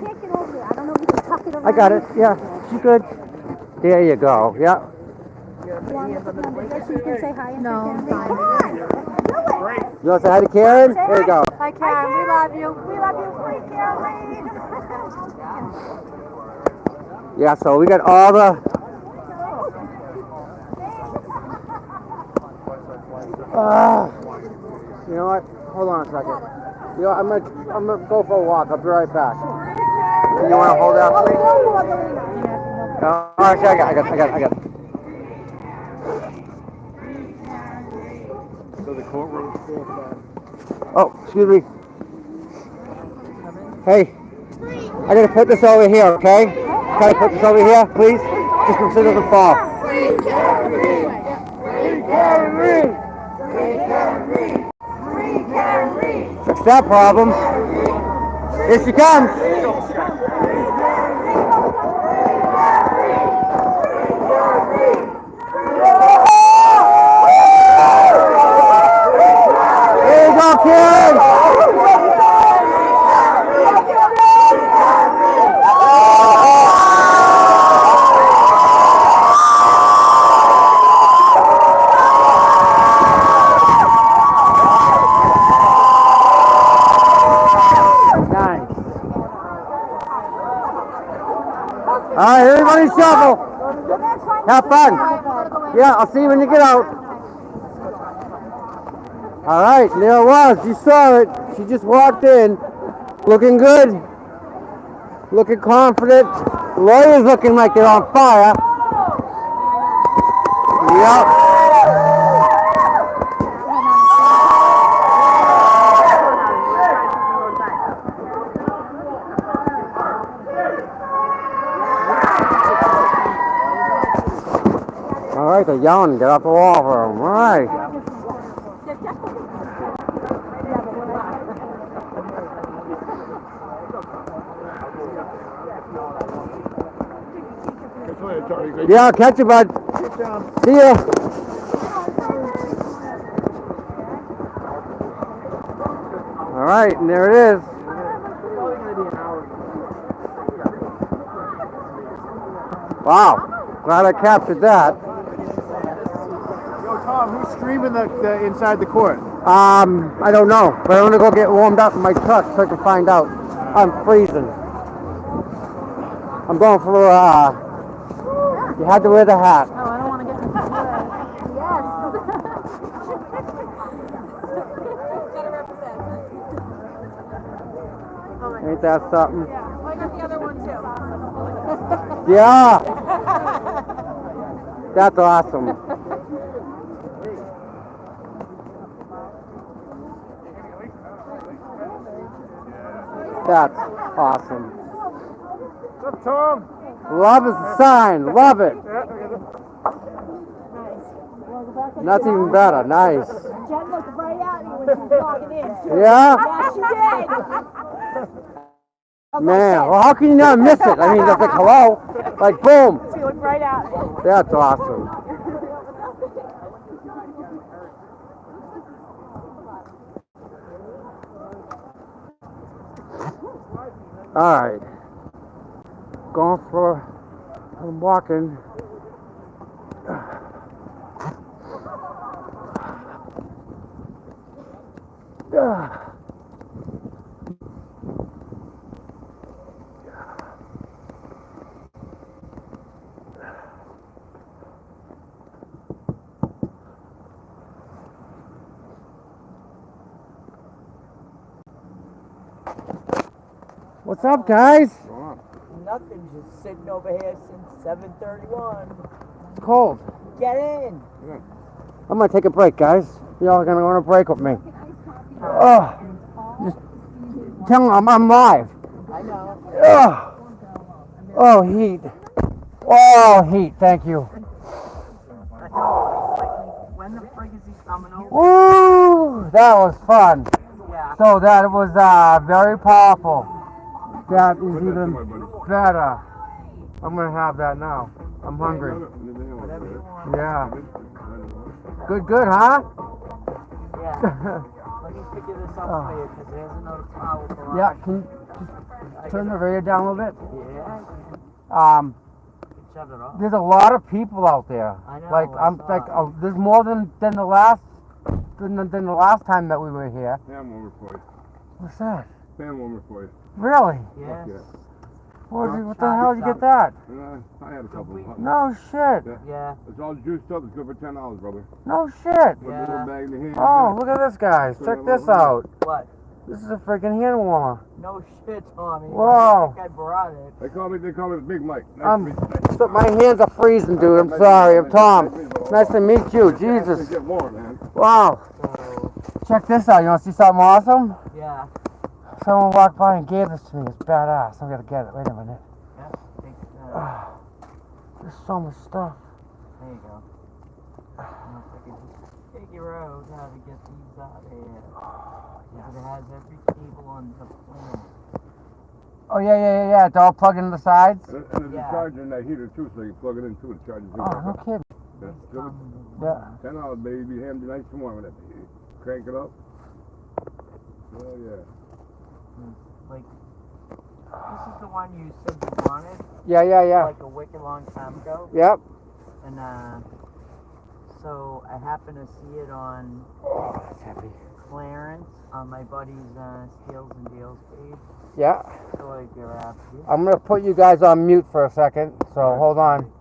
Speaker 7: can't get over it. I don't know if you can tuck it around.
Speaker 1: I got it. Yeah, she's good. There you go. Yeah.
Speaker 7: You want to put it under there so you can say hi and say Come on! Do it!
Speaker 1: You want to say hi to Karen? There you go.
Speaker 7: Hi, Karen. We love you. We love you. Sweet Karen.
Speaker 1: Yeah, so we got all the... you know what? Hold on a second. You know, I'm gonna go for a walk. I'll be right back. You want to hold out for me? No, actually, I got it.
Speaker 5: So the courtroom.
Speaker 1: Oh, excuse me. Hey, I gotta put this over here, okay? Can I put this over here, please? Just so it doesn't fall. fix that problem. Here she comes. There you go, Karen. All right, everybody shuffle. Have fun. Yeah, I'll see you when you get out. All right, there it was. You saw it. She just walked in, looking good, looking confident. The lawyer's looking like they're on fire. Yep. All right, they're yelling. Get off the wall for them. All right. Yeah, I'll catch you, bud. See ya. All right, and there it is. Wow, glad I captured that.
Speaker 5: Yo, Tom, who's streaming the inside the court?
Speaker 1: I don't know, but I'm gonna go get warmed up in my truck so I can find out. I'm freezing. I'm going for you had to wear the hat.
Speaker 2: Oh, I don't want to get in the way. Yes. Gotta represent.
Speaker 1: Ain't that something?
Speaker 2: Yeah. Well, I got the other one too.
Speaker 1: Yeah. That's awesome. That's awesome.
Speaker 5: What's up, Tom?
Speaker 1: Love is a sign. Love it. That's even better. Nice.
Speaker 7: Jen looked right at me when she was logging in.
Speaker 1: Yeah?
Speaker 7: Yeah, she did.
Speaker 1: Man, well, how can you not miss it? I mean, it's like, hello? Like, boom.
Speaker 7: She looked right at me.
Speaker 1: That's awesome. All right. Going for, I'm walking. What's up, guys?
Speaker 9: Nothing, just sitting over here since 7:31.
Speaker 1: It's cold.
Speaker 9: Get in.
Speaker 1: I'm gonna take a break, guys. Y'all are gonna go on a break with me. Oh, just tell them I'm live.
Speaker 9: I know.
Speaker 1: Oh, heat. Oh, heat. Thank you.
Speaker 9: When the frig is he coming over?
Speaker 1: Woo! That was fun.
Speaker 9: Yeah.
Speaker 1: So that was very powerful. That is even better. I'm gonna have that now. I'm hungry. Yeah. Good, huh?
Speaker 9: Yeah. Let me figure this out for you, because there's another towel for
Speaker 1: Yeah, can you just turn the radio down a little bit?
Speaker 9: Yeah. Shut it off.
Speaker 1: There's a lot of people out there.
Speaker 9: I know.
Speaker 1: Like there's more than the last time that we were here.
Speaker 10: Fan warmer for you.
Speaker 1: What's that?
Speaker 10: Fan warmer for you.
Speaker 1: Really?
Speaker 9: Yes.
Speaker 1: What the hell did you get that?
Speaker 10: I had a couple of them.
Speaker 1: No shit.
Speaker 9: Yeah.
Speaker 10: It's all juiced up. It's good for $10, brother.
Speaker 1: No shit.
Speaker 10: Put a little bag in the hand.
Speaker 1: Oh, look at this, guys. Check this out.
Speaker 9: What?
Speaker 1: This is a freaking hand warmer.
Speaker 9: No shit, Tommy.
Speaker 1: Whoa.
Speaker 9: I think I brought it.
Speaker 10: They call me Big Mike. Nice to meet you.
Speaker 1: So my hands are freezing, dude. I'm sorry. I'm Tom. Nice to meet you. Jesus.
Speaker 10: Get warm, man.
Speaker 1: Wow. Check this out. You want to see something awesome?
Speaker 9: Yeah.
Speaker 1: Someone walked by and gave this to me. It's badass. I'm gonna get it. Wait a minute.
Speaker 9: Yeah. Take that.
Speaker 1: There's so much stuff.
Speaker 9: There you go.
Speaker 14: could just figure out how to get these out of here. Because it has every cable on the planet.
Speaker 1: Oh, yeah. It's all plugged into the sides?
Speaker 10: And there's a charger in that heater too, so you plug it in too. The charger's in
Speaker 1: Oh, no kidding.
Speaker 10: Yeah. 10 hours, baby. Handy nice and warm with that baby. Crank it up. Oh, yeah.
Speaker 14: Like, this is the one you said you wanted?
Speaker 1: Yeah.
Speaker 14: Like a wicked long time ago?
Speaker 1: Yep.
Speaker 14: And, so I happened to see it on
Speaker 1: That's heavy.
Speaker 14: Clarence, on my buddy's, Steals and Deals page.
Speaker 1: Yeah.
Speaker 14: So I grabbed it.
Speaker 1: I'm going to put you guys on mute for a second, so hold on.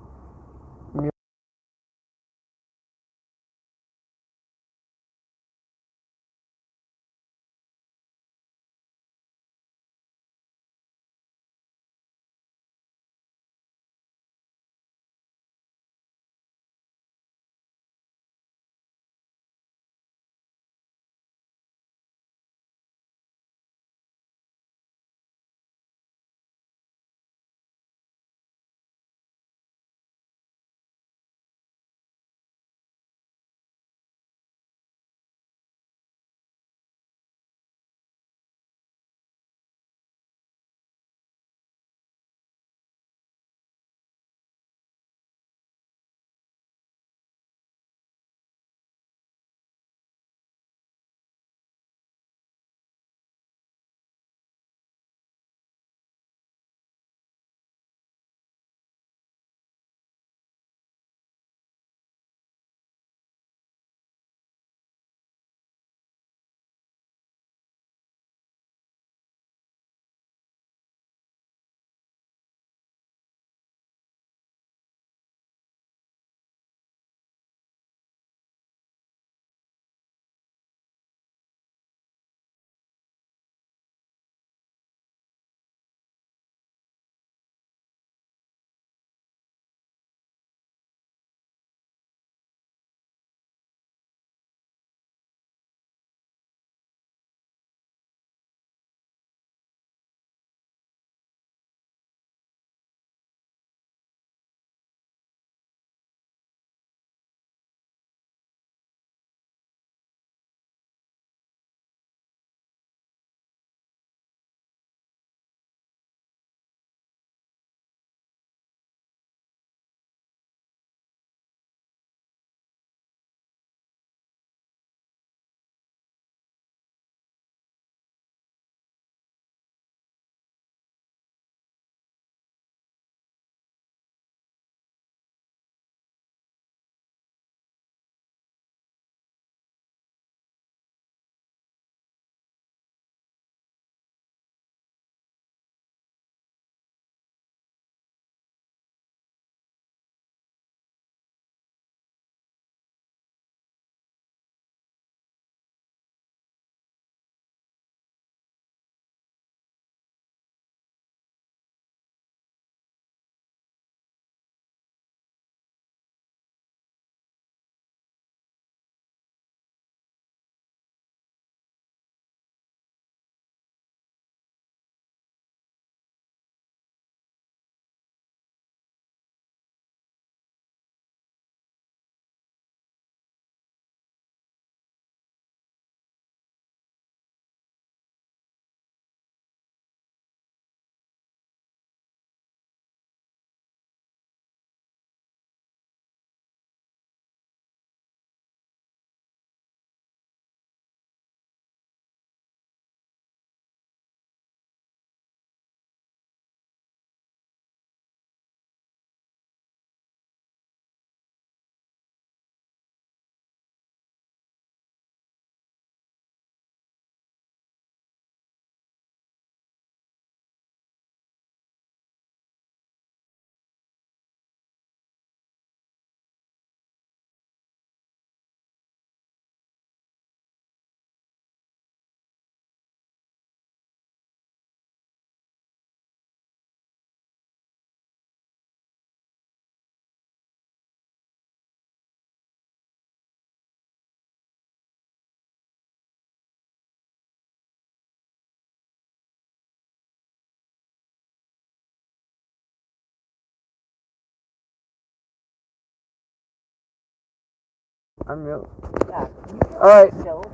Speaker 1: I'm real.
Speaker 14: Yeah.
Speaker 1: All right.
Speaker 14: Stills.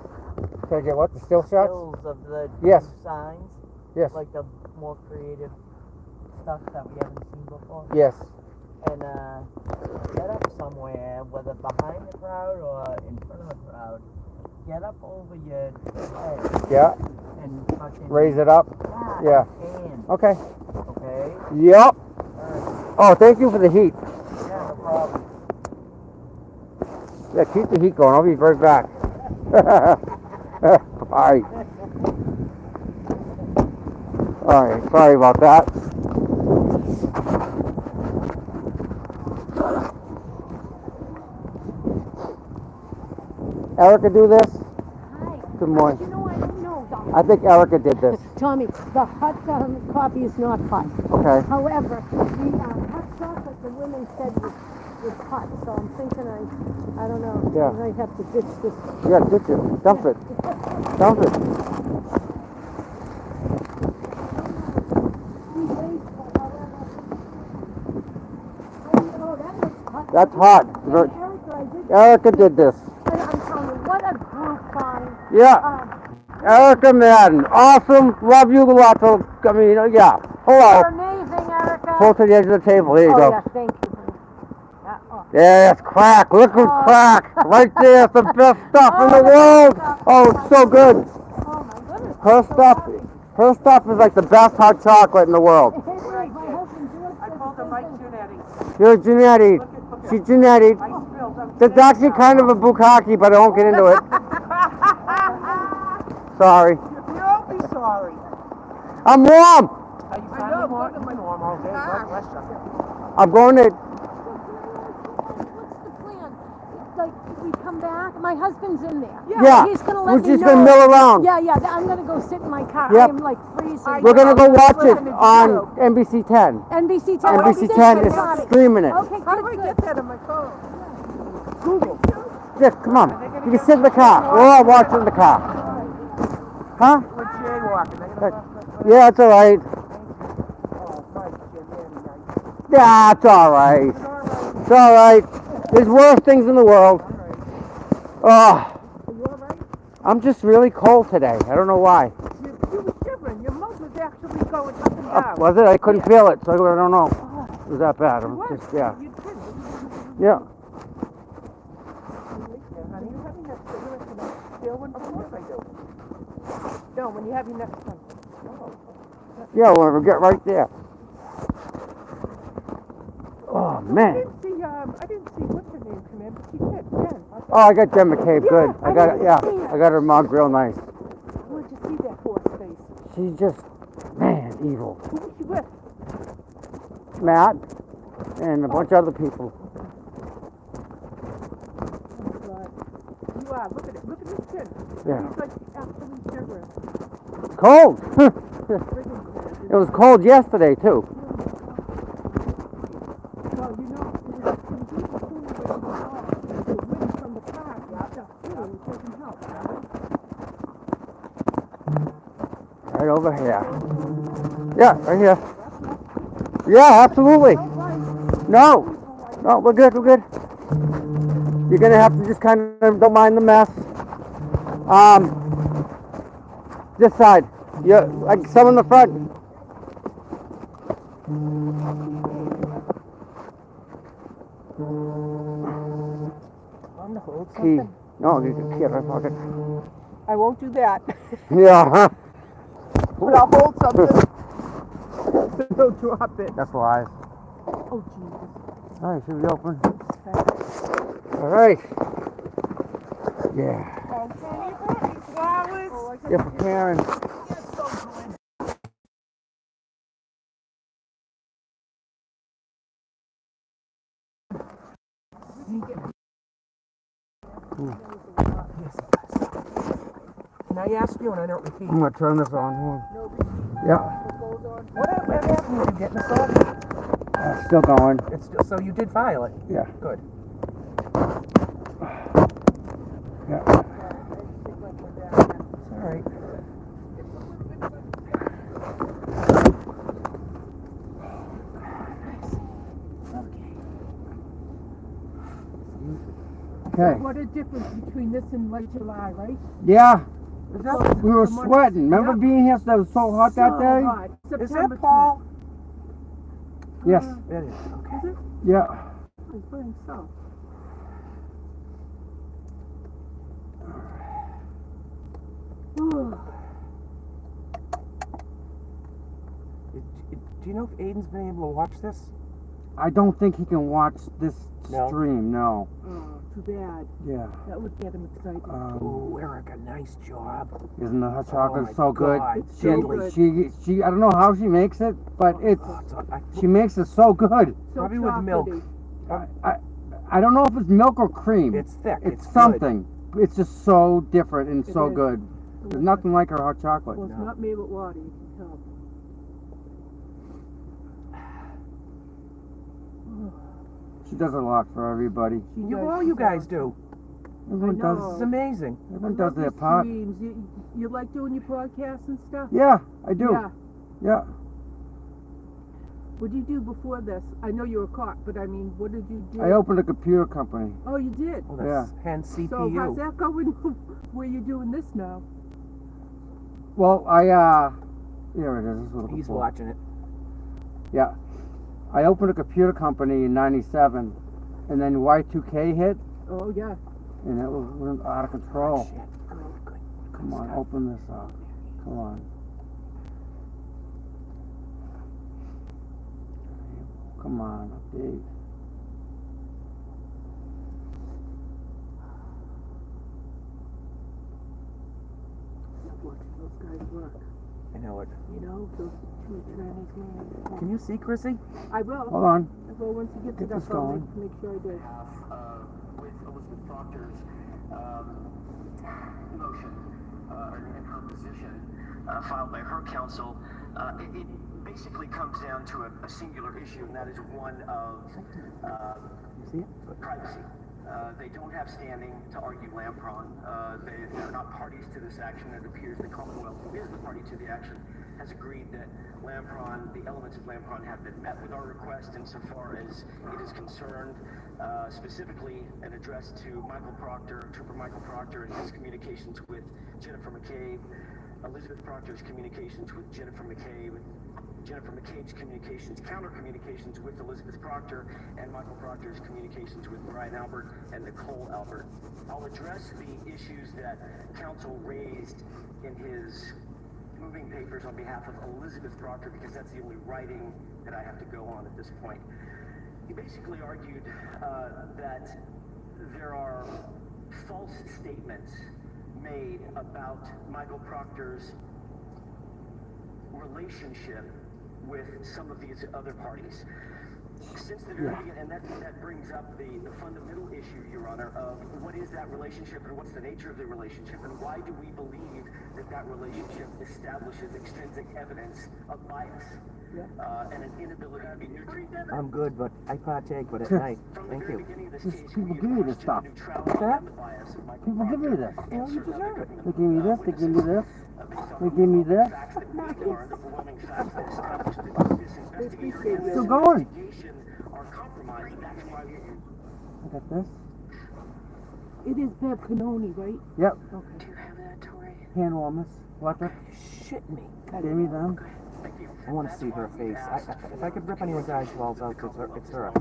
Speaker 1: Can I get what? The still shots?
Speaker 14: Stills of the
Speaker 1: Yes.
Speaker 14: two signs.
Speaker 1: Yes.
Speaker 14: Like the more creative stuff that we haven't seen before.
Speaker 1: Yes.
Speaker 14: And get up somewhere, whether behind the crowd or in front of the crowd. Get up over your head.
Speaker 1: Yeah.
Speaker 14: And fucking
Speaker 1: Raise it up. Yeah.
Speaker 14: And,
Speaker 1: Okay.
Speaker 14: okay.
Speaker 1: Yep. Oh, thank you for the heat.
Speaker 14: Yeah, no problem.
Speaker 1: Yeah, keep the heat going. I'll be right back. Bye. All right. Sorry about that. Erica do this?
Speaker 7: Hi.
Speaker 1: Good morning.
Speaker 7: You know, I don't know, Dominic.
Speaker 1: I think Erica did this.
Speaker 7: Tommy, the hot coffee is not hot.
Speaker 1: Okay.
Speaker 7: However, the hot chocolate the women said was hot, so I'm thinking I don't know.
Speaker 1: Yeah.
Speaker 7: I might have to ditch this.
Speaker 1: Yeah, ditch it. Dump it. Dump it. That's hot. Erica did this.
Speaker 7: I'm telling you, what a group find.
Speaker 1: Yeah. Erica Madden. Awesome. Love you lots of, I mean, yeah. Hello.
Speaker 7: You're amazing, Erica.
Speaker 1: Pull to the edge of the table. There you go.
Speaker 7: Yeah, thank you.
Speaker 1: Yeah, it's crack. Liquid crack. Right there. It's the best stuff in the world. Oh, it's so good.
Speaker 7: Oh, my goodness.
Speaker 1: Her stuff is like the best hot chocolate in the world.
Speaker 11: I called her Mike Giannetti.
Speaker 1: You're Giannetti. She's Giannetti. That's actually kind of a bukkake, but I won't get into it. Sorry.
Speaker 11: You don't be sorry.
Speaker 1: I'm warm.
Speaker 11: Are you finally warm all day? God bless you.
Speaker 1: I'm going to...
Speaker 7: What's the plan? Like, we come back? My husband's in there.
Speaker 1: Yeah.
Speaker 7: He's going to let me know.
Speaker 1: We're just going to mill around.
Speaker 7: Yeah, I'm going to go sit in my car.
Speaker 1: Yep.
Speaker 7: I'm like freezing.
Speaker 1: We're going to go watch it on NBC 10.
Speaker 7: NBC 10?
Speaker 1: NBC 10 is streaming it.
Speaker 7: Okay,
Speaker 11: how do I get that on my phone?
Speaker 1: Google. Yeah, come on. You can sit in the car. We'll all watch it in the car. Huh?
Speaker 11: We're jaywalking.
Speaker 1: Yeah, it's all right. Yeah, it's all right. It's all right. There's worse things in the world. Oh, I'm just really cold today. I don't know why.
Speaker 11: You were shivering. Your mouth was actually going up and down.
Speaker 1: Was it? I couldn't feel it, so I don't know. It was that bad. I'm just, yeah. Yeah.
Speaker 11: Honey, you having that cigarette tonight? Still, of course I do. No, when you have your next one.
Speaker 1: Yeah, we'll get right there. Oh, man.
Speaker 11: I didn't see what's her name come in, but she said Jen.
Speaker 1: Oh, I got Jen McCabe. Good. I got her mug real nice.
Speaker 11: Where'd you see that horse face?
Speaker 1: She's just, man, evil.
Speaker 11: Who was she with?
Speaker 1: Matt and a bunch of other people.
Speaker 11: You are. Look at it. Look at his chin.
Speaker 1: Yeah.
Speaker 11: He's like absolutely shivering.
Speaker 1: It's cold. It was cold yesterday, too.
Speaker 11: Well, you know, it was easy for me when you were the wind from the park and stuff, too. It doesn't help,
Speaker 1: Right over here. Yeah, right here. Yeah, absolutely. No, we're good, we're good. You're going to have to just kind of, don't mind the mess. This side. Like some in the front.
Speaker 11: I'm gonna hold
Speaker 1: Key.
Speaker 11: something.
Speaker 1: No, you can key in my pocket.
Speaker 11: I won't do that.
Speaker 1: Yeah.
Speaker 11: But I'll hold something. Don't drop it.
Speaker 1: That's lies.
Speaker 11: Oh, Jesus.
Speaker 1: All right, should we open? All right. Yeah.
Speaker 11: Flowers.
Speaker 1: Yeah, for Karen.
Speaker 11: Can I ask you, and I don't repeat?
Speaker 1: I'm going to turn this on. Yeah.
Speaker 11: What happened? You getting this off?
Speaker 1: Still going.
Speaker 11: It's still, so you did file it?
Speaker 1: Yeah.
Speaker 11: Good.
Speaker 1: Yeah.
Speaker 11: It's all right.
Speaker 1: Okay.
Speaker 11: What a difference between this and late July, right?
Speaker 1: Yeah.
Speaker 11: Is that,
Speaker 1: We were sweating. Remember being here? So it was so hot that day?
Speaker 11: Hot.
Speaker 14: Is
Speaker 11: September
Speaker 14: that Paul?
Speaker 1: Yes.
Speaker 14: It is. Okay.
Speaker 11: Is it?
Speaker 1: Yeah.
Speaker 11: I think so.
Speaker 14: Do you know if Aiden's been able to watch this?
Speaker 1: I don't think he can watch this
Speaker 14: No?
Speaker 1: stream. No.
Speaker 11: Oh, too bad.
Speaker 1: Yeah.
Speaker 11: That would get him excited.
Speaker 14: Oh, Erica, nice job.
Speaker 1: Isn't the hot chocolate
Speaker 14: my
Speaker 1: so good?
Speaker 14: God,
Speaker 11: It's so good.
Speaker 1: She I don't know how she makes it, but she makes it so good.
Speaker 11: So
Speaker 14: Probably with milk.
Speaker 11: chocolatey.
Speaker 1: I don't know if it's milk or cream.
Speaker 14: It's thick.
Speaker 1: It's
Speaker 14: It's
Speaker 1: something. It's just so different and so
Speaker 11: is.
Speaker 1: good. There's nothing like her hot chocolate.
Speaker 11: Well, it's not made with water, you can tell.
Speaker 1: She does a lot for everybody.
Speaker 14: All you guys do.
Speaker 1: Everyone
Speaker 11: I know.
Speaker 14: This
Speaker 1: does.
Speaker 14: is amazing.
Speaker 1: Everyone does their part.
Speaker 11: You like doing your podcasts and stuff?
Speaker 1: Yeah, I do.
Speaker 11: Yeah.
Speaker 1: Yeah.
Speaker 11: What did you do before this? I know you were caught, but I mean, what did you do?
Speaker 1: I opened a computer company.
Speaker 11: Oh, you did?
Speaker 14: Oh, that's hence CPU.
Speaker 11: So how's that going? Where you doing this now?
Speaker 1: Well, here it is. This is what I'm looking
Speaker 14: He's
Speaker 1: for.
Speaker 14: watching it.
Speaker 1: Yeah. I opened a computer company in '97, and then Y2K hit,
Speaker 11: Oh, yeah.
Speaker 1: and it went out of control.
Speaker 14: Shit. Good.
Speaker 1: Come on, open this up. Come on. Come on, update.
Speaker 11: Watching those guys work.
Speaker 14: I know it.
Speaker 11: You know, those two attorneys, man.
Speaker 14: Can you see Chrissy?
Speaker 11: I will.
Speaker 1: Hold on.
Speaker 11: I will once you get to
Speaker 1: Get
Speaker 11: that
Speaker 1: this
Speaker 11: phone,
Speaker 1: going.
Speaker 11: make sure I do.
Speaker 12: With Elizabeth Proctor's motion and her position filed by her counsel, it basically comes down to a singular issue, and that is one of privacy. They don't have standing to argue Lampron. They're not parties to this action. It appears the Commonwealth, who is the party to the action, has agreed that Lampron, the elements of Lampron have been met with our request insofar as it is concerned, specifically an address to Michael Proctor, Trooper Michael Proctor, and his communications with Jennifer McCabe, Elizabeth Proctor's communications with Jennifer McCabe, Jennifer McCabe's communications, counter-communications with Elizabeth Proctor, and Michael Proctor's communications with Brian Albert and Nicole Albert. I'll address the issues that counsel raised in his moving papers on behalf of Elizabeth Proctor, because that's the only writing that I have to go on at this point. He basically argued that there are false statements made about Michael Proctor's relationship with some of these other parties. Since the very beginning, and that brings up the fundamental issue, Your Honor, of what is that relationship and what's the nature of the relationship, and why do we believe that that relationship establishes extrinsic evidence of bias and an inability to be neutral.
Speaker 14: I'm good, but I partake, but at night. Thank you.
Speaker 1: People give me this stuff.
Speaker 14: What's that?
Speaker 1: People give me this.
Speaker 14: Well, you deserve it.
Speaker 1: They give me this. They give me this. They give me this. Still going. I got this.
Speaker 11: It is Bev Canoni, right?
Speaker 1: Yep.
Speaker 11: Okay. Do you have that, Tori?
Speaker 1: Hand warmers. Electric.
Speaker 14: Shit me.
Speaker 1: Gave me them.
Speaker 14: I want to see her face. If I could rip anyone's eyeballs out, it's her.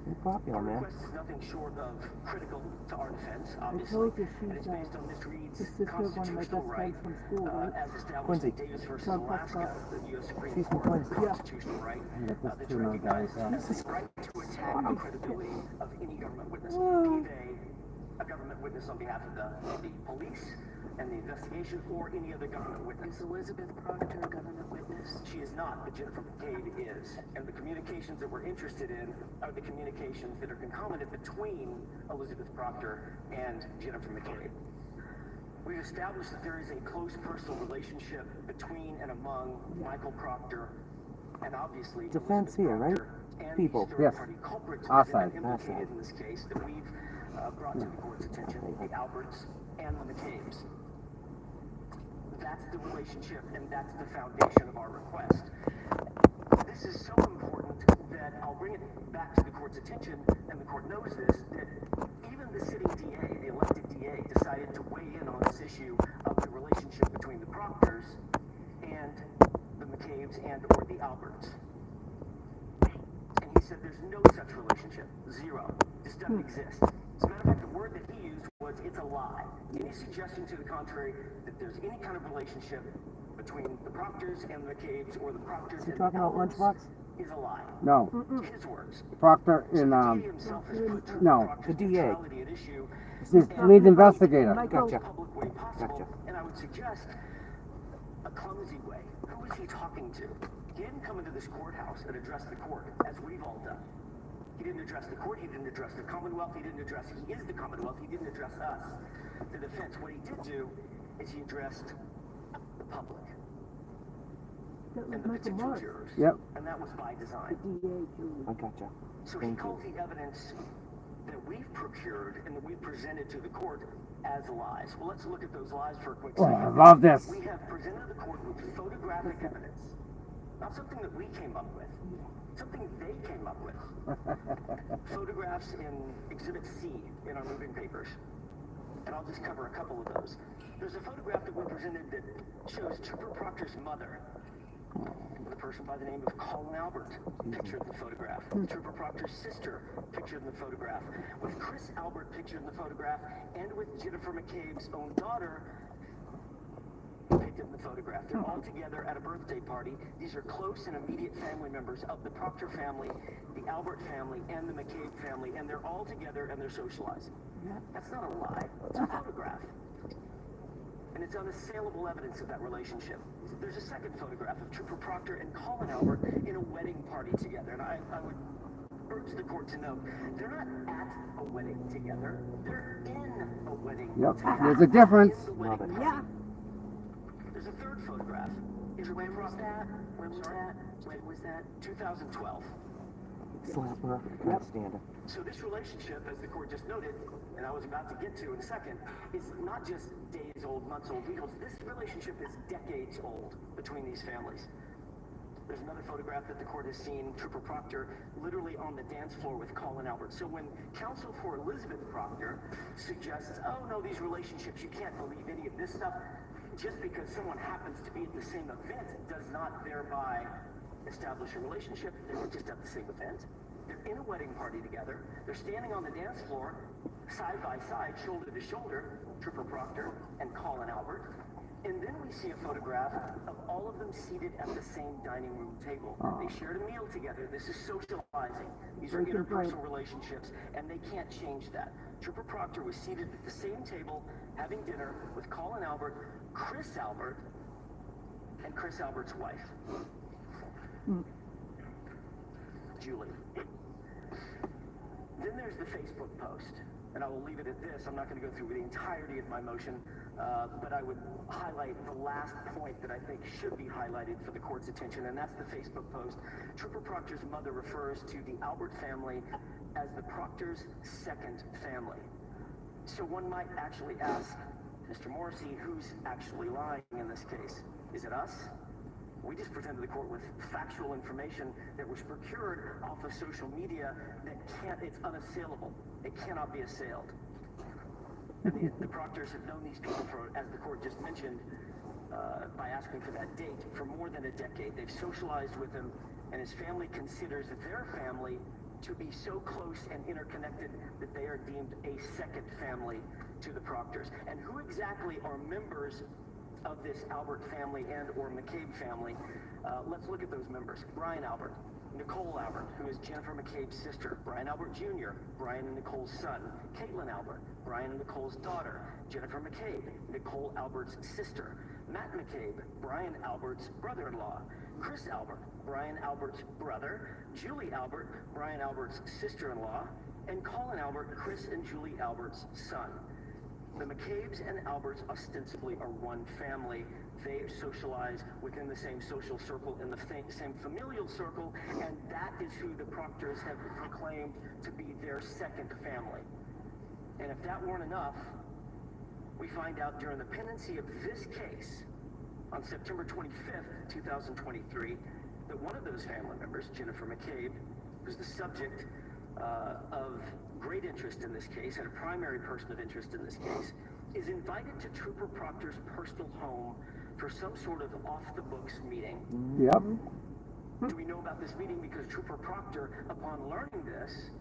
Speaker 14: You're popular, man.
Speaker 12: Request is nothing short of critical to our defense,
Speaker 11: I
Speaker 12: obviously,
Speaker 11: told you
Speaker 12: and
Speaker 11: she's
Speaker 12: it's based on Miss Reed's
Speaker 11: the sister of one of my best
Speaker 12: constitutional right,
Speaker 11: friends from school, right?
Speaker 12: as established
Speaker 14: Quincy.
Speaker 12: in Davis versus
Speaker 11: Tom
Speaker 12: Alaska,
Speaker 11: Prescott.
Speaker 12: the U.S. Supreme
Speaker 14: She's from
Speaker 12: Court
Speaker 14: Quincy.
Speaker 12: constitutional right
Speaker 1: I got this
Speaker 12: that's
Speaker 1: too now, guys.
Speaker 12: recognized as the right to attack the credibility of any government witness, be they a government witness on behalf of the police and the investigation, or any other government witness.
Speaker 3: Is Elizabeth Proctor a government witness?
Speaker 12: She is not, but Jennifer McCabe is. And the communications that we're interested in are the communications that are concomitant between Elizabeth Proctor and Jennifer McCabe. We've established that there is a close personal relationship between and among Michael Proctor and obviously
Speaker 14: Defense here, right?
Speaker 12: and
Speaker 14: People.
Speaker 12: these
Speaker 1: Yes.
Speaker 12: third-party culprits
Speaker 1: Our
Speaker 12: that
Speaker 1: side.
Speaker 12: have been implicated in this case that we've brought to the court's attention, the Alberts and the McCabes. That's the relationship, and that's the foundation of our request. This is so important
Speaker 15: note that I'll bring it back to the court's attention, and the court knows this, that even the sitting DA, the elected DA, decided to weigh in on this issue of the relationship between the Proctors and the McCabe's and or the Alberts. And he said there's no such relationship. Zero. This doesn't exist. As a matter of fact, the word that he used was it's a lie. Any suggestion to the contrary that there's any kind of relationship between the Proctors and the McCabe's or the Proctors and the Alberts is a lie.
Speaker 1: No.
Speaker 15: His words.
Speaker 1: Proctor in,
Speaker 15: So the DA himself has put
Speaker 1: no.
Speaker 15: Proctor's neutrality at issue.
Speaker 1: He's the lead investigator.
Speaker 15: Gotcha. Gotcha. And I would suggest a clumsy way. Who was he talking to? He didn't come into this courthouse and address the court, as we've all done. He didn't address the court, he didn't address the Commonwealth, he is the Commonwealth, he didn't address us, the defense. What he did do is he addressed the public and the potential jurors.
Speaker 1: Yep.
Speaker 15: And that was by design.
Speaker 14: I gotcha.
Speaker 15: So he calls the evidence that we've procured and that we presented to the court as lies. Well, let's look at those lies for a quick second.
Speaker 1: I love this.
Speaker 15: We have presented the court with photographic evidence, not something that we came up with, something they came up with. Photographs in Exhibit C in our moving papers. And I'll just cover a couple of those. There's a photograph that we presented that shows Trooper Proctor's mother, with a person by the name of Colin Albert, pictured in the photograph. Trooper Proctor's sister, pictured in the photograph. With Chris Albert pictured in the photograph, and with Jennifer McCabe's own daughter depicted in the photograph. They're all together at a birthday party. These are close and immediate family members of the Proctor family, the Albert family, and the McCabe family, and they're all together and they're socializing. That's not a lie, it's a photograph. And it's unassailable evidence of that relationship. There's a second photograph of Trooper Proctor and Colin Albert in a wedding party together. And I would urge the court to note, they're not at a wedding together, they're in a wedding together.
Speaker 1: There's a difference.
Speaker 15: Yeah. There's a third photograph. When was that? When was that? 2012.
Speaker 14: Slapper. I can't stand it.
Speaker 15: So this relationship, as the court just noted, and I was about to get to in a second, is not just days old, months old, weeks old. This relationship is decades old between these families. There's another photograph that the court has seen, Trooper Proctor literally on the dance floor with Colin Albert. So when counsel for Elizabeth Proctor suggests, oh no, these relationships, you can't believe any of this stuff, just because someone happens to be at the same event does not thereby establish a relationship. They were just at the same event. They're in a wedding party together. They're standing on the dance floor, side by side, shoulder to shoulder, Trooper Proctor and Colin Albert. And then we see a photograph of all of them seated at the same dining room table. They shared a meal together. This is socializing. These are interpersonal relationships, and they can't change that. Trooper Proctor was seated at the same table, having dinner with Colin Albert, Chris Albert, and Chris Albert's wife, Julie. Then there's the Facebook post, and I will leave it at this. I'm not going to go through the entirety of my motion, but I would highlight the last point that I think should be highlighted for the court's attention, and that's the Facebook post. Trooper Proctor's mother refers to the Albert family as the Proctor's second family. So one might actually ask, Mr. Morrissey, who's actually lying in this case? Is it us? We just presented the court with factual information that was procured off of social media that it's unassailable. It cannot be assailed. And the Proctors have known these people for, as the court just mentioned, by asking for that date, for more than a decade. They've socialized with him, and his family considers their family to be so close and interconnected that they are deemed a second family to the Proctors. And who exactly are members of this Albert family and or McCabe family? Let's look at those members. Brian Albert, Nicole Albert, who is Jennifer McCabe's sister, Brian Albert Jr., Brian and Nicole's son, Caitlin Albert, Brian and Nicole's daughter, Jennifer McCabe, Nicole Albert's sister, Matt McCabe, Brian Albert's brother-in-law, Chris Albert, Brian Albert's brother, Julie Albert, Brian Albert's sister-in-law, and Colin Albert, Chris and Julie Albert's son. The McCabe's and Alberts ostensibly are one family. They socialize within the same social circle, in the same familial circle, and that is who the Proctors have proclaimed to be their second family. And if that weren't enough, we find out during the pendency of this case, on September 25th, 2023, that one of those family members, Jennifer McCabe, who's the subject of great interest in this case and a primary person of interest in this case, is invited to Trooper Proctor's personal home for some sort of off-the-books meeting.
Speaker 1: Yep.
Speaker 15: Do we know about this meeting because Trooper Proctor, upon learning this,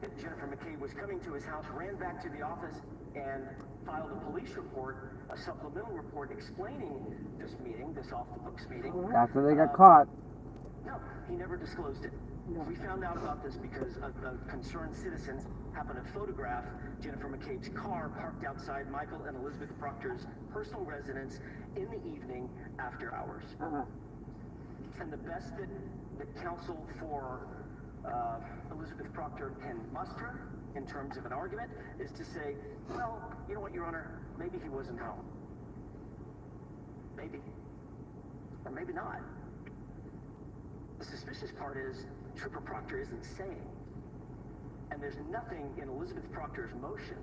Speaker 15: that Jennifer McCabe was coming to his house, ran back to the office and filed a police report, a supplemental report explaining this meeting, this off-the-books meeting.
Speaker 1: After they got caught.
Speaker 15: No, he never disclosed it. We found out about this because a concerned citizen happened to photograph Jennifer McCabe's car parked outside Michael and Elizabeth Proctor's personal residence in the evening after hours. And the best that counsel for Elizabeth Proctor can muster in terms of an argument is to say, well, you know what, Your Honor, maybe he wasn't home. Maybe. Or maybe not. The suspicious part is Trooper Proctor isn't saying. And there's nothing in Elizabeth Proctor's motion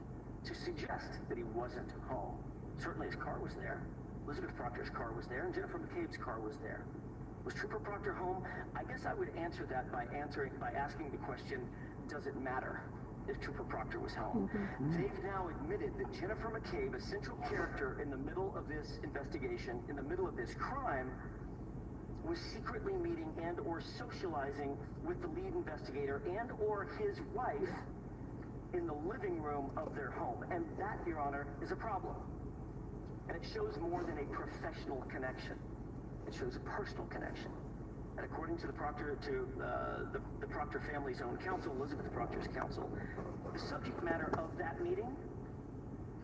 Speaker 15: to suggest that he wasn't home. Certainly his car was there. Elizabeth Proctor's car was there, and Jennifer McCabe's car was there. Was Trooper Proctor home? I guess I would answer that by asking the question, does it matter if Trooper Proctor was home? They've now admitted that Jennifer McCabe, a central character in the middle of this investigation, in the middle of this crime, was secretly meeting and or socializing with the lead investigator and or his wife in the living room of their home. And that, Your Honor, is a problem. And it shows more than a professional connection. It shows a personal connection. And according to the Proctor, the Proctor family's own counsel, Elizabeth Proctor's counsel, the subject matter of that meeting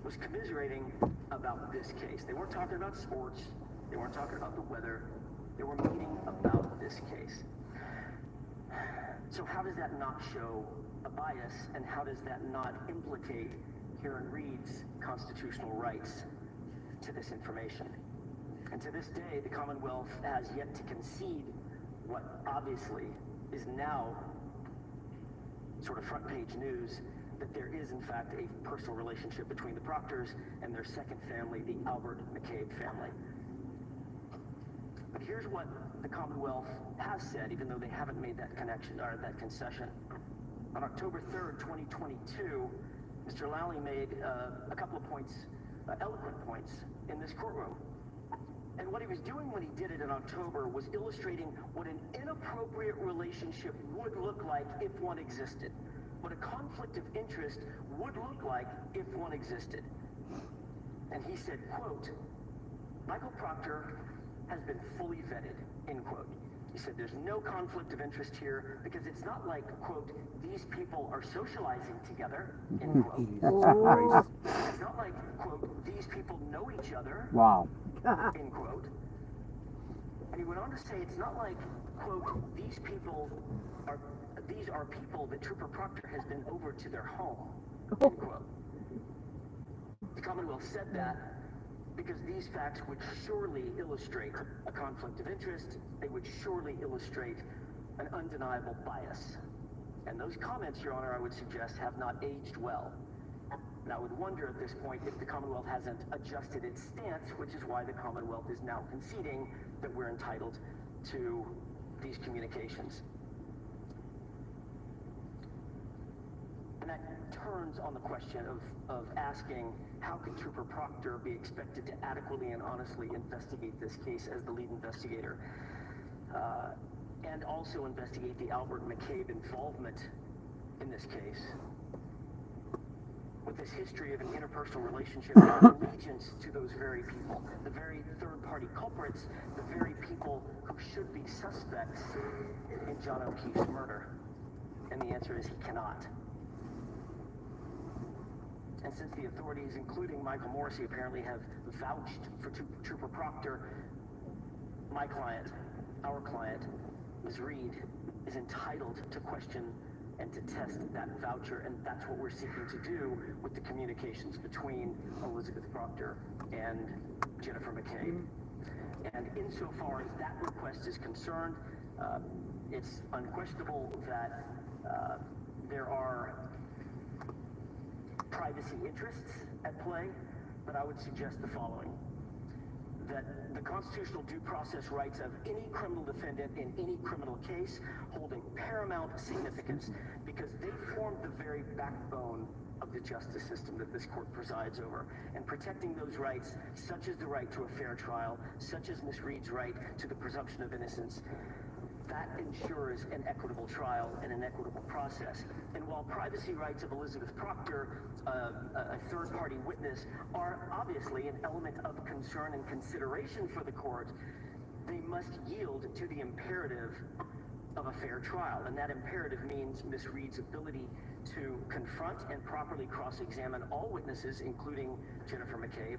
Speaker 15: was commiserating about this case. They weren't talking about sports. They weren't talking about the weather. They were meeting about this case. So how does that not show a bias, and how does that not implicate Karen Reed's constitutional rights to this information? And to this day, the Commonwealth has yet to concede what obviously is now sort of front page news, that there is in fact a personal relationship between the Proctors and their second family, the Albert McCabe family. But here's what the Commonwealth has said, even though they haven't made that connection or that concession. On October 3rd, 2022, Mr. Lally made a couple of points, eloquent points, in this courtroom. And what he was doing when he did it in October was illustrating what an inappropriate relationship would look like if one existed. What a conflict of interest would look like if one existed. And he said, quote, Michael Proctor has been fully vetted, end quote. He said there's no conflict of interest here because it's not like, quote, these people are socializing together, end quote. It's not like, quote, these people know each other,
Speaker 1: wow,
Speaker 15: end quote. And he went on to say it's not like, quote, these are people that Trooper Proctor has been over to their home, end quote. The Commonwealth said that because these facts would surely illustrate a conflict of interest. They would surely illustrate an undeniable bias. And those comments, Your Honor, I would suggest have not aged well. And I would wonder at this point if the Commonwealth hasn't adjusted its stance, which is why the Commonwealth is now conceding that we're entitled to these communications. And that turns on the question of asking, how can Trooper Proctor be expected to adequately and honestly investigate this case as the lead investigator, and also investigate the Albert McCabe involvement in this case, with this history of an interpersonal relationship and allegiance to those very people, the very third-party culprits, the very people who should be suspects in John O'Keefe's murder? And the answer is he cannot. And since the authorities, including Michael Morrissey, apparently have vouched for Trooper Proctor, my client, our client, Ms. Reed, is entitled to question and to test that voucher, and that's what we're seeking to do with the communications between Elizabeth Proctor and Jennifer McCabe. And insofar as that request is concerned, it's unquestionable that there are privacy interests at play, but I would suggest the following. that the constitutional due process rights of any criminal defendant in any criminal case hold a paramount significance because they form the very backbone of the justice system that this court presides over. And protecting those rights, such as the right to a fair trial, such as Ms. Reed's right to the presumption of innocence, that ensures an equitable trial and an equitable process. And while privacy rights of Elizabeth Proctor, a third-party witness, are obviously an element of concern and consideration for the court, they must yield to the imperative of a fair trial. And that imperative means Ms. Reed's ability to confront and properly cross-examine all witnesses, including Jennifer McCabe,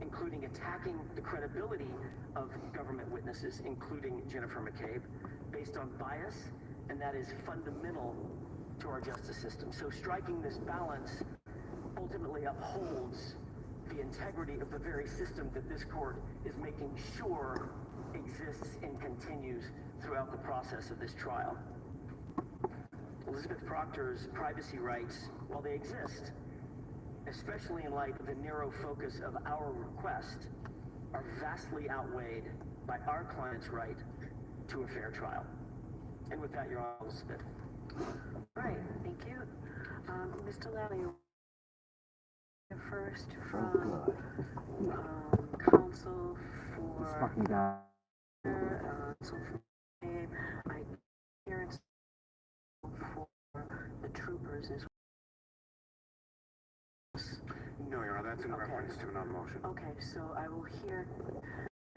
Speaker 15: including attacking the credibility of government witnesses, including Jennifer McCabe, based on bias, and that is fundamental to our justice system. So striking this balance ultimately upholds the integrity of the very system that this court is making sure exists and continues throughout the process of this trial. Elizabeth Proctor's privacy rights, while they exist, especially in light of the narrow focus of our request, are vastly outweighed by our client's right to a fair trial. And with that, Your Honor, Elizabeth.
Speaker 3: All right, thank you. Mr. Lally, first from counsel for appearance for the troopers as
Speaker 16: No, Your Honor, that's in reference to another motion.
Speaker 3: Okay, so I will hear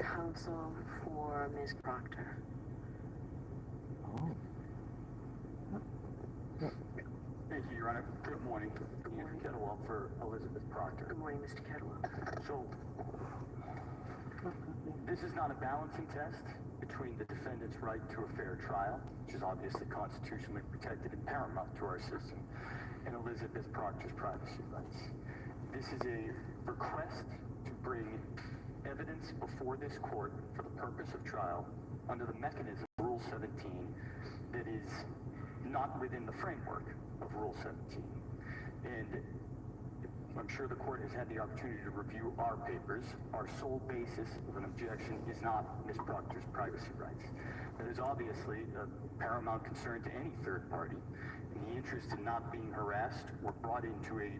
Speaker 3: counsel for Ms. Proctor.
Speaker 16: Thank you, Your Honor. Good morning. Good morning. Kettlewell for Elizabeth Proctor.
Speaker 3: Good morning, Mr. Kettlewell.
Speaker 16: So, this is not a balancing test between the defendant's right to a fair trial, which is obviously constitutionally protected and paramount to our system, and Elizabeth Proctor's privacy rights. This is a request to bring evidence before this court for the purpose of trial under the mechanism of Rule 17 that is not within the framework of Rule 17. And I'm sure the court has had the opportunity to review our papers. Our sole basis of an objection is not Ms. Proctor's privacy rights. That is obviously a paramount concern to any third party, and the interest in not being harassed or brought into a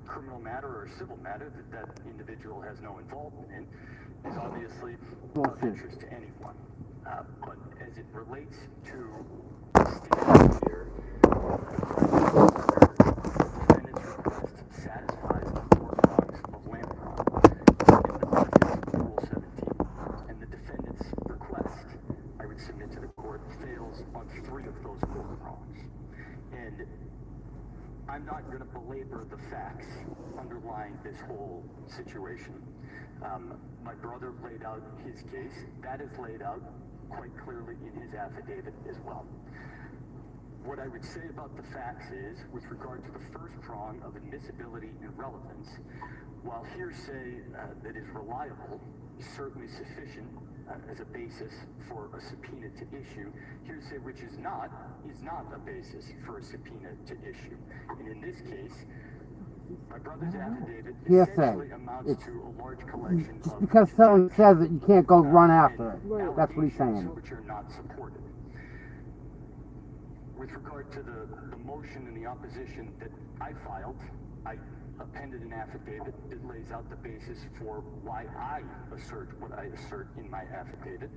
Speaker 16: criminal matter or civil matter that that individual has no involvement in is obviously of interest to anyone. But as it relates to standing here, defendant's request satisfies the 4 prongs of Lampron and the purpose of Rule 17. And the defendant's request, I would submit to the court, fails on 3 of those 4 prongs. And I'm not going to belabor the facts underlying this whole situation. My brother laid out his case. That is laid out quite clearly in his affidavit as well. What I would say about the facts is, with regard to the first prong of admissibility and relevance, while hearsay that is reliable is certainly sufficient as a basis for a subpoena to issue, hearsay which is not a basis for a subpoena to issue. And in this case, my brother's affidavit essentially amounts to a large collection
Speaker 1: just
Speaker 16: of
Speaker 1: because someone says it, you can't go run after it. That's what he's saying.
Speaker 16: which are not supported. With regard to the motion and the opposition that I filed, I appended an affidavit that lays out the basis for why I assert what I assert in my affidavit,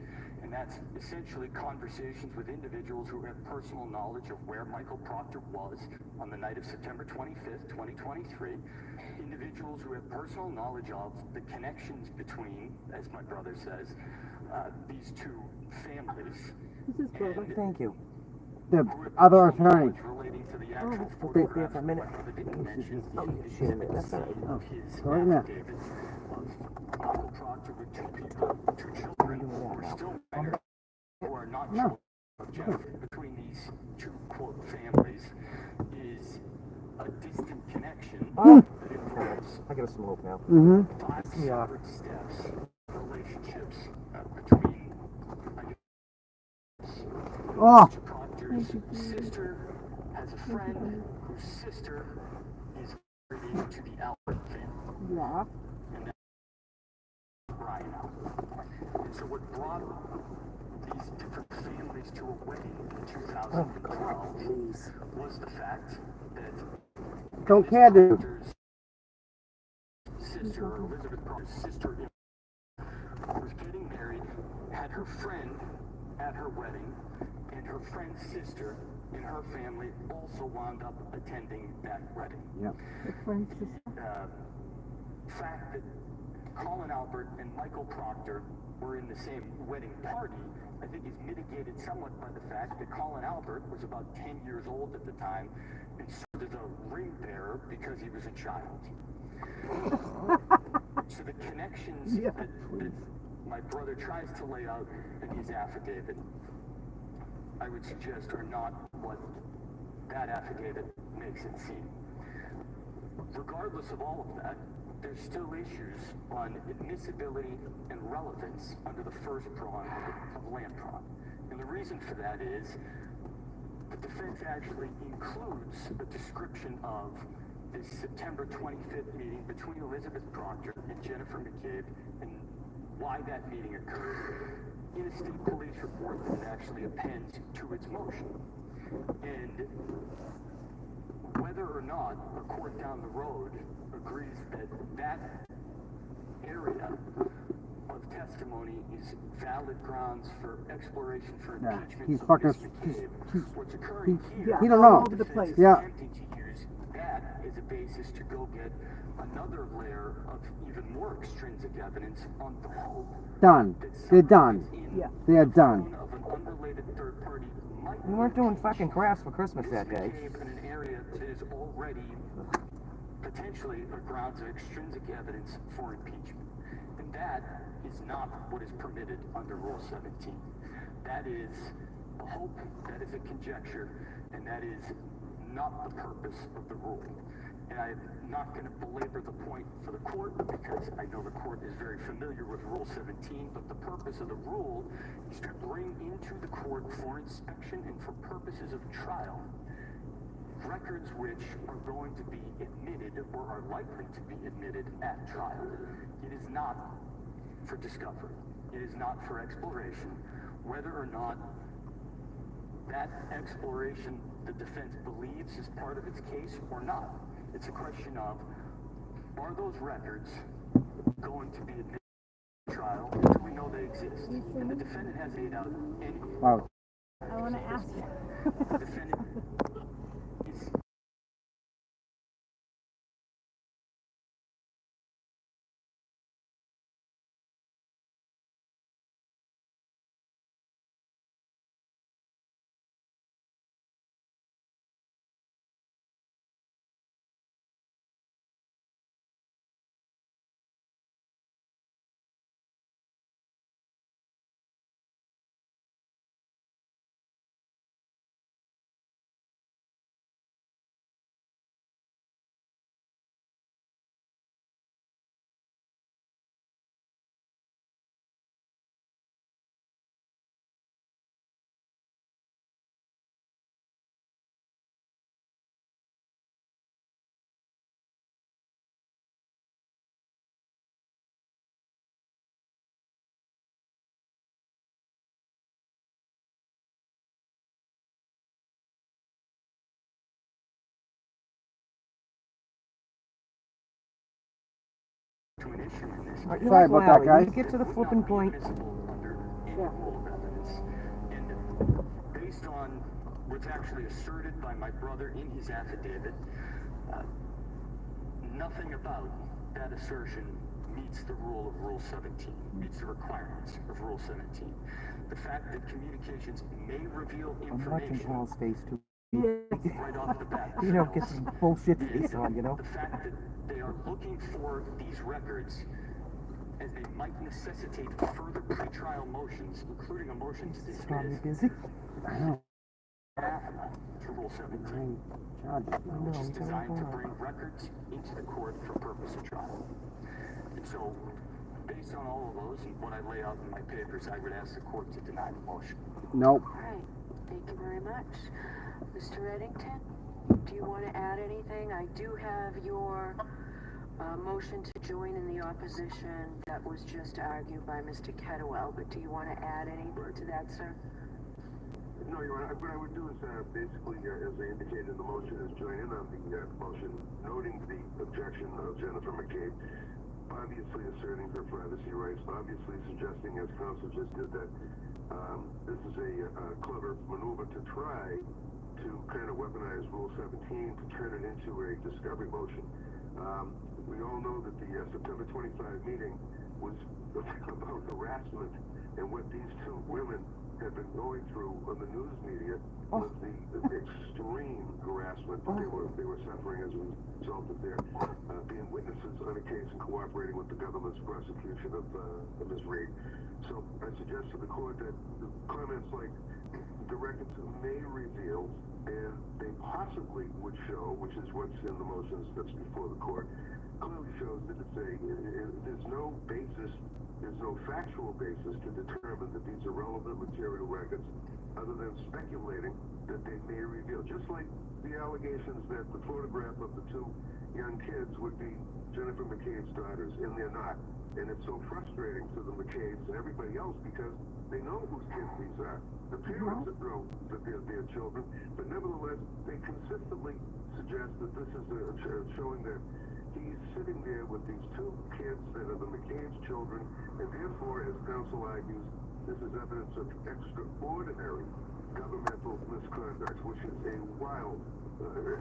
Speaker 16: and that's essentially conversations with individuals who have personal knowledge of where Michael Proctor was on the night of September 25th, 2023, individuals who have personal knowledge of the connections between, as my brother says, these 2 families.
Speaker 14: This is brother. Thank you.
Speaker 1: The other attorney.
Speaker 16: Relating to the
Speaker 14: Oh,
Speaker 16: actual
Speaker 14: we'll stay there
Speaker 16: photographs
Speaker 14: for a minute.
Speaker 16: my brother didn't mention
Speaker 14: Oh,
Speaker 16: in
Speaker 14: shit, a minute. That's all right.
Speaker 16: of his
Speaker 1: Go ahead now.
Speaker 16: affidavit of Michael Proctor with 2 people, 2 children who are still minor, who are not children of Jeff. Between these 2, quote, families is a distant connection that involves
Speaker 14: I gotta smoke now.
Speaker 16: 5 separate steps, relationships between, Mr. Proctor's sister has a friend whose sister is related to the Albert family.
Speaker 2: Yeah.
Speaker 16: And that's Brian Albert. So what brought these different families to a wedding in 2012 was the fact that
Speaker 1: Don't care, dude.
Speaker 16: sister, or Elizabeth Proctor's sister, was getting married, had her friend at her wedding, and her friend's sister and her family also wound up attending that wedding.
Speaker 1: Yep.
Speaker 16: Fact that Colin Albert and Michael Proctor were in the same wedding party, I think is mitigated somewhat by the fact that Colin Albert was about 10 years old at the time and served as a ring bearer because he was a child. So the connections that my brother tries to lay out in his affidavit, I would suggest are not what that affidavit makes it seem. Regardless of all of that, there's still issues on admissibility and relevance under the first prong of land prong. And the reason for that is the defense actually includes a description of this September 25th meeting between Elizabeth Proctor and Jennifer McCabe and why that meeting occurred in a state police report that it actually appends to its motion. And whether or not a court down the road agrees that that area of testimony is valid grounds for exploration for impeachment
Speaker 1: He's
Speaker 16: of
Speaker 1: fucking.
Speaker 16: Ms. McCabe, what's occurring here
Speaker 1: He don't know.
Speaker 16: is the defense
Speaker 1: Yeah.
Speaker 16: attempting to use that as a basis to go get another layer of even more extrinsic evidence on the hope
Speaker 1: Done. They're done.
Speaker 12: Yeah.
Speaker 1: They're done.
Speaker 16: of an unrelated third party might
Speaker 12: We weren't doing fucking crafts for Christmas that day.
Speaker 16: McCabe in an area that is already potentially a grounds of extrinsic evidence for impeachment. And that is not what is permitted under Rule 17. That is a hope, that is a conjecture, and that is not the purpose of the rule. And I'm not going to belabor the point for the court because I know the court is very familiar with Rule 17, but the purpose of the rule is to bring into the court for inspection and for purposes of trial records which are going to be admitted or are likely to be admitted at trial. It is not for discovery. It is not for exploration. Whether or not that exploration the defense believes is part of its case or not. It's a question of, are those records going to be admitted at trial? Do we know they exist? And the defendant has laid out any...
Speaker 1: Wow.
Speaker 9: I want to ask you.
Speaker 16: The defendant is... to an issue in this case.
Speaker 1: Sorry about that, guys.
Speaker 12: Get to the flipping point.
Speaker 16: Under any rule of evidence. And based on what's actually asserted by my brother in his affidavit, nothing about that assertion meets the rule of Rule 17, meets the requirements of Rule 17. The fact that communications may reveal
Speaker 12: I'm watching
Speaker 16: information
Speaker 12: Paul's face too.
Speaker 16: right off the bat.
Speaker 12: You know, get some bullshit face on, you know?
Speaker 16: The fact that they are looking for these records as they might necessitate further pretrial motions, including a motion to dismiss.
Speaker 12: Probably busy.
Speaker 1: I know.
Speaker 16: To Rule 17, which is designed to bring records into the court for purpose of trial. And so, based on all of those and what I lay out in my papers, I would ask the court to deny the motion.
Speaker 1: Nope.
Speaker 3: All right, thank you very much. Mr. Reddington, do you want to add anything? I do have your
Speaker 17: Motion to join in the opposition that was just argued by Mr. Kettlewell, but do you want to add anything to that, sir?
Speaker 18: No, Your Honor. What I would do is basically, as I indicated in the motion, is join in on the motion, noting the objection of Jennifer McCabe, obviously asserting her privacy rights, obviously suggesting, as counsel just did, that this is a clever maneuver to try to kind of weaponize Rule 17 to turn it into a discovery motion. We all know that the September 25 meeting was about harassment, and what these two women had been going through on the news media was the extreme harassment that they were suffering as a result of their being witnesses on a case and cooperating with the government's prosecution of Ms. Reed. So I suggest to the court that comments like directed to may reveal, and they possibly would show, which is what's in the motions that's before the court, clearly shows that there's no basis, there's no factual basis to determine that these are relevant material records other than speculating that they may reveal. Just like the allegations that the photograph of the two young kids would be Jennifer McCabe's daughters, and they're not. And it's so frustrating to the McCabe's and everybody else because they know whose kids these are. The parents that know that they're their children, but nevertheless, they consistently suggest that this is showing that he's sitting there with these two kids that are the McCabe's children, and therefore, as counsel argues, this is evidence of extraordinary governmental misconduct, which is a wild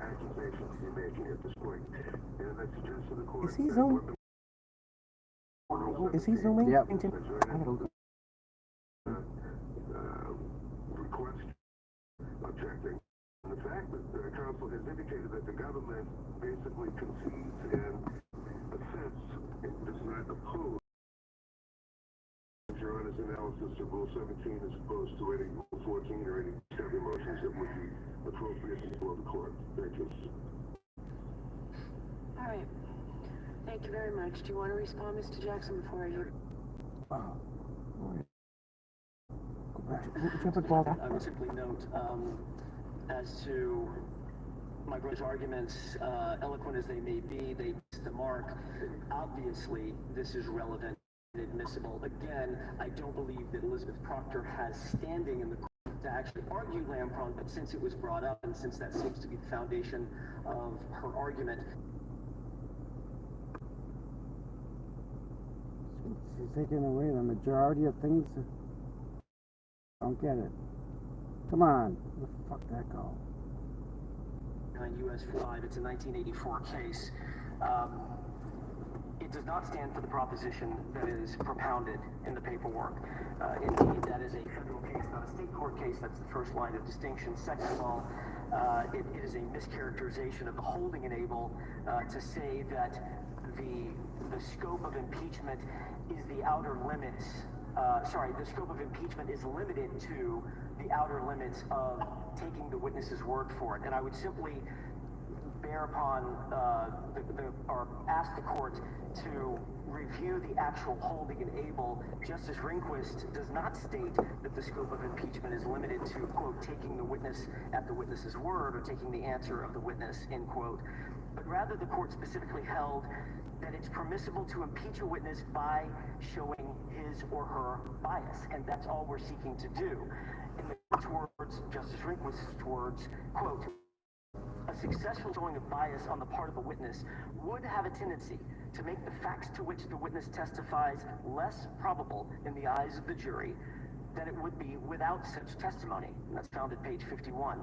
Speaker 18: accusation to be making at this point. And I suggest to the court...
Speaker 14: Is he zooming? Is he zooming?
Speaker 1: Yep.
Speaker 18: Request objecting. And the fact that counsel has indicated that the government basically concedes and assents and does not oppose Your Honor's analysis of Rule 17 as opposed to any Rule 14 or any discovery motions that would be appropriate before the court. Thank you.
Speaker 17: All right. Thank you very much. Do you want to respond, Mr. Jackson, before you...
Speaker 15: I would simply note, as to my brother's arguments, eloquent as they may be, they miss the mark. Obviously, this is relevant and admissible. Again, I don't believe that Elizabeth Proctor has standing in the court to actually argue Lampron, but since it was brought up and since that seems to be the foundation of her argument,
Speaker 1: She's taking away the majority of things. Don't get it. Come on. Where the fuck that go?
Speaker 15: US 5, it's a 1984 case. It does not stand for the proposition that is propounded in the paperwork. Indeed, that is a federal case, not a state court case. That's the first line of distinction. Second of all, it is a mischaracterization of the holding in Able to say that the scope of impeachment is the outer limits. The scope of impeachment is limited to the outer limits of taking the witness's word for it. And I would simply bear upon or ask the court to review the actual holding in Able. Justice Rehnquist does not state that the scope of impeachment is limited to, quote, taking the witness at the witness's word or taking the answer of the witness, end quote. But rather, the court specifically held that it's permissible to impeach a witness by showing his or her bias, and that's all we're seeking to do. In the court's words, Justice Rehnquist's words, quote, a successful showing of bias on the part of a witness would have a tendency to make the facts to which the witness testifies less probable in the eyes of the jury than it would be without such testimony. And that's found at page 51.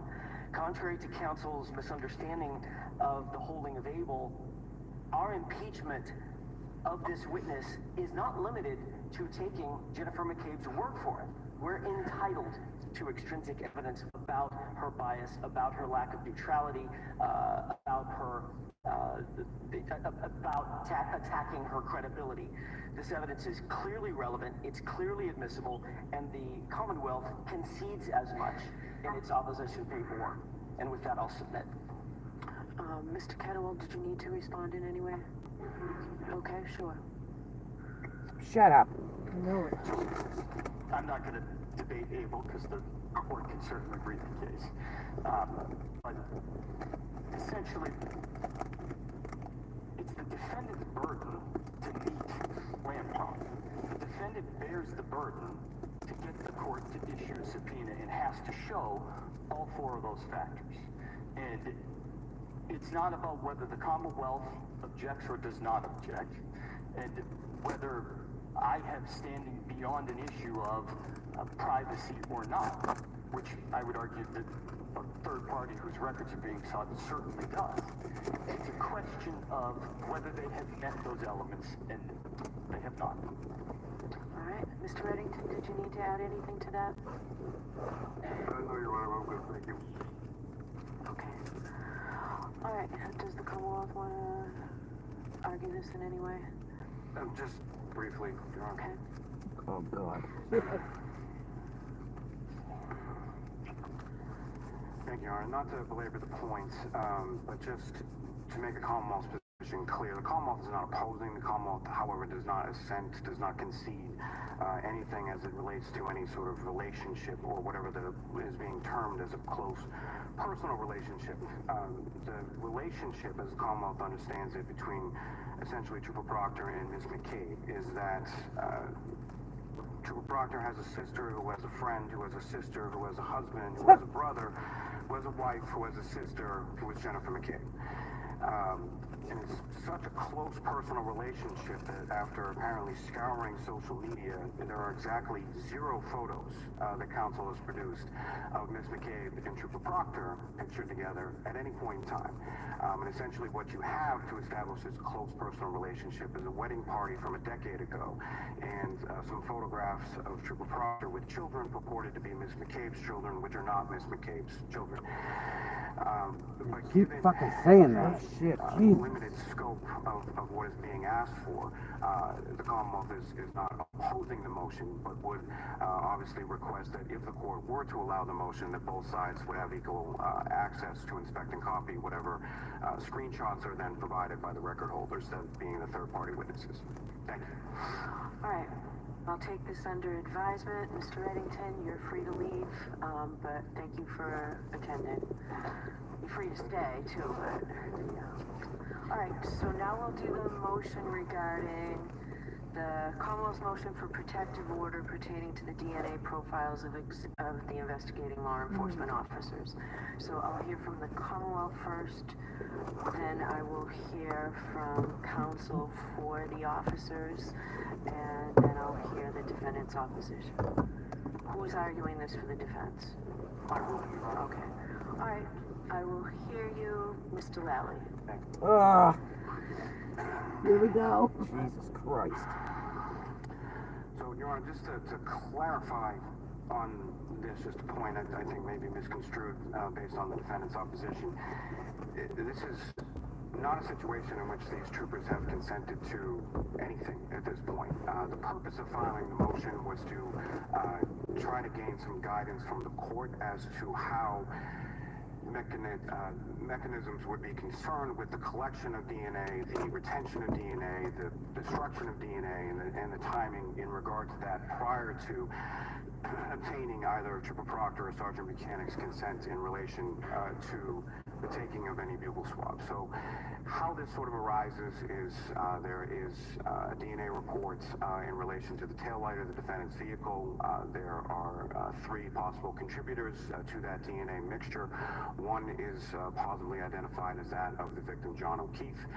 Speaker 15: Contrary to counsel's misunderstanding of the holding of Able, our impeachment of this witness is not limited to taking Jennifer McCabe's word for it. We're entitled to extrinsic evidence about her bias, about her lack of neutrality, about her attacking her credibility. This evidence is clearly relevant, it's clearly admissible, and the Commonwealth concedes as much in its opposition paperwork. And with that, I'll submit.
Speaker 17: Mr. Kettlewell, did you need to respond in any way? Okay, sure.
Speaker 1: Shut up.
Speaker 15: No. I'm not going to debate Able because the court can certainly brief the case. But essentially, it's the defendant's
Speaker 16: defendant bears the burden to get the court to issue a subpoena and has to show all four of those factors. And it's not about whether the Commonwealth objects or does not object, and whether I have standing beyond an issue of privacy or not, which I would argue that a third party whose records are being sought certainly does. It's a question of whether they have met those elements, and they have not.
Speaker 17: All right, Mr. Reddington, did you need to add anything to that?
Speaker 18: No, Your Honor, I'm good, thank you.
Speaker 17: Okay. All right, does the Commonwealth want to argue this in any way?
Speaker 18: Just briefly, Your Honor.
Speaker 17: Okay.
Speaker 5: Oh, God.
Speaker 18: Thank you, Your Honor. Not to belabor the points, but just to make the Commonwealth's position clear, the Commonwealth is not opposing. The Commonwealth, however, does not assent, does not concede anything as it relates to any sort of relationship or whatever is being termed as a close personal relationship. The relationship, as the Commonwealth understands it, between essentially Trooper Proctor and Ms. McCabe is that Trooper Proctor has a sister who has a friend, who has a sister, who has a husband, who has a brother, who has a wife, who has a sister, who is Jennifer McCabe. And it's such a close personal relationship that after apparently scouring social media, there are exactly 0 photos that counsel has produced of Ms. McCabe and Trooper Proctor pictured together at any point in time. And essentially what you have to establish this close personal relationship is a wedding party from a decade ago and some photographs of Trooper Proctor with children purported to be Ms. McCabe's children, which are not Ms. McCabe's children. But
Speaker 1: Keep
Speaker 18: given
Speaker 1: fucking saying that shit.
Speaker 18: limited scope of what is being asked for, the Commonwealth is not opposing the motion, but would obviously request that if the court were to allow the motion, that both sides would have equal access to inspect and copy whatever screenshots are then provided by the record holders, that being the third-party witnesses. Thank you.
Speaker 17: All right. I'll take this under advisement. Mr. Reddington, you're free to leave, but thank you for attending. You're free to stay, too, but, yeah. All right, so now we'll do the motion regarding the Commonwealth's motion for protective order pertaining to the DNA profiles of the investigating law enforcement officers. So I'll hear from the Commonwealth first, then I will hear from counsel for the officers, and then I'll hear the defendant's opposition. Who is arguing this for the defense? Okay. All right. I will hear you, Mr. Lally.
Speaker 1: Here we go. Jesus Christ.
Speaker 18: So, Your Honor, just to clarify on this, just a point I think may be misconstrued based on the defendant's opposition. This is not a situation in which these troopers have consented to anything at this point. The purpose of filing the motion was to try to gain some guidance from the court as to how mechanisms would be concerned with the collection of DNA, the retention of DNA, the destruction of DNA, and the timing in regard to that prior to obtaining either Trooper Proctor or Sergeant Buchanan's consent in relation to the taking of any bugle swabs. So how this sort of arises is there is a DNA report in relation to the taillight of the defendant's vehicle. There are 3 possible contributors to that DNA mixture. One is positively identified as that of the victim, John O'Keefe.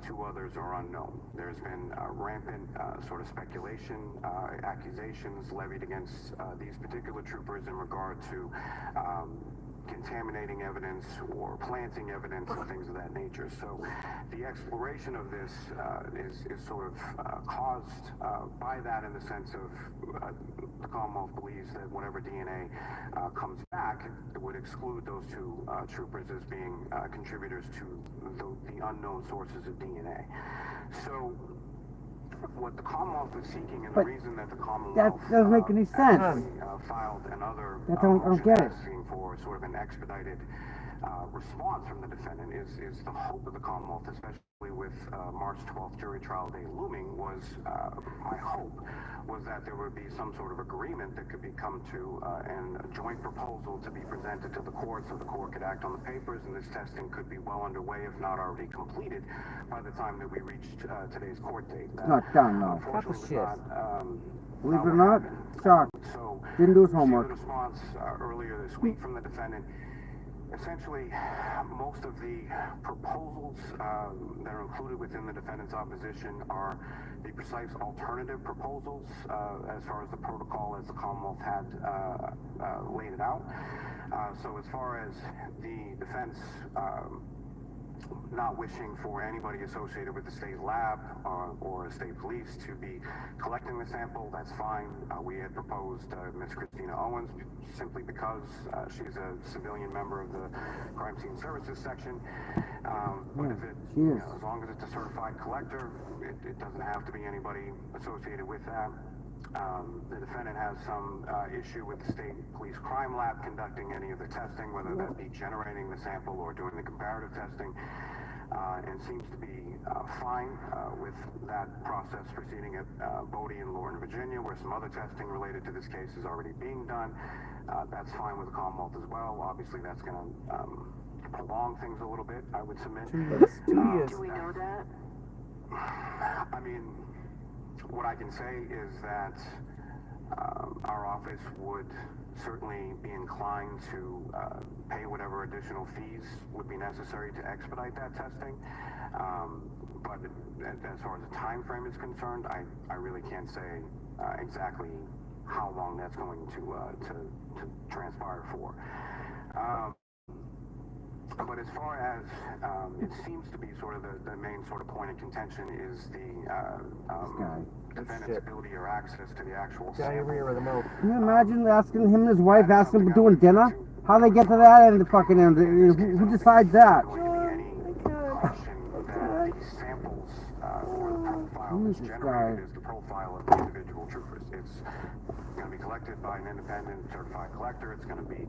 Speaker 18: 2 others are unknown. There's been rampant sort of speculation, accusations levied against these particular troopers in regard to contaminating evidence or planting evidence and things of that nature. So the exploration of this is sort of caused by that, in the sense of the Commonwealth believes that whatever DNA comes back, it would exclude those 2 troopers as being contributors to the unknown sources of DNA. So what the Commonwealth is seeking, and the reason that the Commonwealth
Speaker 1: that doesn't make any sense.
Speaker 18: filed another
Speaker 1: I don't get it.
Speaker 18: asking for sort of an expedited response from the defendant is the hope of the Commonwealth, especially with March 12th jury trial day looming, was my hope was that there would be some sort of agreement that could be come to and a joint proposal to be presented to the court so the court could act on the papers, and this testing could be well underway, if not already completed, by the time that we reached today's court date.
Speaker 1: Not done, no.
Speaker 18: Unfortunately, was not,
Speaker 1: Believe it or not, shocked.
Speaker 18: So,
Speaker 1: didn't do his homework.
Speaker 18: The response earlier this week from the defendant. Essentially, most of the proposals that are included within the defendant's opposition are the precise alternative proposals as far as the protocol as the Commonwealth had laid it out. So as far as the defense not wishing for anybody associated with the state lab or state police to be collecting the sample, that's fine. We had proposed Ms. Christina Owens simply because she's a civilian member of the crime scene services section. But if it, as long as it's a certified collector, it doesn't have to be anybody associated with that. The defendant has some issue with the state police crime lab conducting any of the testing, whether that be generating the sample or doing the comparative testing, and seems to be fine with that process proceeding at Bodie and Lorton, Virginia, where some other testing related to this case is already being done. That's fine with the Commonwealth as well. Obviously, that's going to prolong things a little bit, I would submit.
Speaker 14: 2 years. 2 years.
Speaker 17: Do we know that?
Speaker 18: I mean, what I can say is that our office would certainly be inclined to pay whatever additional fees would be necessary to expedite that testing. But as far as the time frame is concerned, I really can't say exactly how long that's going to transpire for. But as far as it seems to be sort of the main sort of point of contention is the defendant's ability or access to the actual
Speaker 14: diarrhea of the mouth.
Speaker 1: Can you imagine asking him and his wife, asking him doing dinner? How they get to that end of the fucking end? Who decides that?
Speaker 18: Samples or the profile that's generated is the profile of the individual troopers. It's going to be collected by an independent certified collector. It's going to be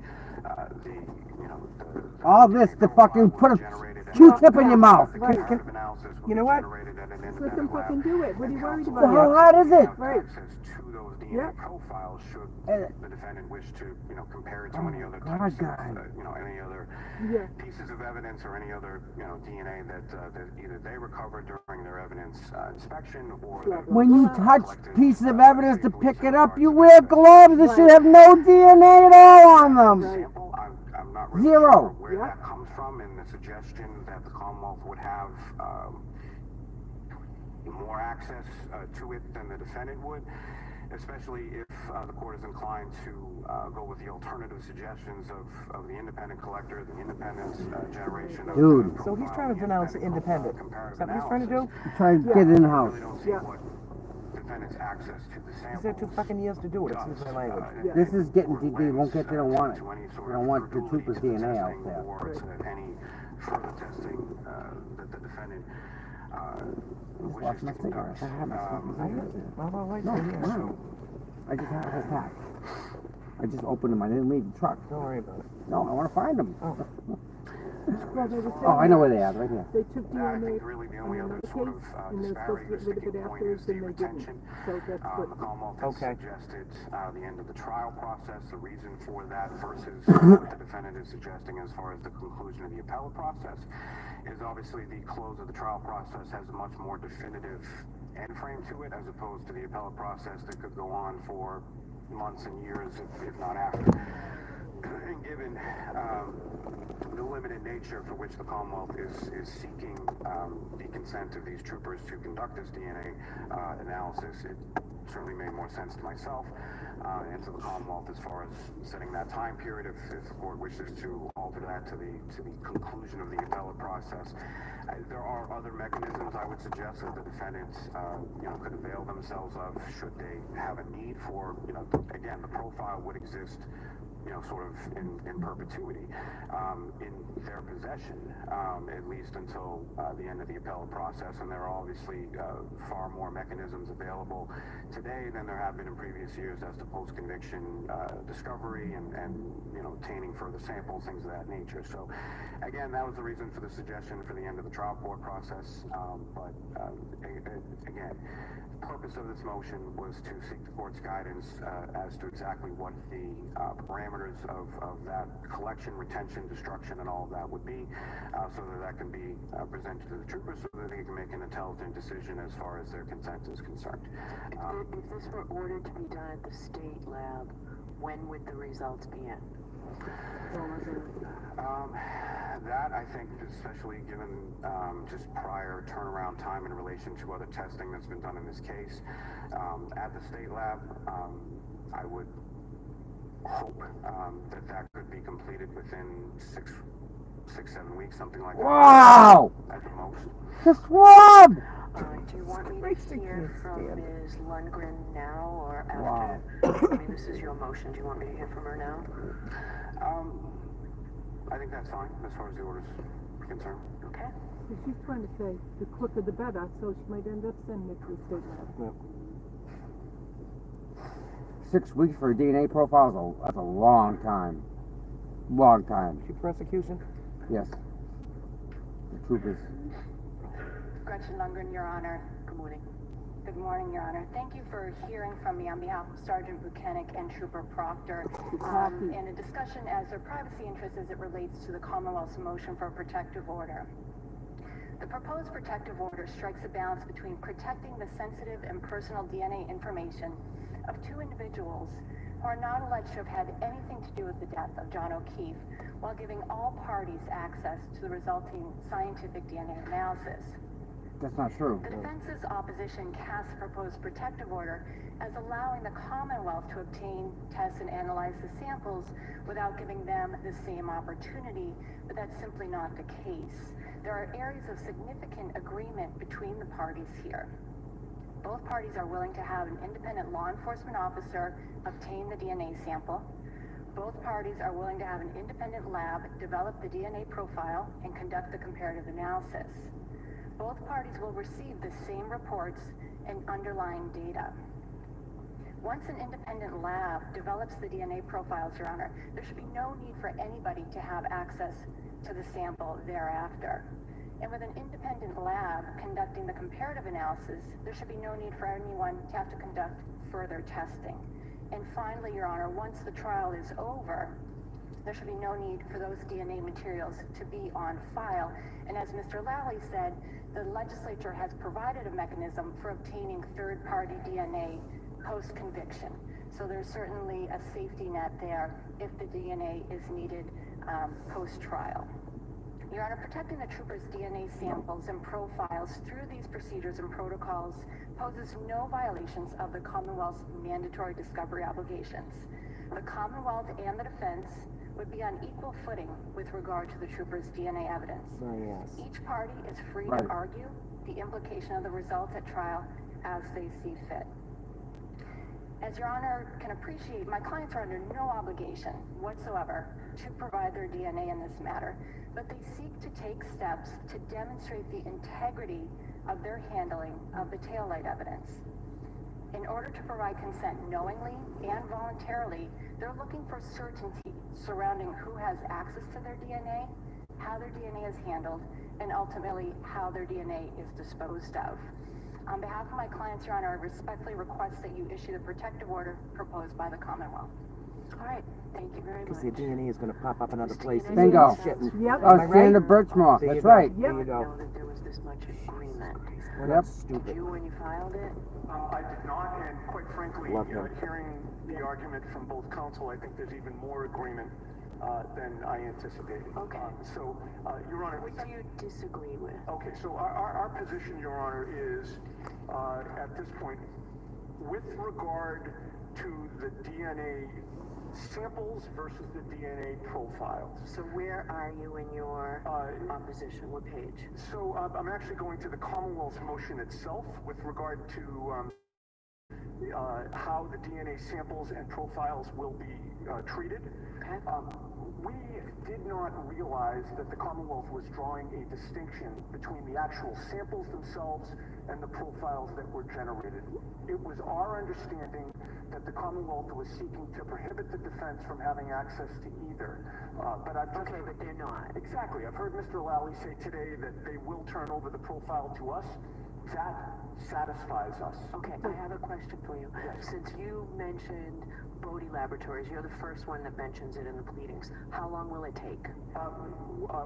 Speaker 1: all this to fucking put a Q-tip in your mouth.
Speaker 11: You know what? Let them fucking do it. What are you worried about?
Speaker 1: How hard is it?
Speaker 11: Right.
Speaker 18: DNA profiles should the defendant wish to, compare it to any other types of, any other pieces of evidence or any other, DNA that either they recovered during their evidence inspection or
Speaker 1: when you touch pieces of evidence to pick it up, you wear gloves that should have no DNA at all on them.
Speaker 18: I'm not really
Speaker 1: Zero.
Speaker 18: Sure where that comes from, and the suggestion that the Commonwealth would have more access to it than the defendant would, especially if the court is inclined to go with the alternative suggestions of the independent collector, the independent generation of...
Speaker 1: Dude.
Speaker 14: So he's trying to denounce independent. Is that what he's trying to do?
Speaker 1: He's trying to get in-house.
Speaker 18: Defendant's access to the samples.
Speaker 14: He's had 2 fucking years to do it, excuse my language.
Speaker 1: This is getting, they won't get, they don't want it. They don't want the trooper's DNA out there.
Speaker 18: Or to any further testing that the defendant wishes to conduct.
Speaker 1: No. I just had a whole pack. I just opened them. I didn't leave the truck.
Speaker 14: Don't worry about it.
Speaker 1: No, I want to find them.
Speaker 11: Well, they were saying
Speaker 1: Oh, I know where they are, right here.
Speaker 11: They took DNA
Speaker 18: really the
Speaker 11: on
Speaker 18: only other
Speaker 11: another
Speaker 18: sort
Speaker 11: case,
Speaker 18: of
Speaker 11: and they're supposed to get rid of it afterwards, and they didn't. So that's what...
Speaker 18: The Commonwealth has suggested the end of the trial process. The reason for that versus what the defendant is suggesting as far as the conclusion of the appellate process is obviously the close of the trial process has a much more definitive end frame to it as opposed to the appellate process that could go on for months and years, if not after. And given the limited nature for which the Commonwealth is seeking the consent of these troopers to conduct this DNA analysis, it certainly made more sense to myself and to the Commonwealth as far as setting that time period if the court wishes to alter that to the conclusion of the appellate process. There are other mechanisms I would suggest that the defendants could avail themselves of should they have a need for, again, the profile would exist
Speaker 16: sort of in perpetuity in their possession, at least until the end of the appellate process. And there are obviously far more mechanisms available today than there have been in previous years as to post-conviction discovery and obtaining further samples, things of that nature. So, again, that was the reason for the suggestion for the end of the trial court process. But again, the purpose of this motion was to seek the court's guidance as to exactly what the parameters of that collection, retention, destruction, and all of that would be, so that can be presented to the troopers so that they can make an intelligent decision as far as their consent is concerned.
Speaker 17: If this were ordered to be done at the state lab, when would the results be in?
Speaker 16: That, I think, especially given just prior turnaround time in relation to other testing that's been done in this case, at the state lab, I would hope that could be completed within 6-7 weeks, something like that.
Speaker 1: Wow!
Speaker 16: At the most.
Speaker 1: The swab!
Speaker 17: Do you want me to hear from Ms. Lundgren now or after?
Speaker 1: Wow.
Speaker 17: I mean, this is your motion. Do you want me to hear from her now?
Speaker 16: I think that's fine as far as the order's concerned.
Speaker 17: Okay.
Speaker 11: She's trying to say the quicker the better, so she might end up sending it to the state lab.
Speaker 1: Yep. 6 weeks for a DNA profile that's a long time. Long time.
Speaker 5: She prosecution?
Speaker 1: Yes. The troopers.
Speaker 19: Gretchen Lundgren, Your Honor.
Speaker 17: Good morning.
Speaker 19: Good morning, Your Honor. Thank you for hearing from me on behalf of Sergeant Buchanan and Trooper Proctor in a discussion as their privacy interests as it relates to the Commonwealth's motion for a protective order. The proposed protective order strikes a balance between protecting the sensitive and personal DNA information of two individuals who are not alleged to have had anything to do with the death of John O'Keefe, while giving all parties access to the resulting scientific DNA analysis.
Speaker 1: That's not true.
Speaker 19: The defense's opposition casts the proposed protective order as allowing the Commonwealth to obtain, test, and analyze the samples without giving them the same opportunity, but that's simply not the case. There are areas of significant agreement between the parties here. Both parties are willing to have an independent law enforcement officer obtain the DNA sample. Both parties are willing to have an independent lab develop the DNA profile and conduct the comparative analysis. Both parties will receive the same reports and underlying data. Once an independent lab develops the DNA profiles, Your Honor, there should be no need for anybody to have access to the sample thereafter. And with an independent lab conducting the comparative analysis, there should be no need for anyone to have to conduct further testing. And finally, Your Honor, once the trial is over, there should be no need for those DNA materials to be on file. And as Mr. Lally said, the legislature has provided a mechanism for obtaining third-party DNA post-conviction. So there's certainly a safety net there if the DNA is needed post-trial. Your Honor, protecting the troopers' DNA samples and profiles through these procedures and protocols poses no violations of the Commonwealth's mandatory discovery obligations. The Commonwealth and the defense would be on equal footing with regard to the troopers' DNA evidence. Each party is free to argue the implication of the results at trial as they see fit. As Your Honor can appreciate, my clients are under no obligation whatsoever to provide their DNA in this matter, but they seek to take steps to demonstrate the integrity of their handling of the taillight evidence. In order to provide consent knowingly and voluntarily, they're looking for certainty surrounding who has access to their DNA, how their DNA is handled, and ultimately how their DNA is disposed of. On behalf of my clients, Your Honor, I respectfully request that you issue the protective order proposed by the Commonwealth.
Speaker 17: All right, thank you very much.
Speaker 5: Because the DNA is going to pop up in other places.
Speaker 1: Bingo.
Speaker 11: Yep.
Speaker 1: Oh, Senator Birchmore. That's right.
Speaker 17: I didn't know that there was this much agreement.
Speaker 1: Yep.
Speaker 17: Did you when you filed it?
Speaker 16: I did not, and quite frankly, hearing the argument from both counsel, I think there's even more agreement than I anticipated.
Speaker 17: Okay.
Speaker 16: So, Your Honor...
Speaker 17: What do you disagree with?
Speaker 16: Okay, so our position, Your Honor, is, at this point, with regard to the DNA samples versus the DNA profiles.
Speaker 17: So where are you in your opposition? What page?
Speaker 16: So I'm actually going to the Commonwealth's motion itself with regard to how the DNA samples and profiles will be treated. We did not realize that the Commonwealth was drawing a distinction between the actual samples themselves and the profiles that were generated. It was our understanding that the Commonwealth was seeking to prohibit the defense from having access to either. But they're not. Exactly. I've heard Mr. Lally say today that they will turn over the profile to us. That satisfies us.
Speaker 17: Okay, I have a question for you.
Speaker 16: Yes.
Speaker 17: Since you mentioned Bodie Laboratories, you're the first one that mentions it in the pleadings. How long will it take?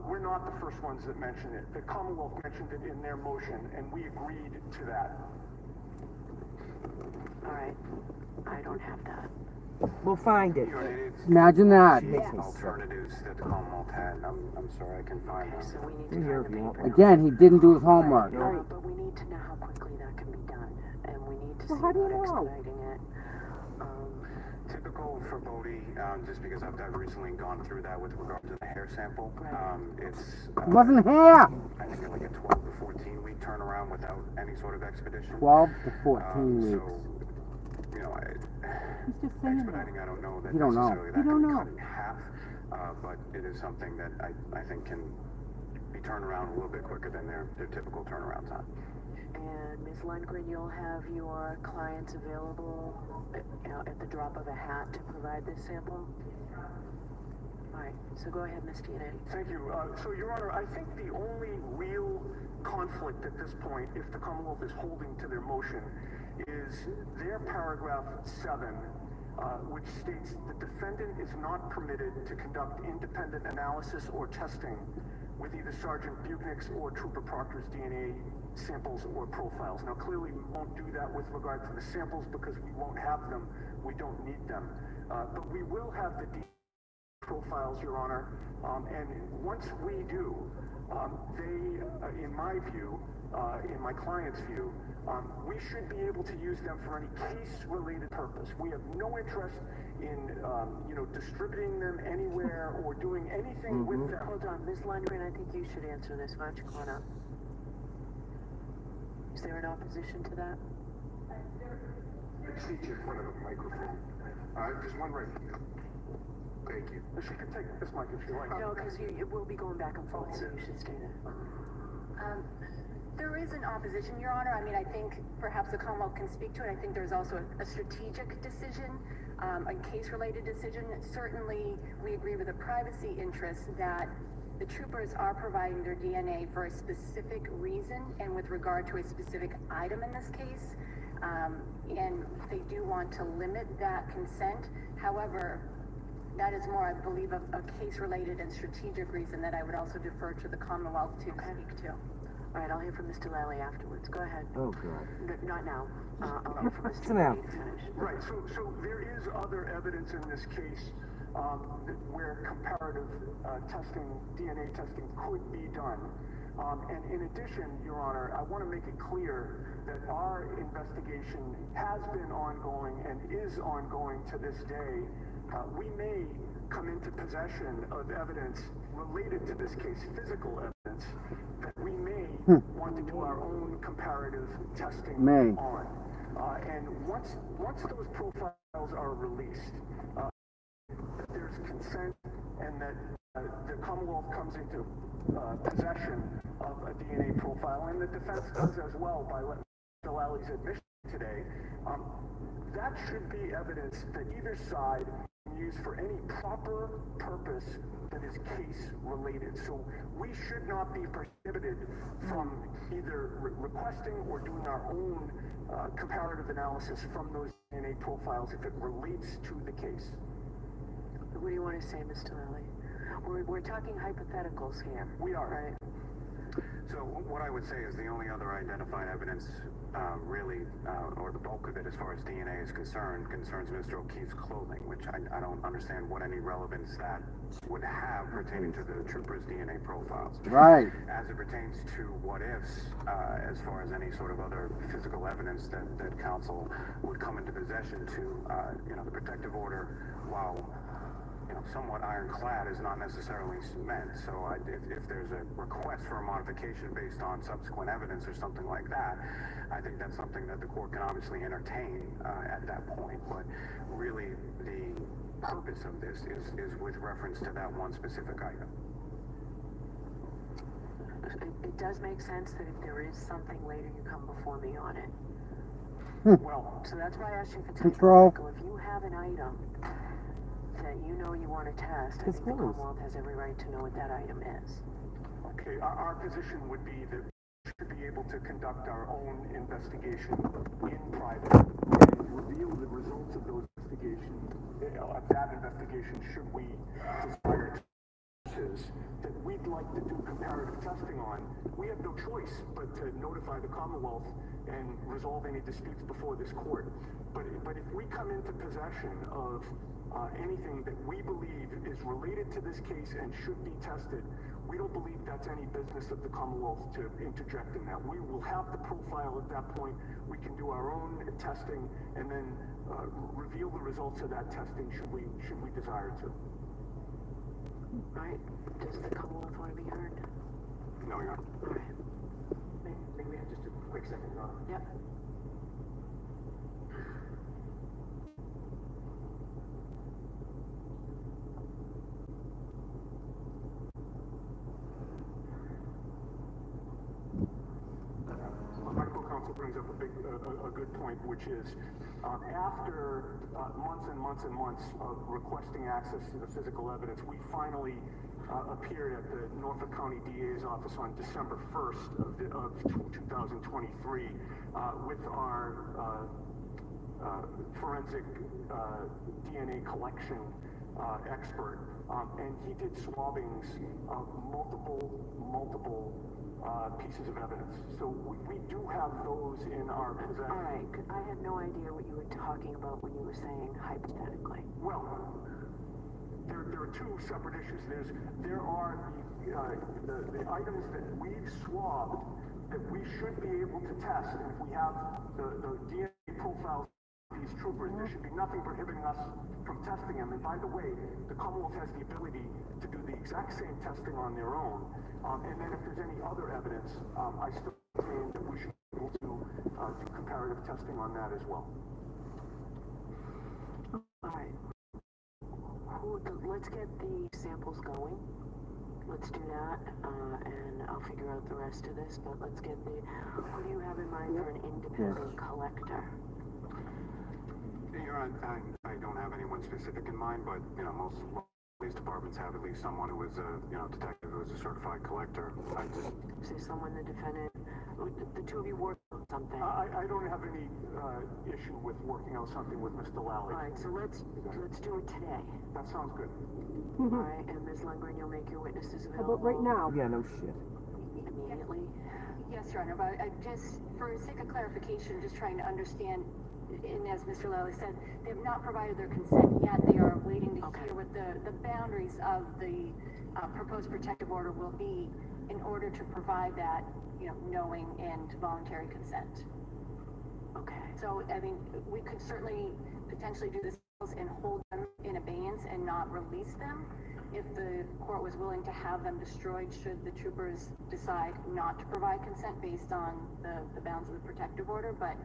Speaker 16: We're not the first ones that mention it. The Commonwealth mentioned it in their motion, and we agreed to that.
Speaker 17: All right. I don't have that.
Speaker 14: We'll find it.
Speaker 1: Imagine that.
Speaker 16: Alternatives that the Commonwealth had. I'm sorry, I can find them.
Speaker 17: So we need to find the paper.
Speaker 1: Again, he didn't do his homework.
Speaker 17: But we need to know how quickly that can be done, and we need to see
Speaker 1: how do you
Speaker 17: about
Speaker 1: know?
Speaker 17: expediting it.
Speaker 16: Typical for Bodie, just because I've recently gone through that with regard to the hair sample. It's
Speaker 1: It wasn't hair.
Speaker 16: I think like a 12 to 14 week turnaround without any sort of expedition.
Speaker 1: 12 to 14 weeks.
Speaker 16: So, you know,
Speaker 2: He's just saying
Speaker 16: expediting, I don't know that
Speaker 1: You don't know.
Speaker 16: necessarily that
Speaker 2: You don't
Speaker 16: can be
Speaker 2: know.
Speaker 16: cut in half, but it is something that I think can be turned around a little bit quicker than their typical turnaround time.
Speaker 17: And Ms. Lundgren, you'll have your clients available at the drop of a hat to provide this sample? All right, so go ahead, Ms. DNA.
Speaker 16: Thank you. So, Your Honor, I think the only real conflict at this point, if the Commonwealth is holding to their motion, is their paragraph 7, which states the defendant is not permitted to conduct independent analysis or testing with either Sergeant Bugnick's or Trooper Proctor's DNA samples or profiles. Now, clearly, we won't do that with regard to the samples because we won't have them. We don't need them. But we will have the DNA profiles, Your Honor, and once we do, they, in my view, in my client's view, we should be able to use them for any case-related purpose. We have no interest in, distributing them anywhere or doing anything with them.
Speaker 17: Hold on, Ms. Lundgren, I think you should answer this. Why don't you come on up? Is there an opposition to that?
Speaker 18: Seat you in front of the microphone. There's one right here. Thank you.
Speaker 16: She can take this mic if you like.
Speaker 17: No, because it will be going back and forth, so you should stay there.
Speaker 19: There is an opposition, Your Honor. I mean, I think perhaps the Commonwealth can speak to it. I think there's also a strategic decision, a case-related decision. Certainly, we agree with the privacy interests that the troopers are providing their DNA for a specific reason and with regard to a specific item in this case. And they do want to limit that consent. However, that is more, I believe, a case-related and strategic reason that I would also defer to the Commonwealth to speak to.
Speaker 17: All right, I'll hear from Mr. Lally afterwards. Go ahead.
Speaker 1: Oh, God.
Speaker 17: Not now. I'll hear from Mr.
Speaker 1: now.
Speaker 17: Lally to finish.
Speaker 16: Right, so there is other evidence in this case where comparative testing, DNA testing could be done. And in addition, Your Honor, I want to make it clear that our investigation has been ongoing and is ongoing to this day. We may come into possession of evidence related to this case, physical evidence, that we may want to do our own comparative testing on. And once those profiles are released, that there's consent and that the Commonwealth comes into possession of a DNA profile, and the defense does as well by Mr. Lally's admission today, that should be evidence that either side can use for any proper purpose that is case-related. So we should not be prohibited from either requesting or doing our own comparative analysis from those DNA profiles if it relates to the case.
Speaker 17: What do you want to say, Mr. Lally? We're talking hypotheticals here.
Speaker 16: We are.
Speaker 17: Right?
Speaker 16: So what I would say is the only other identified evidence really, or the bulk of it as far as DNA is concerned, concerns Mr. O'Keefe's clothing, which I don't understand what any relevance that would have pertaining to the trooper's DNA profiles.
Speaker 1: Right.
Speaker 16: As it pertains to what ifs, as far as any sort of other physical evidence that counsel would come into possession to, the protective order, while somewhat ironclad is not necessarily cement. So if there's a request for a modification based on subsequent evidence or something like that, I think that's something that the court can obviously entertain at that point. But really, the purpose of this is with reference to that one specific item.
Speaker 17: It does make sense that if there is something later, you come before me on it.
Speaker 16: Well,
Speaker 17: so that's why I asked you for
Speaker 1: Control.
Speaker 17: Michael. If you have an item that you know you want to test, I think the Commonwealth has every right to know what that item is.
Speaker 16: Okay, our position would be that we should be able to conduct our own investigation in private and reveal the results of those investigations, of that investigation, should we desire to. That we'd like to do comparative testing on, we have no choice but to notify the Commonwealth and resolve any disputes before this court. But if we come into possession of anything that we believe is related to this case and should be tested, we don't believe that's any business of the Commonwealth to interject in that. We will have the profile at that point. We can do our own testing and then reveal the results of that testing should we desire to.
Speaker 17: Right. Does the Commonwealth want to be heard?
Speaker 16: No, Your Honor.
Speaker 17: All right.
Speaker 15: May we have just a quick second, Your Honor?
Speaker 17: Yep.
Speaker 16: My co-counsel brings up a good point, which is after months and months and months of requesting access to the physical evidence, we finally appeared at the Norfolk County DA's office on December 1st of 2023 with our forensic DNA collection expert, and he did swabbings of multiple pieces of evidence. So we do have those in our possession.
Speaker 17: All right. I had no idea what you were talking about when you were saying hypothetically.
Speaker 16: Well, there are two separate issues. There are the items that we've swabbed that we should be able to test, and if we have the DNA profiles of these troopers, there should be nothing prohibiting us from testing them. And by the way, the Commonwealth has the ability to do the exact same testing on their own. And then if there's any other evidence, I still think that we should be able to do comparative testing on that as well.
Speaker 17: All right. Let's get the samples going. Let's do that, and I'll figure out the rest of this, but let's get who do you have in mind for an independent collector?
Speaker 16: Your Honor, I don't have anyone specific in mind, but, most police departments have at least someone who is a, detective who is a certified collector. I just...
Speaker 17: Say someone, the defendant, the two of you work on something.
Speaker 16: I don't have any issue with working on something with Mr. Lally.
Speaker 17: All right, so let's do it today.
Speaker 16: That sounds good.
Speaker 17: All right, and Ms. Lundgren, you'll make your witnesses available.
Speaker 1: How about right now?
Speaker 5: Yeah, no shit.
Speaker 17: Immediately.
Speaker 19: Yes, Your Honor, but just for sake of clarification, just trying to understand, and as Mr. Lally said, they have not provided their consent yet. They are waiting to hear what the boundaries of the proposed protective order will be in order to provide that, knowing and voluntary consent.
Speaker 17: Okay.
Speaker 19: So, I mean, we could certainly potentially do this and hold them in abeyance and not release them if the court was willing to have them destroyed should the troopers decide not to provide consent based on the bounds of the protective order. But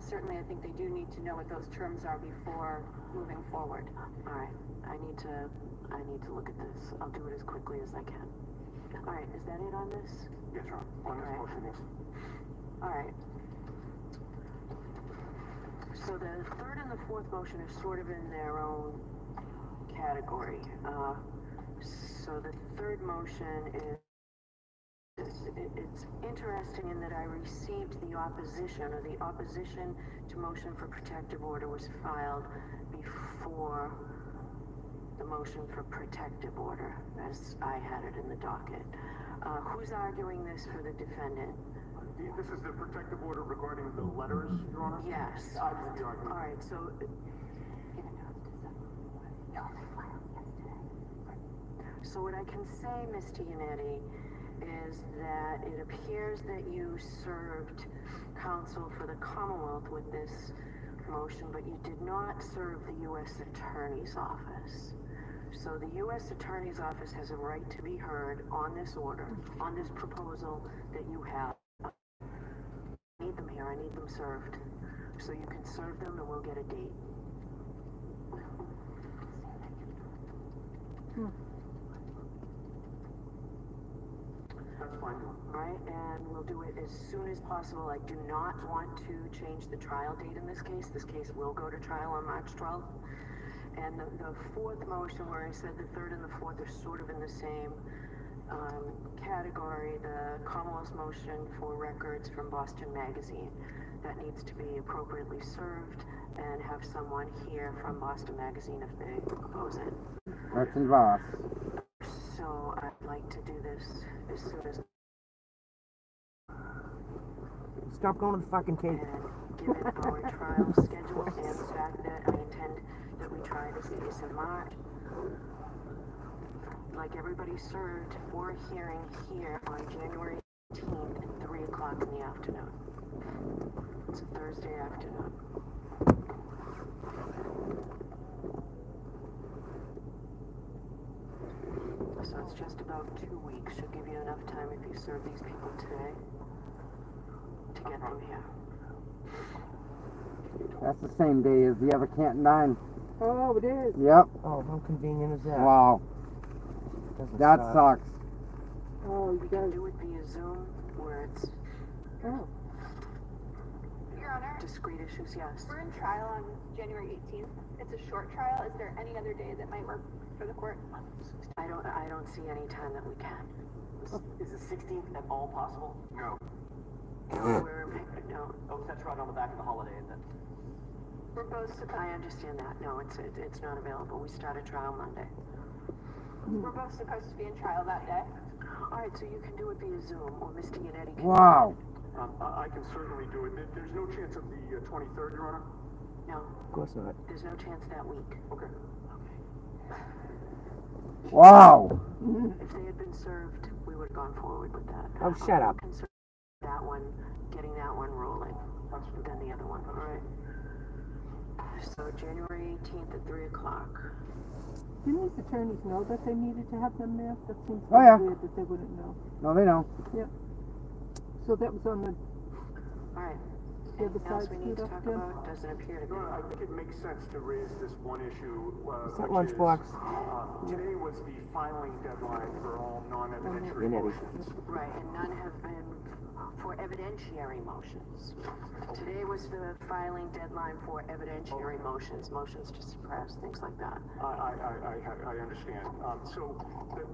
Speaker 19: certainly I think they do need to know what those terms are before moving forward.
Speaker 17: All right. I need to look at this. I'll do it as quickly as I can. All right. Is that it on this?
Speaker 16: Yes, Your Honor. On this motion, yes.
Speaker 17: All right. So the third and the fourth motion are sort of in their own category. So the third motion it's interesting in that I received the opposition to motion for protective order was filed before the motion for protective order, as I had it in the docket. Who's arguing this for the defendant?
Speaker 16: This is the protective order regarding the letters, Your Honor?
Speaker 17: Yes.
Speaker 16: I will be arguing.
Speaker 17: All right, so... So what I can say, Ms. Giannetti, is that it appears that you served counsel for the Commonwealth with this motion, but you did not serve the U.S. Attorney's Office. So the U.S. Attorney's Office has a right to be heard on this order, on this proposal that you have. I need them here. I need them served. So you can serve them and we'll get a date.
Speaker 16: That's fine.
Speaker 17: Alright, and we'll do it as soon as possible. I do not want to change the trial date in this case. This case will go to trial on March 12th. And the fourth motion, where I said the third and the fourth are sort of in the same category, the Commonwealth's motion for records from Boston Magazine. That needs to be appropriately served and have someone here from Boston Magazine if they oppose it.
Speaker 1: Rex and Voss.
Speaker 17: So I'd like to do this as soon as.
Speaker 14: Stop going to the fucking cake.
Speaker 17: And given our trial schedule and the fact that I intend that we try this case in March, like everybody served for a hearing here on January 18th at 3 o'clock in the afternoon. It's a Thursday afternoon. So it's just about 2 weeks. Should give you enough time if you serve these people today to get them here.
Speaker 1: That's the same day as the other Canton 9.
Speaker 14: Oh, it is?
Speaker 1: Yep.
Speaker 14: Oh, how convenient is that?
Speaker 1: Wow. That sucks.
Speaker 17: Oh, we can do it via Zoom where it's
Speaker 8: Your Honor,
Speaker 17: discrete issues, yes.
Speaker 8: we're in trial on January 18th. It's a short trial. Is there any other day that might work for the court?
Speaker 17: I don't see any time that we can.
Speaker 15: Is the 16th at all possible?
Speaker 18: No.
Speaker 17: No.
Speaker 15: Oh, that's right on the back of the holiday, isn't it?
Speaker 17: We're both I understand that. No, it's not available. We start a trial Monday.
Speaker 8: We're both supposed to be in trial that day.
Speaker 17: Alright, so you can do it via Zoom, or Misty and Eddie can.
Speaker 1: Wow.
Speaker 16: I can certainly do it. There's no chance of the 23rd, Your Honor?
Speaker 17: No.
Speaker 14: Of course not.
Speaker 17: There's no chance that week.
Speaker 16: Okay.
Speaker 1: Wow.
Speaker 17: If they had been served, we would have gone forward with that.
Speaker 14: Oh, shut up.
Speaker 17: That one, getting that one rolling, then the other one. Alright. So January 18th at 3 o'clock.
Speaker 2: Didn't these attorneys know that they needed to have them there? That seems
Speaker 1: Oh, yeah.
Speaker 2: weird that they wouldn't know.
Speaker 1: No, they know.
Speaker 2: Yep. So that was on the
Speaker 17: Alright.
Speaker 2: the other
Speaker 17: Anything else
Speaker 2: side
Speaker 17: we need to
Speaker 2: screwed
Speaker 17: talk
Speaker 2: up again?
Speaker 17: about? Doesn't appear to be.
Speaker 16: No, I think it makes sense to raise this one issue,
Speaker 14: That
Speaker 16: which
Speaker 14: lunchbox.
Speaker 16: is, today was the filing deadline for all non-evidentiary motions.
Speaker 17: Right, and none have been for evidentiary motions. Today was the filing deadline for evidentiary motions, motions to suppress, things like that.
Speaker 16: I understand. So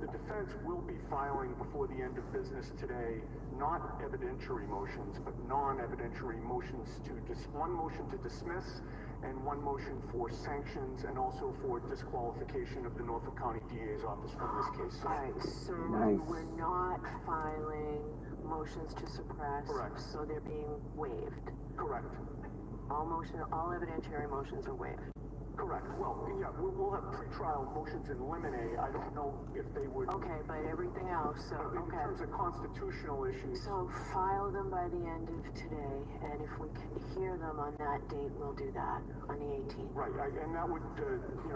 Speaker 16: the defense will be filing before the end of business today, not evidentiary motions, but non-evidentiary motions one motion to dismiss and one motion for sanctions and also for disqualification of the Norfolk County DA's office from this case.
Speaker 17: Alright, so
Speaker 1: Nice.
Speaker 17: we're not filing motions to suppress.
Speaker 16: Correct.
Speaker 17: So they're being waived.
Speaker 16: Correct.
Speaker 17: All evidentiary motions are waived.
Speaker 16: Correct. Well, yeah, we'll have pretrial motions in limine. I don't know if they would.
Speaker 17: Okay, but everything else, so,
Speaker 16: In terms of constitutional issues.
Speaker 17: So file them by the end of today, and if we can hear them on that date, we'll do that on the 18th.
Speaker 16: Right, and that would,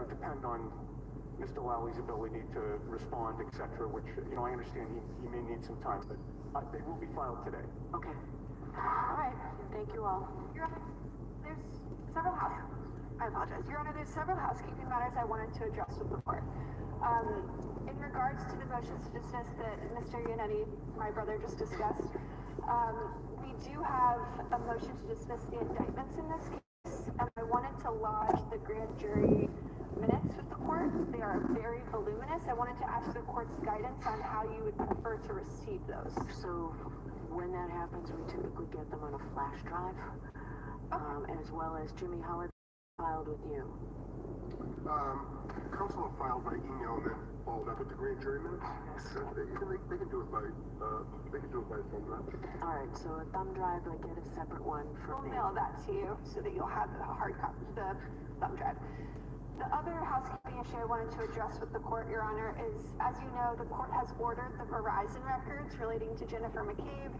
Speaker 16: depend on Mr. Lowry's ability to respond, etc., which, I understand he may need some time, but they will be filed today.
Speaker 17: Okay. All right. Thank you all.
Speaker 8: Your Honor, there's several I apologize. Your Honor, there's several housekeeping matters I wanted to address with the court. In regards to the motions to dismiss that Mr. Yannetti, my brother, just discussed, we do have a motion to dismiss the indictments in this case, and I wanted to lodge the grand jury minutes with the court. They are very voluminous. I wanted to ask the court's guidance on how you would prefer to receive those.
Speaker 17: So when that happens, we typically get them on a flash drive, as well as Jimmy Howard filed with you.
Speaker 18: Counsel filed by email and then followed up with the grand jury minutes. They can do it by phone drive.
Speaker 17: All right, so a thumb drive, I get a separate one from me.
Speaker 8: We'll mail that to you so that you'll have the hard copy, the thumb drive. The other housekeeping issue I wanted to address with the court, Your Honor, is, as you know, the court has ordered the Verizon records relating to Jennifer McCabe,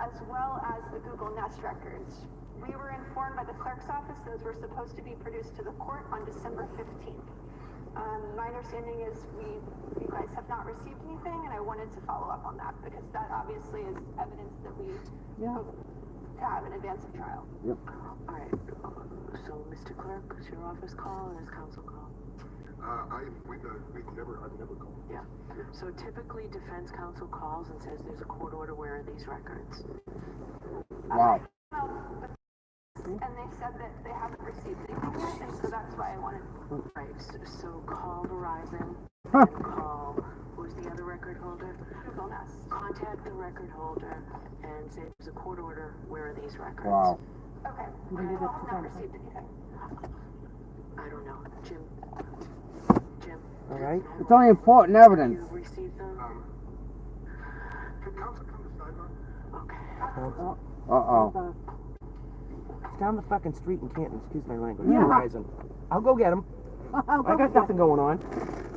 Speaker 8: as well as the Google Nest records. We were informed by the clerk's office those were supposed to be produced to the court on December 15th. My understanding is you guys have not received anything, and I wanted to follow up on that because that obviously is evidence that we hope to have in advance of trial.
Speaker 1: Yep.
Speaker 17: All right. So, Mr. Clerk, is your office call or is counsel call?
Speaker 18: I've never called.
Speaker 17: Yeah. So typically defense counsel calls and says there's a court order, where are these records?
Speaker 1: Wow.
Speaker 8: And they said that they haven't received anything yet, and so that's why I wanted.
Speaker 17: Right. So call Verizon and call, who's the other record holder? Contact the record holder and say there's a court order, where are these records?
Speaker 1: Wow.
Speaker 8: Okay. I have not received anything.
Speaker 17: I don't know. Jim.
Speaker 1: All right. It's only important evidence.
Speaker 17: You received them?
Speaker 18: Can counsel come to sideline?
Speaker 17: Okay.
Speaker 1: Uh-oh.
Speaker 12: It's down the fucking street in Canton, excuse my language.
Speaker 1: Yeah.
Speaker 12: Verizon. I'll go get him. I got nothing going on.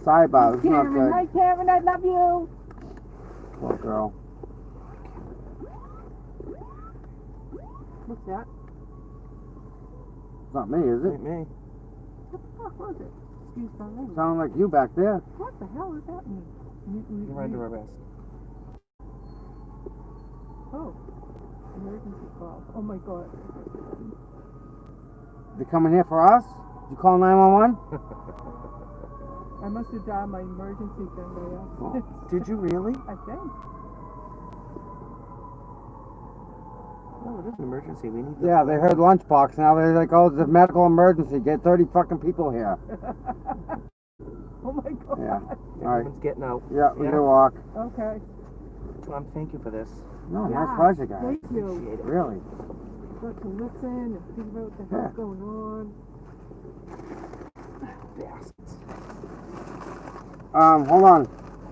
Speaker 1: Sidebar, it's not good.
Speaker 2: Hi, Karen, I love you.
Speaker 1: Poor girl.
Speaker 2: What's that?
Speaker 1: It's not me, is it?
Speaker 12: Ain't me.
Speaker 2: What the fuck was it? Excuse my language.
Speaker 1: Sound like you back there.
Speaker 2: What the hell does that mean?
Speaker 12: You're under arrest.
Speaker 2: Oh. Emergency call. Oh my god.
Speaker 1: They coming here for us? Did you call 911?
Speaker 2: I must have dialed my emergency thing by accident.
Speaker 12: Did you really?
Speaker 2: I think.
Speaker 12: No, it is an emergency. We need the...
Speaker 1: Yeah, they heard lunchbox. Now they're like, oh, it's a medical emergency. Get 30 fucking people here.
Speaker 2: Oh my god.
Speaker 1: Yeah. All right.
Speaker 12: Everyone's getting out.
Speaker 1: Yeah, we can walk.
Speaker 2: Okay.
Speaker 12: Tom, thank you for this.
Speaker 1: No,
Speaker 2: Yeah,
Speaker 1: my pleasure, guys.
Speaker 2: Thank you.
Speaker 12: Appreciate it.
Speaker 1: Really.
Speaker 2: Got to listen and figure out what the hell's going on.
Speaker 12: Bastards.
Speaker 1: Hold on.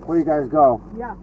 Speaker 1: Where you guys go?
Speaker 2: Yeah.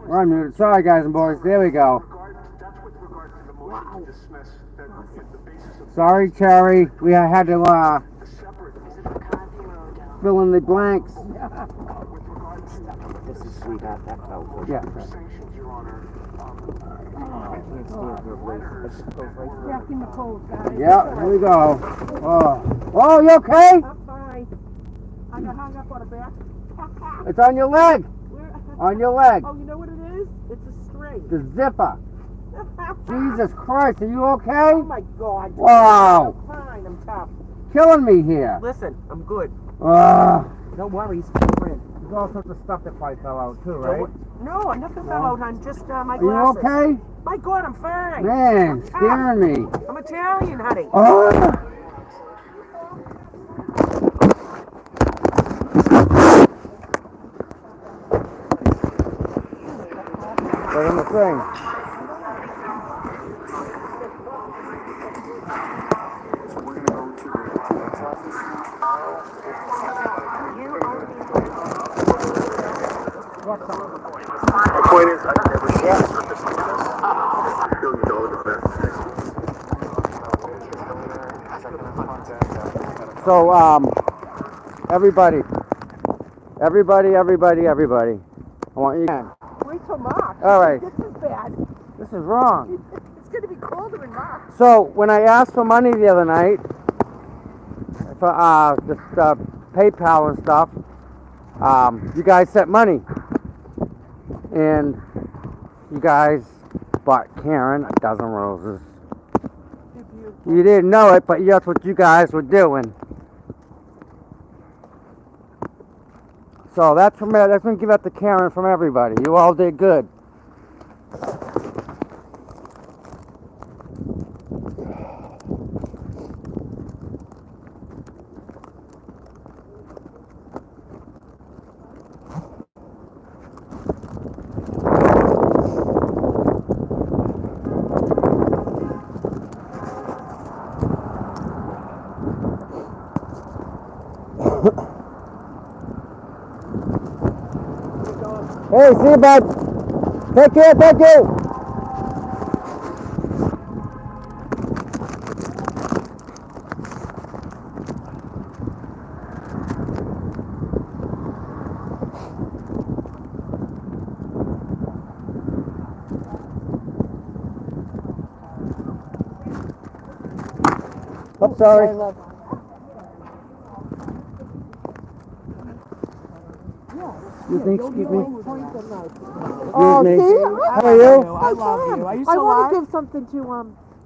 Speaker 1: We're unmuted. Sorry, guys and boys. There we go. Sorry, Cherry. We had to, fill in the blanks.
Speaker 12: This is sweetheart. That's out.
Speaker 1: Yeah.
Speaker 7: Cracking the cold, guys.
Speaker 1: Yeah, here we go. Oh, you okay?
Speaker 11: I'm fine. I got hung up on a back.
Speaker 1: It's on your leg. On your leg.
Speaker 11: Oh, you know what it is? It's a string.
Speaker 1: The zipper. Jesus Christ, are you okay?
Speaker 11: Oh my God.
Speaker 1: Wow.
Speaker 11: I'm fine. I'm tough.
Speaker 1: Killing me here.
Speaker 11: Listen, I'm good.
Speaker 12: No worries, my friend.
Speaker 5: There's all sorts of stuff that probably fell out too, right?
Speaker 11: No, nothing fell out, hon. Just my
Speaker 1: Are you
Speaker 11: glasses.
Speaker 1: okay?
Speaker 11: My God, I'm fine.
Speaker 1: Man, scaring me.
Speaker 11: I'm Italian, honey.
Speaker 1: Put in the thing.
Speaker 18: The point is, I've never seen this with this status. I'm sure you know the best.
Speaker 1: So, everybody. I want you again.
Speaker 11: Wait till March.
Speaker 1: All right.
Speaker 11: This is bad.
Speaker 1: This is wrong.
Speaker 11: It's going to be colder in March.
Speaker 1: So, when I asked for money the other night, for just PayPal and stuff, you guys sent money. And you guys bought Karen a dozen roses. You didn't know it, but that's what you guys were doing. So that's from that's gonna give out to Karen from everybody. You all did good. Hey, see you, bud. Take care, thank you. I'm sorry. You think, excuse me?
Speaker 2: Oh,
Speaker 1: me.
Speaker 2: see?
Speaker 1: How are you?
Speaker 2: I love you. Are you still I want to give something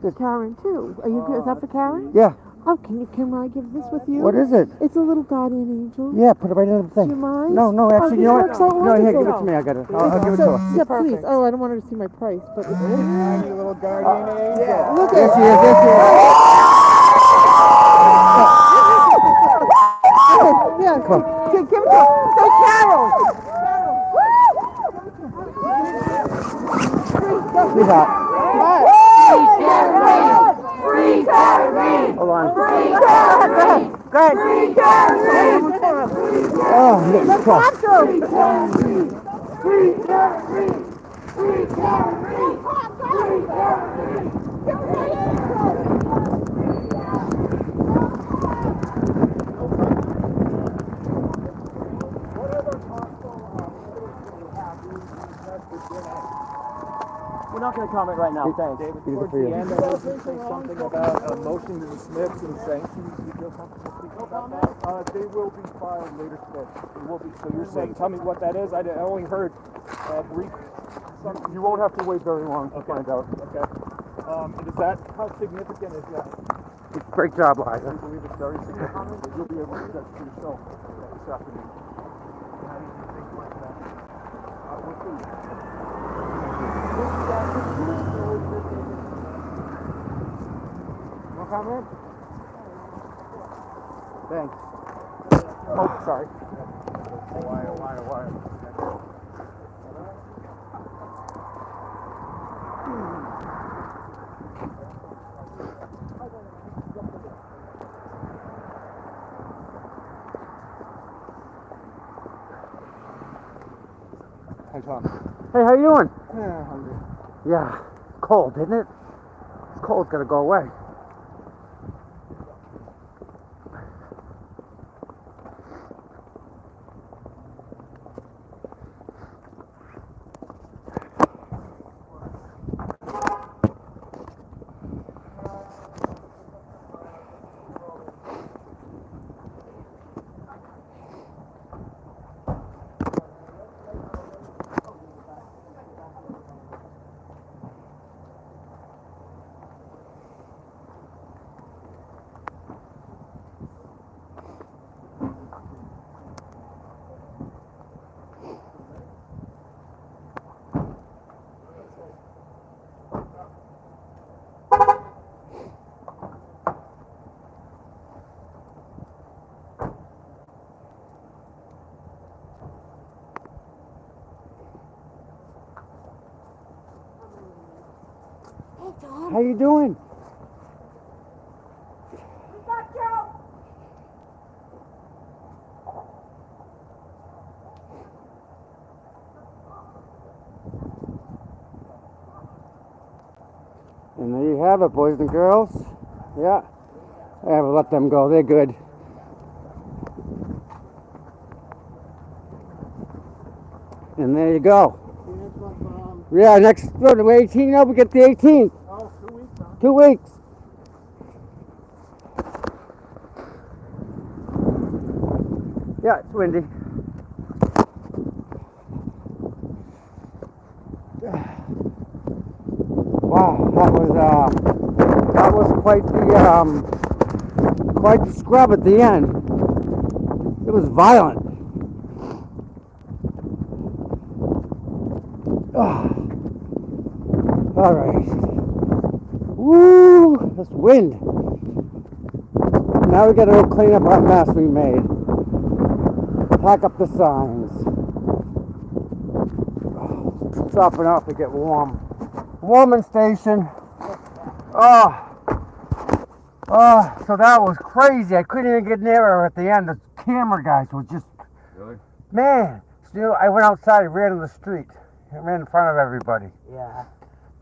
Speaker 2: to Karen too. Are you? Is that for Karen?
Speaker 1: Yeah.
Speaker 2: Oh, can I give this with you?
Speaker 1: What is it?
Speaker 2: It's a little guardian angel.
Speaker 1: Yeah, put it right in the thing.
Speaker 2: Do you mind?
Speaker 1: No, actually, you know what?
Speaker 2: So
Speaker 1: No, here, give it to me. I got it. I'll give it to her.
Speaker 2: Yeah, please. Oh, I don't want her to see my price, but it's
Speaker 4: I'm your little guardian angel.
Speaker 2: yeah. Look
Speaker 1: There
Speaker 2: at
Speaker 1: she is. There she is.
Speaker 2: Yeah, come on. Give it to her. Say Carol.
Speaker 1: Sweetheart.
Speaker 7: Free Karen!
Speaker 1: Hold on.
Speaker 7: Free Karen!
Speaker 1: Go ahead.
Speaker 7: Free Karen!
Speaker 1: Oh, I'm getting close.
Speaker 7: Free Karen! Free Karen! Free Karen! Free Karen!
Speaker 12: We're not going to comment right now, thanks.
Speaker 5: David, towards the end, I heard you say something about a motion to dismiss and sanctions. You feel comfortable speaking about that?
Speaker 4: They will be filed later today.
Speaker 5: It will be. So you're saying, tell me what that is. I only heard brief.
Speaker 4: You won't have to wait very long to find out.
Speaker 5: Okay. Is that how significant is that?
Speaker 1: Great job, Liza.
Speaker 4: I believe it's very significant. You'll be able to judge for yourself this afternoon.
Speaker 5: How do you think like that?
Speaker 4: We'll see.
Speaker 5: No comment?
Speaker 1: Thanks.
Speaker 5: Oh, sorry.
Speaker 4: Wire.
Speaker 5: Hey, Tom.
Speaker 1: Hey, how you doing?
Speaker 5: Yeah, hungry.
Speaker 1: Yeah. Cold, isn't it? It's cold. Gotta go away. How you doing? And there you have it, boys and girls. Yeah. I haven't let them go. They're good. And there you go. Yeah, next, what, we're 18 now, we get the 18th.
Speaker 4: Oh, 2 weeks, huh?
Speaker 1: 2 weeks. Yeah, it's windy. Wow, that was quite the scrub at the end. It was violent. All right. Woo! This wind. Now we gotta go clean up our mess we made. Pack up the signs. Dropping off to get warm. Warming station. So that was crazy. I couldn't even get near her at the end. The camera guys were just,
Speaker 10: Really?
Speaker 1: man. So I went outside, ran in the street. I ran in front of everybody.
Speaker 14: Yeah.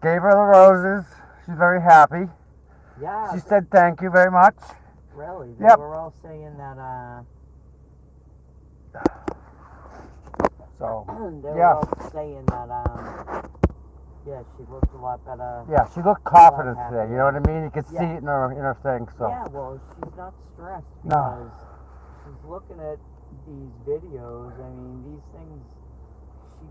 Speaker 1: Gave her the roses. She's very happy.
Speaker 14: Yeah.
Speaker 1: She said thank you very much.
Speaker 14: Really? They
Speaker 1: Yep.
Speaker 14: were all saying that,
Speaker 1: So,
Speaker 14: they were
Speaker 1: yeah.
Speaker 14: all saying that, yeah, she looked a lot better.
Speaker 1: Yeah, she looked confident today. You know what I mean? You could see it in her thing. So.
Speaker 14: Yeah, well, she's not stressed
Speaker 1: No.
Speaker 14: because she's looking at these videos. I mean, these things, she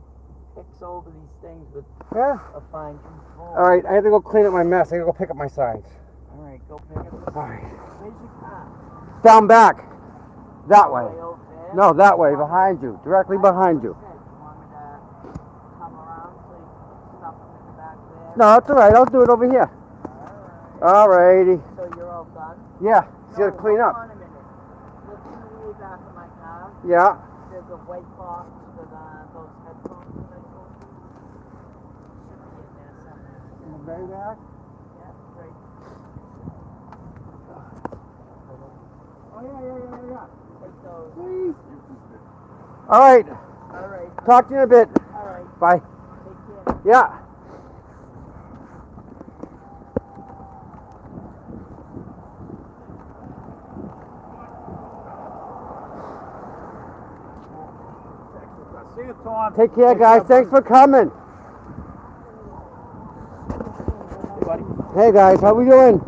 Speaker 14: picks over these things with a fine control.
Speaker 1: All right, I have to go clean up my mess. I gotta go pick up my signs.
Speaker 14: All right, go pick up the
Speaker 1: All right.
Speaker 14: Where's your car?
Speaker 1: Down back. That way.
Speaker 14: Way over there?
Speaker 1: No, that way, behind you. Directly behind you.
Speaker 14: You want me to come around so you can stuff them in the back there?
Speaker 1: No, that's all right. I'll do it over here. All righty.
Speaker 14: So you're all done?
Speaker 1: Yeah, she's gotta clean up.
Speaker 14: Hold on a minute. Look in the way back of my car.
Speaker 1: Yeah.
Speaker 14: There's a white box with those headphones that I told you. Should be in there somewhere.
Speaker 4: In the very back?
Speaker 14: Yeah, right.
Speaker 4: Oh, yeah.
Speaker 14: Take those.
Speaker 4: Please.
Speaker 1: All right.
Speaker 14: All right.
Speaker 1: Talk to you in a bit.
Speaker 14: All right.
Speaker 1: Bye.
Speaker 14: Take care.
Speaker 1: Yeah.
Speaker 4: See you, Tom.
Speaker 1: Take care, guys. Thanks for coming.
Speaker 4: Hey, buddy.
Speaker 1: Hey, guys. How we doing?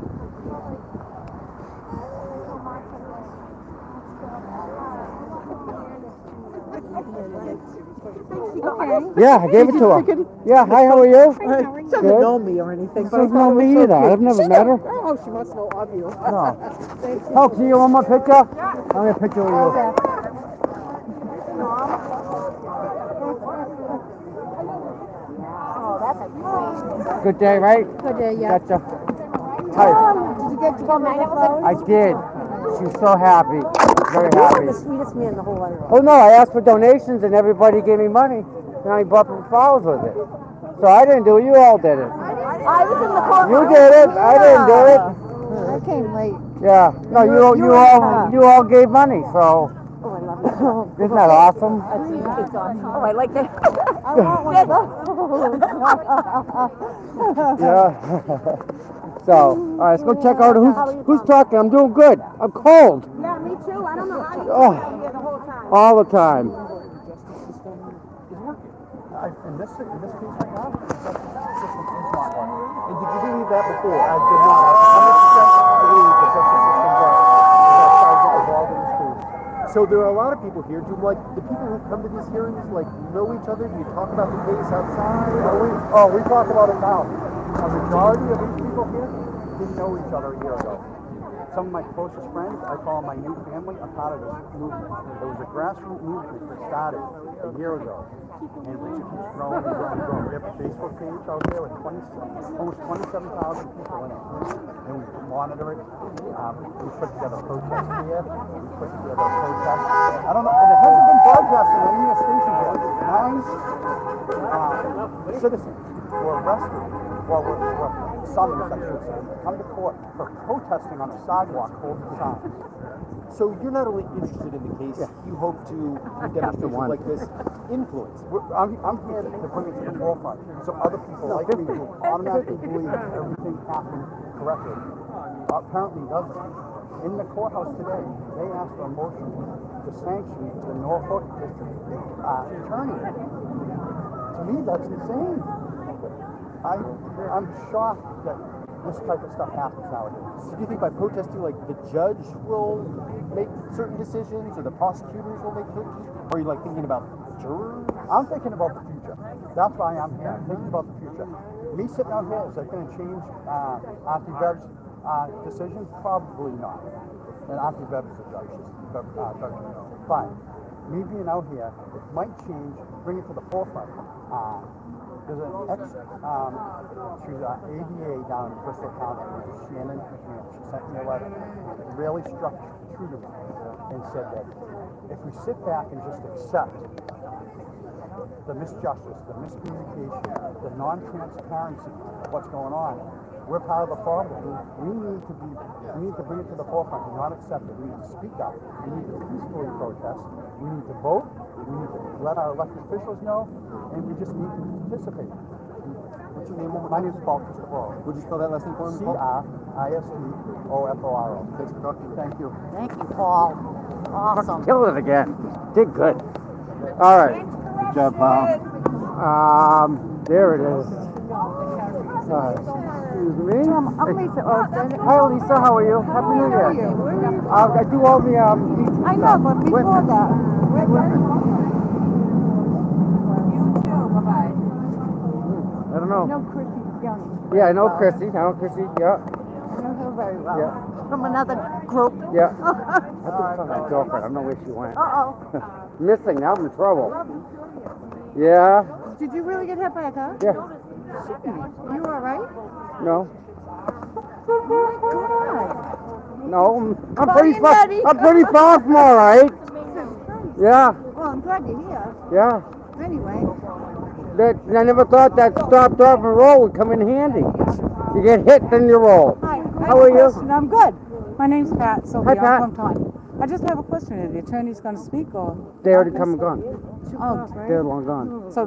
Speaker 1: Yeah, I gave it to her. Yeah, hi, how are you?
Speaker 2: She doesn't know me or anything.
Speaker 1: She doesn't know me either. I've never met her.
Speaker 2: Oh, she must know of you.
Speaker 1: No. Oh, can you want my picture? I'll get a picture of you. Good day, right?
Speaker 7: Good day, yeah.
Speaker 1: Gotcha. Hi.
Speaker 7: Did you get to go night out?
Speaker 1: I did. She was so happy. Very happy.
Speaker 7: You're the sweetest man in the whole wide world.
Speaker 1: Oh no, I asked for donations and everybody gave me money. And I bought some flowers with it. So I didn't do it, you all did it.
Speaker 7: I was in the courtroom.
Speaker 1: You did it, I didn't do it.
Speaker 7: I came late.
Speaker 1: Yeah. No, you all gave money, so
Speaker 7: Oh, I love it.
Speaker 1: isn't that awesome?
Speaker 7: It's awesome. Oh, I like that. I want one of those.
Speaker 1: Yeah. So, all right, let's go check out who's talking. I'm doing good. I'm cold.
Speaker 7: Yeah, me too. I don't know how you
Speaker 1: Oh.
Speaker 7: stay here the whole time.
Speaker 1: All the time.
Speaker 4: In this case right now, the justice system is not working. And did you believe that before? I did not. I 100% believe the justice system works. That sergeant involved in this case. So there are a lot of people here. Do like the people who come to these hearings like know each other? Do you talk about the case outside? We talk about it now. A majority of these people here didn't know each other a year ago. Some of my closest friends, I call my new family, a part of this movement. It was a grassroots movement that started a year ago. And it just keeps growing and growing and growing. We have a Facebook page out there with almost 27,000 people in it. And we monitor it. We put together protests here. We put together protests. I don't know, and it hasn't been broadcast on any of the stations yet. 9 citizens were arrested while we're summons, I should say, come to court for protesting on a sidewalk holding signs.
Speaker 12: So you're not only interested in the case, you hope to demonstrations like this influence.
Speaker 4: I'm here to bring it to the forefront so other people like me who automatically believe everything happened correctly apparently doesn't. In the courthouse today, they asked for a motion to sanction the Norfolk District Attorney. To me, that's insane. I'm shocked that this type of stuff happens nowadays.
Speaker 12: So do you think by protesting, like, the judge will make certain decisions, or the prosecutors will make certain decisions? Or are you, like, thinking about jurors?
Speaker 4: I'm thinking about the future. That's why I'm here. I'm thinking about the future. Me sitting out here, is that going to change Auntie Bev's decision? Probably not. And Auntie Bev is a judge. But me being out here, it might change, bring it to the forefront. There's an she's ADA down in Bristol County, Shannon McMahon. She sent me a letter. It really struck true to me and said that if we sit back and just accept the misjustice, the miscommunication, the non-transparency of what's going on, we're part of the problem. We need to bring it to the forefront and not accept it. We need to speak up. We need to peacefully protest. We need to vote. We need to let our elected officials know, and we just need to participate.
Speaker 12: What's your name?
Speaker 4: My name is Paul Cristoforo.
Speaker 12: Would you spell that last name for me?
Speaker 4: Cristoforo.
Speaker 12: Thanks for talking to me.
Speaker 4: Thank you.
Speaker 2: Thank you, Paul. Awesome.
Speaker 1: Kill it again. Did good. All right.
Speaker 12: Good job, pal.
Speaker 1: There it is. Excuse me.
Speaker 2: I'm Lisa.
Speaker 1: Hi, Lisa. How are you? Happy New Year. I do all the
Speaker 2: I know, but before that.
Speaker 1: I don't know.
Speaker 2: I know Chrissy Young.
Speaker 1: Yeah, I know Chrissy. Yeah.
Speaker 2: I know her very well.
Speaker 1: Yeah.
Speaker 2: From another group.
Speaker 1: Yeah. I think it's my girlfriend. I don't know where she went.
Speaker 2: Uh-oh.
Speaker 1: Missing. Now I'm in trouble. Yeah.
Speaker 2: Did you really get hit by a car?
Speaker 1: Yeah.
Speaker 2: You all right?
Speaker 1: No.
Speaker 2: Oh my God.
Speaker 1: No. I'm
Speaker 2: Bye,
Speaker 1: pretty far.
Speaker 2: Nettie.
Speaker 1: I'm pretty far from all right. Yeah.
Speaker 2: Well, I'm glad you're here.
Speaker 1: Yeah.
Speaker 2: Anyway.
Speaker 1: I never thought that stop, drop, and roll would come in handy. You get hit, then you roll.
Speaker 20: Hi.
Speaker 1: How are you?
Speaker 20: I'm good. My name's Pat. So
Speaker 1: Hi, Pat.
Speaker 20: I'm time. I just have a question. Are the attorneys going to speak or?
Speaker 1: They already come and gone.
Speaker 20: Oh,
Speaker 1: They're long gone.
Speaker 20: So